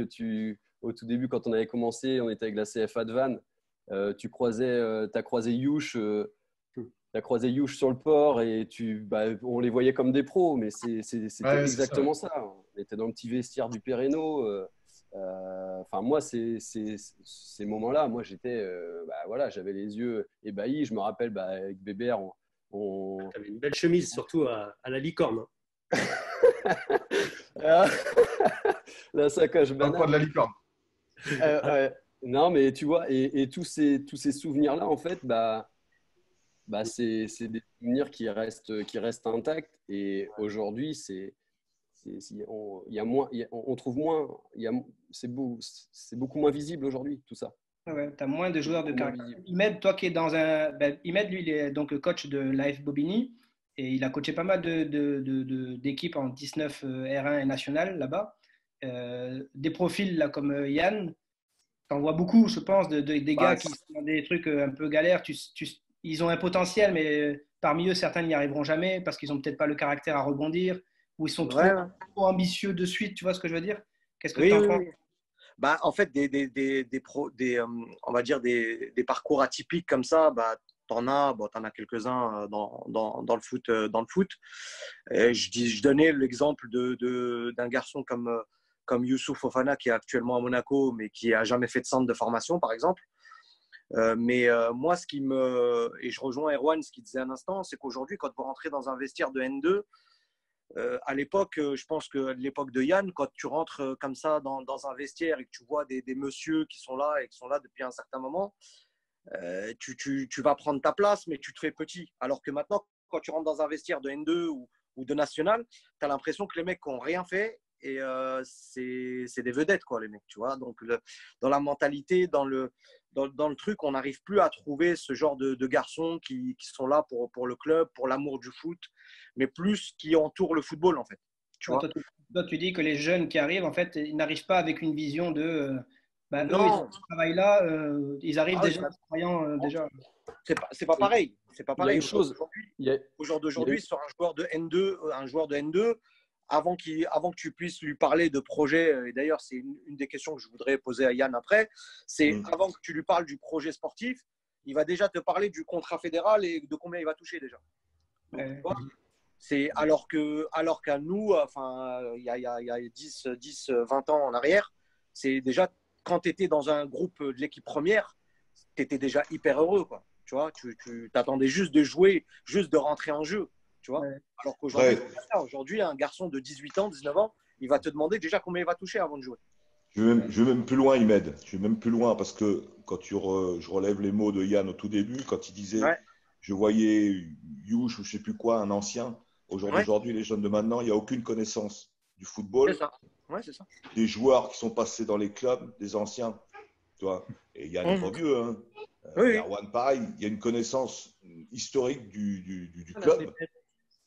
au tout début, quand on avait commencé, on était avec la CFA de Vannes. Tu as croisé Youch sur le port et on les voyait comme des pros, mais c'était exactement ça. On était dans le petit vestiaire du Péréno. Enfin, moi, ces moments-là, moi, j'étais, j'avais les yeux ébahis. Je me rappelle, avec Bébert, Tu avais une belle chemise, surtout à la licorne. La sacoche banane. Pas de la licorne. Non, mais tu vois, et tous ces souvenirs-là, en fait, c'est des souvenirs qui restent intacts. Et aujourd'hui, on trouve moins, c'est beaucoup moins visible aujourd'hui, tout ça. Ouais, tu as moins de joueurs de caractère. Imed, toi qui es dans un… Imed, lui, il est donc le coach de l'AF Bobigny et il a coaché pas mal d'équipes en 19 R1 et national là-bas. Des profils là, comme Yann, t'en vois beaucoup, je pense, des gars qui sont dans des trucs un peu galères. Ils ont un potentiel, mais parmi eux, certains n'y arriveront jamais parce qu'ils n'ont peut-être pas le caractère à rebondir ou ils sont trop ambitieux de suite. Tu vois ce que je veux dire? Qu'est-ce que tu en penses? En fait, on va dire des parcours atypiques comme ça, t'en as quelques-uns dans le foot. Et je donnais l'exemple d'un garçon comme Youssouf Fofana qui est actuellement à Monaco, mais qui n'a jamais fait de centre de formation, par exemple. Moi, et je rejoins Erwan, ce qu'il disait un instant, c'est qu'aujourd'hui, quand vous rentrez dans un vestiaire de N2, à l'époque, je pense que l'époque de Yann, quand tu rentres comme ça dans un vestiaire et que tu vois des messieurs qui sont là et qui sont là depuis un certain moment, tu vas prendre ta place, mais tu te fais petit. Alors que maintenant, quand tu rentres dans un vestiaire de N2 ou de National, tu as l'impression que les mecs n'ont rien fait et c'est des vedettes, quoi, les mecs, tu vois. Donc, dans la mentalité, dans le truc, on n'arrive plus à trouver ce genre de garçons qui sont là pour le club, pour l'amour du foot, mais plus qui entourent le football, en fait. Tu vois. Toi, tu dis que les jeunes qui arrivent, en fait, ils n'arrivent pas avec une vision de eux, ils travaillent là, ils arrivent déjà croyant déjà. C'est pas pareil. C'est pas pareil. Il y a une chose. Au jour d'aujourd'hui, sur un joueur de N2, avant que tu puisses lui parler de projet, et d'ailleurs, c'est une des questions que je voudrais poser à Yann après, c'est avant que tu lui parles du projet sportif, il va déjà te parler du contrat fédéral et de combien il va toucher déjà. Donc, c'est alors qu'à nous, enfin, il y a 10, 20 ans en arrière, c'est déjà quand tu étais dans un groupe de l'équipe première, tu étais déjà hyper heureux, quoi. Tu vois, tu t'attendais juste de jouer, juste de rentrer en jeu. Tu vois. Alors qu'aujourd'hui, un garçon de 18 ans, 19 ans, il va te demander déjà combien il va toucher avant de jouer. Je vais même plus loin, Imed. Je vais même plus loin parce que quand je relève les mots de Yann au tout début, quand il disait je voyais Youch ou je ne sais plus quoi, un ancien. Aujourd'hui, les jeunes de maintenant, il n'y a aucune connaissance du football. C'est ça. Ouais, c'est ça. Des joueurs qui sont passés dans les clubs, des anciens. Tu vois. Et Yann n'est pas vieux. Hein. Erwan, pareil, il y a une connaissance historique du club.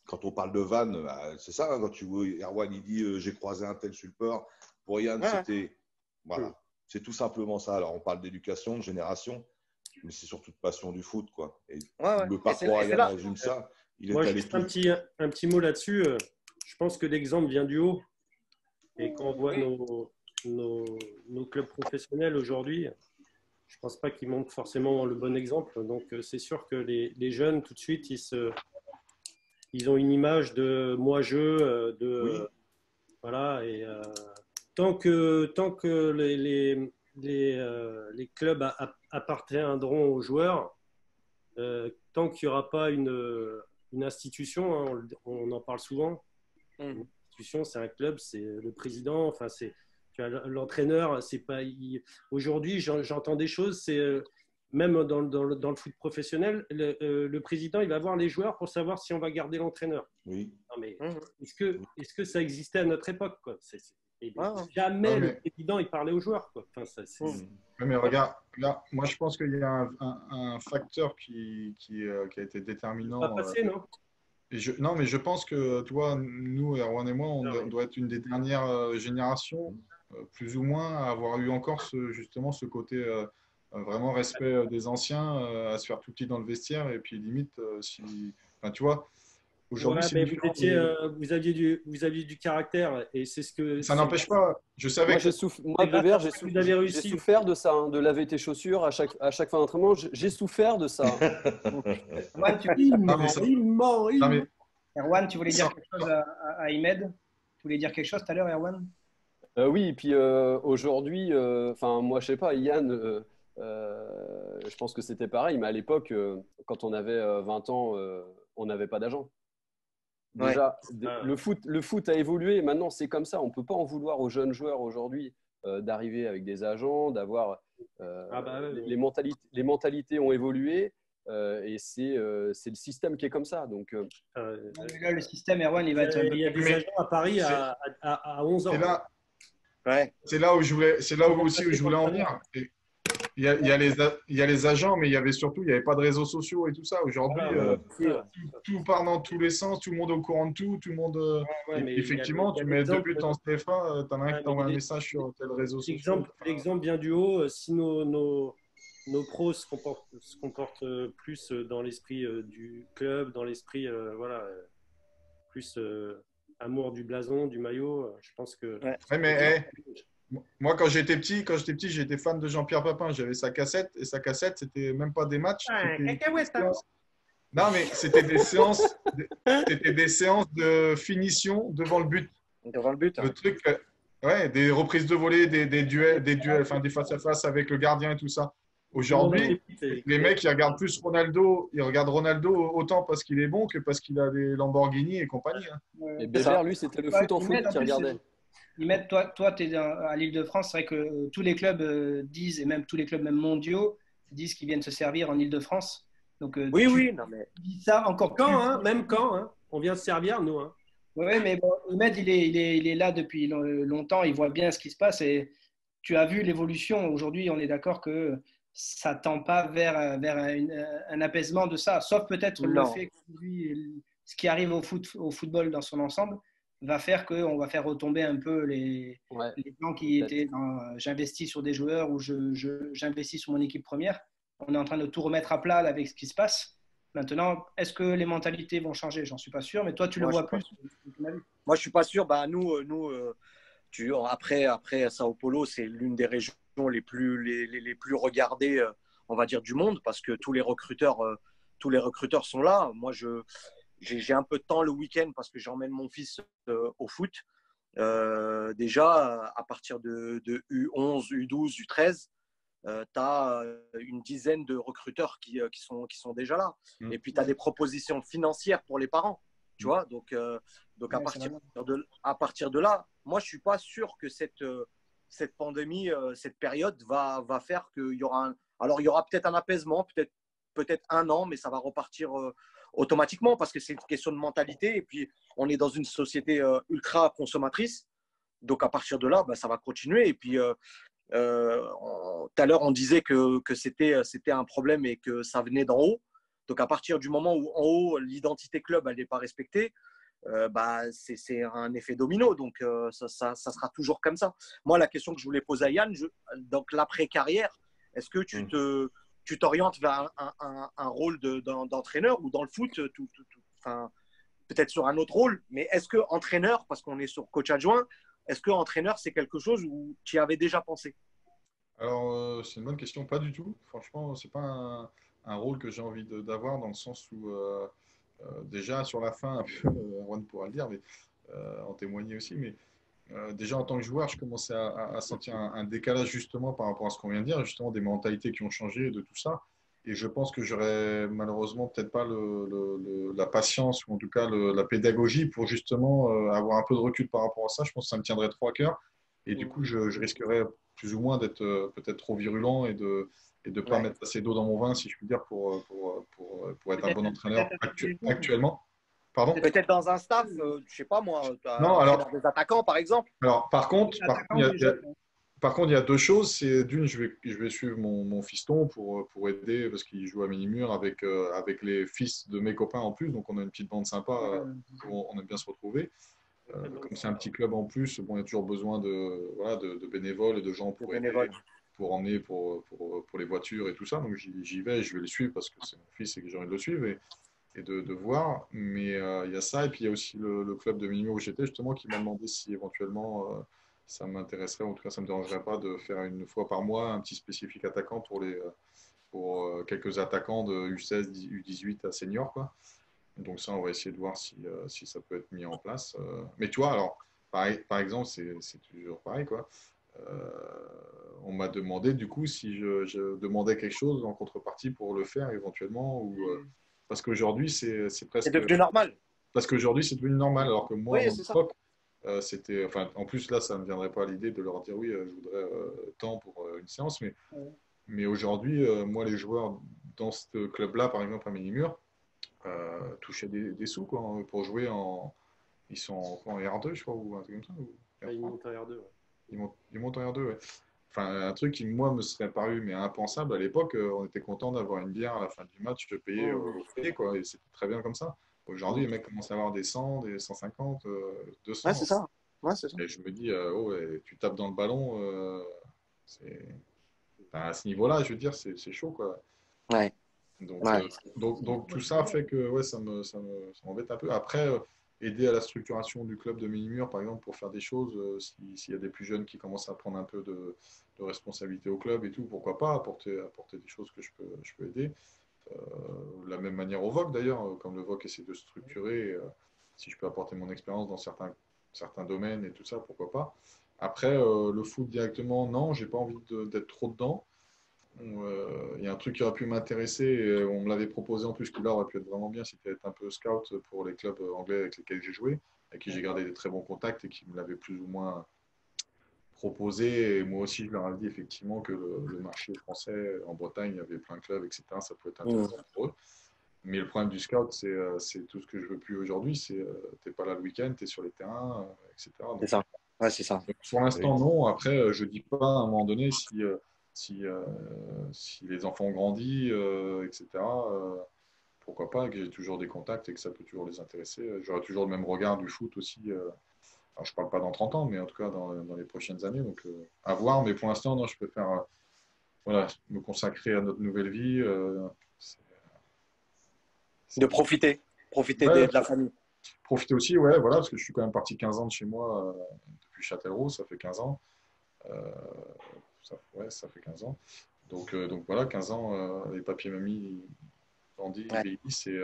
Quand on parle de Van, c'est ça. Hein, quand tu vois Erwan, il dit j'ai croisé un tel super. Pour Yann, c'était. Voilà. C'est tout simplement ça. Alors, on parle d'éducation, de génération, mais c'est surtout de passion du foot, quoi. Et le parcours à Yann résume ça. Moi, juste un petit mot là-dessus. Je pense que l'exemple vient du haut. Et quand on voit nos clubs professionnels aujourd'hui, je ne pense pas qu'ils montrent forcément le bon exemple. Donc, c'est sûr que les jeunes, tout de suite, ils ont une image de moi-je, voilà. Et tant que les clubs appartiendront aux joueurs, tant qu'il n'y aura pas une institution, hein, on en parle souvent. Une institution, c'est un club, c'est le président, enfin, tu as l'entraîneur. C'est pas. Aujourd'hui, j'entends des choses, c'est même dans le foot professionnel, le président, il va voir les joueurs pour savoir si on va garder l'entraîneur. Oui. Non, mais est-ce que ça existait à notre époque, quoi? Jamais le président il parlait aux joueurs, quoi. Enfin, mais regarde, là, moi je pense qu'il y a un facteur qui a été déterminant. Pas passé, non? Non, mais je pense que toi, nous, Erwan et moi, on doit être une des dernières générations, plus ou moins, à avoir eu encore justement ce côté vraiment respect des anciens, à se faire tout petit dans le vestiaire, et puis limite, enfin, tu vois. Aujourd'hui, mais vous aviez du caractère, et c'est ce que. Ça n'empêche pas. Je savais. Moi, Bébert, j'ai souffert de ça, hein, de laver tes chaussures à chaque fin d'entraînement. J'ai souffert de ça. Erwan, tu voulais dire quelque chose à Imed? Tu voulais dire quelque chose tout à l'heure, Erwan? Oui, et puis aujourd'hui, moi, je sais pas, Yann, je pense que c'était pareil, mais à l'époque, quand on avait 20 ans, on n'avait pas d'agent. Déjà, le foot a évolué. Maintenant, c'est comme ça. On ne peut pas en vouloir aux jeunes joueurs aujourd'hui d'arriver avec des agents, d'avoir… les mentalités ont évolué et c'est le système qui est comme ça. Donc, là, le système, Erwan, il va être… Il y a des agents à Paris à 11 ans. C'est là où je voulais en venir. Il y a les agents, mais il n'y avait pas de réseaux sociaux et tout ça. Aujourd'hui, tout part dans tous les sens, tout le monde est au courant de tout, le monde. Effectivement, tu mets 2 buts en CFA, tu en as un qui t'envoie un message sur tel réseau social. L'exemple vient du haut. Si nos pros se comportent plus dans l'esprit du club, dans l'esprit plus amour du blason, du maillot, je pense que… Moi, quand j'étais petit, j'étais fan de Jean-Pierre Papin. J'avais sa cassette, et sa cassette, c'était même pas des matchs. Non, mais c'était des séances, de finition devant le but. Devant le but. Le truc, des reprises de volée, des duels, enfin des face à face avec le gardien et tout ça. Aujourd'hui, les mecs, ils regardent plus Ronaldo, ils regardent Ronaldo autant parce qu'il est bon que parce qu'il a des Lamborghini et compagnie. Hein. Et Bébert, lui, c'était le foot en foot qu'il regardait. Toi, tu es à l'Île-de-France, c'est vrai que tous les clubs disent, et même tous les clubs même mondiaux, disent qu'ils viennent se servir en Île-de-France. Donc, oui, non mais. dis ça encore Quand, plus. hein, même quand, hein, on vient se servir, nous. Hein. Oui, mais bon, Ahmed, il est là depuis longtemps, il voit bien ce qui se passe et tu as vu l'évolution. Aujourd'hui, on est d'accord que ça tend pas vers un apaisement de ça, sauf peut-être le fait que lui, ce qui arrive au football dans son ensemble va faire qu'on va faire retomber un peu les gens qui étaient dans j'investis sur des joueurs ou j'investis sur mon équipe première. On est en train de tout remettre à plat avec ce qui se passe. Maintenant, est-ce que les mentalités vont changer? J'en suis pas sûr, mais toi, tu le vois plus. Moi, je suis pas sûr. Bah, nous après Sao Paulo, c'est l'une des régions les plus regardées, on va dire, du monde, parce que tous les recruteurs sont là. Moi, j'ai un peu de temps le week-end parce que j'emmène mon fils au foot. Déjà, à partir de U11, U12, U13, tu as une dizaine de recruteurs qui sont déjà là. Et puis, tu as des propositions financières pour les parents. Tu vois, donc à partir de là, moi, je ne suis pas sûr que cette pandémie, cette période va faire qu'il y aura alors, il y aura peut-être un apaisement, peut-être un an, mais ça va repartir automatiquement parce que c'est une question de mentalité. Et puis, on est dans une société ultra consommatrice. Donc, à partir de là, ça va continuer. Et puis, tout à l'heure, on disait que c'était un problème et que ça venait d'en haut. Donc, à partir du moment où en haut, l'identité club, elle n'est pas respectée, c'est un effet domino. Donc, ça sera toujours comme ça. Moi, la question que je voulais poser à Yann, donc l'après-carrière, est-ce que tu t'orientes vers un rôle d'entraîneur ou dans le foot, peut-être sur un autre rôle, mais est-ce que entraîneur, parce qu'on est sur coach adjoint, est-ce que entraîneur, c'est quelque chose où tu y avais déjà pensé? Alors, c'est une bonne question. Pas du tout. Franchement, c'est pas un rôle que j'ai envie d'avoir dans le sens où, déjà sur la fin, un peu, Erwan pourra le dire, mais en témoigner aussi, mais déjà en tant que joueur, je commençais à sentir un décalage justement par rapport à ce qu'on vient de dire, justement des mentalités qui ont changé, de tout ça. Et je pense que j'aurais malheureusement peut-être pas la patience ou en tout cas la pédagogie pour justement avoir un peu de recul par rapport à ça. Je pense que ça me tiendrait trop à cœur. Et du coup, je risquerais plus ou moins d'être peut-être trop virulent et de ne pas mettre assez d'eau dans mon vin, si je puis dire, pour être un bon entraîneur actuellement. Pardon? Peut-être dans un staff, je ne sais pas moi, non, alors, des attaquants par exemple. Alors, par contre, il y a deux choses. C'est d'une, je vais suivre mon fiston pour aider parce qu'il joue à Minimur avec les fils de mes copains en plus. Donc, on a une petite bande sympa où on aime bien se retrouver. Comme c'est un petit club en plus, bon, il y a toujours besoin de bénévoles et de gens pour aider, pour emmener pour les voitures et tout ça. Donc, j'y vais, je vais les suivre parce que c'est mon fils et que j'ai envie de le suivre. Et de voir, mais il y a ça, et puis il y a aussi le club de Minimur où j'étais justement qui m'a demandé si éventuellement ça m'intéresserait, en tout cas ça ne me dérangerait pas de faire une fois par mois un petit spécifique attaquant pour quelques attaquants de U16, U18 à senior, quoi. Donc ça, on va essayer de voir si ça peut être mis en place. Mais tu vois, alors, par exemple, c'est toujours pareil, quoi. On m'a demandé du coup si je demandais quelque chose en contrepartie pour le faire éventuellement ou parce qu'aujourd'hui c'est presque. C'est devenu normal. Parce qu'aujourd'hui c'est devenu normal alors que moi à mon époque c'était. Enfin, en plus là ça ne me viendrait pas à l'idée de leur dire oui je voudrais tant pour une séance mais aujourd'hui moi les joueurs dans ce club-là par exemple à Minimur touchaient des sous quoi pour jouer ils sont en R2 je crois ou un truc comme ça. Ils montent en R2. Ouais. Ils montent en R2, ouais. Enfin, un truc qui, moi, me serait paru mais impensable à l'époque. On était content d'avoir une bière à la fin du match payée au foyer, quoi. Et c'était très bien comme ça. Aujourd'hui, les mecs commencent à avoir des 100, des 150, 200. Ouais, c'est ça. Ouais, c'est ça. Et je me dis, tu tapes dans le ballon. À ce niveau-là, je veux dire, c'est chaud, quoi. Ouais. Donc tout ça fait que ouais, ça m'embête un peu. Après, aider à la structuration du club de Minimur, par exemple, pour faire des choses, s'il y a des plus jeunes qui commencent à prendre un peu de responsabilité au club et tout, pourquoi pas apporter des choses que je peux aider. De la même manière au VOC d'ailleurs, comme le VOC essaie de structurer, si je peux apporter mon expérience dans certains domaines et tout ça, pourquoi pas. Après, le foot directement, non, j'ai pas envie d'être trop dedans. Il y a un truc qui aurait pu m'intéresser, et on me l'avait proposé en plus, que là aurait pu être vraiment bien, c'était être un peu scout pour les clubs anglais avec lesquels j'ai joué, avec qui j'ai gardé des très bons contacts et qui me l'avaient plus ou moins proposé. Et moi aussi, je leur avais dit effectivement que le marché français en Bretagne, il y avait plein de clubs, etc. Ça peut être intéressant pour eux. Mais le problème du scout, c'est tout ce que je veux plus aujourd'hui. Tu n'es pas là le week-end, tu es sur les terrains, etc. Donc, C'est ça. Ouais, c'est ça. pour l'instant, non. Après, je ne dis pas à un moment donné si les enfants ont grandi, etc. Pourquoi pas, que j'ai toujours des contacts et que ça peut toujours les intéresser. J'aurai toujours le même regard du foot aussi. Alors, je ne parle pas dans 30 ans, mais en tout cas dans les prochaines années. Donc, à voir. Mais pour l'instant, non, je préfère voilà, me consacrer à notre nouvelle vie. De profiter Ouais, de la famille. profiter aussi, ouais, voilà, parce que je suis quand même parti 15 ans de chez moi depuis Châtellerault, ça fait 15 ans. Ça fait 15 ans. Donc voilà, 15 ans, les papiers mamies ils grandissent, ils vieillissent. Et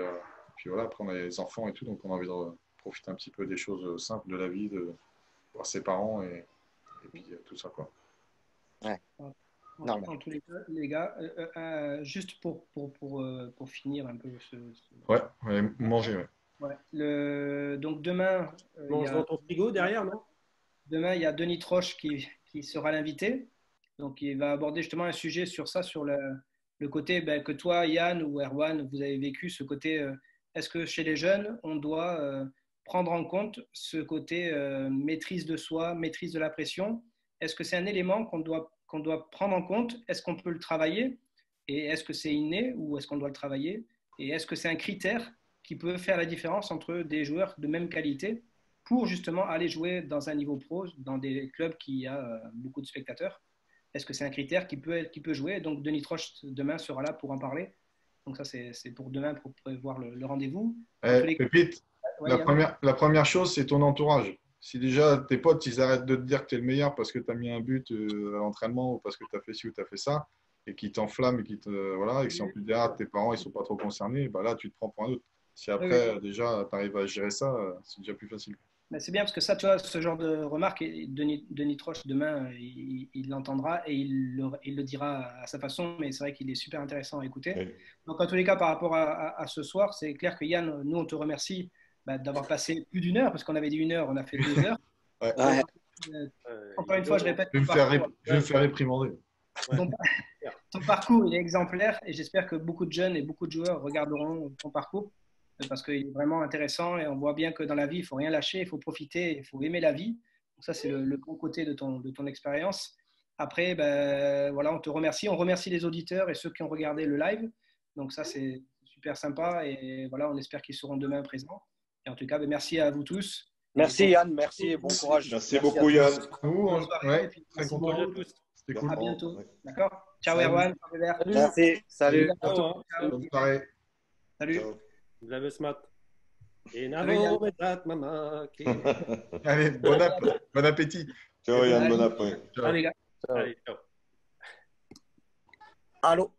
puis voilà, après on a les enfants et tout, donc on a envie de profiter un petit peu des choses simples de la vie, de voir ses parents et puis tout ça, quoi. Ouais. En tous les gars, juste pour finir un peu Ouais, manger, ouais. Donc demain, Mange dans ton frigo derrière, non? Demain, il y a Denis Troche qui sera l'invité. Donc, il va aborder justement un sujet sur ça, sur le côté que toi, Yann ou Erwan, vous avez vécu, ce côté, est-ce que chez les jeunes, on doit prendre en compte ce côté maîtrise de soi, maîtrise de la pression? Est-ce que c'est un élément qu'on doit prendre en compte? Est-ce qu'on peut le travailler? Et est-ce que c'est inné ou est-ce qu'on doit le travailler? Et est-ce que c'est un critère qui peut faire la différence entre des joueurs de même qualité pour justement aller jouer dans un niveau pro, dans des clubs qui a beaucoup de spectateurs? Est-ce que c'est un critère qui peut jouer? Donc, Denis Troche, demain, sera là pour en parler. Donc, ça, c'est pour demain, pour prévoir le rendez-vous. Pépite, la première chose, c'est ton entourage. Si déjà tes potes, ils arrêtent de te dire que tu es le meilleur parce que tu as mis un but à l'entraînement ou parce que tu as fait ci ou tu as fait ça, et qui t'enflamment, et voilà, et que si en plus derrière tes parents ils sont pas trop concernés, bah là, tu te prends pour un autre. Si après, déjà, tu arrives à gérer ça, c'est déjà plus facile. Mais c'est bien parce que ça, tu vois, ce genre de remarque, Denis Troche, demain, il l'entendra et il le dira à sa façon, mais c'est vrai qu'il est super intéressant à écouter. Oui. Donc, en tous les cas, par rapport à ce soir, c'est clair que Yann, nous, on te remercie d'avoir passé plus d'une heure, parce qu'on avait dit 1 heure, on a fait 2 heures. Ouais. Encore une fois, je répète. Je vais me faire réprimander. Ton parcours, il est exemplaire et j'espère que beaucoup de jeunes et beaucoup de joueurs regarderont ton parcours parce qu'il est vraiment intéressant et on voit bien que dans la vie, il ne faut rien lâcher, il faut profiter, il faut aimer la vie. Donc ça, c'est le bon côté de ton expérience. Après, voilà, on te remercie. On remercie les auditeurs et ceux qui ont regardé le live. Donc ça, c'est super sympa et voilà, on espère qu'ils seront demain présents. Et en tout cas, merci à vous tous. Merci Yann, merci et bon courage. Merci beaucoup Yann. Très content. C'était cool. À bientôt. D'accord. Ciao Erwan. Merci. Salut. Bonne soirée. Salut. Vous avez ce mat. Allez, bon appétit. Ciao Yann, bon appétit. Ciao les gars. Allez, ciao. Allô.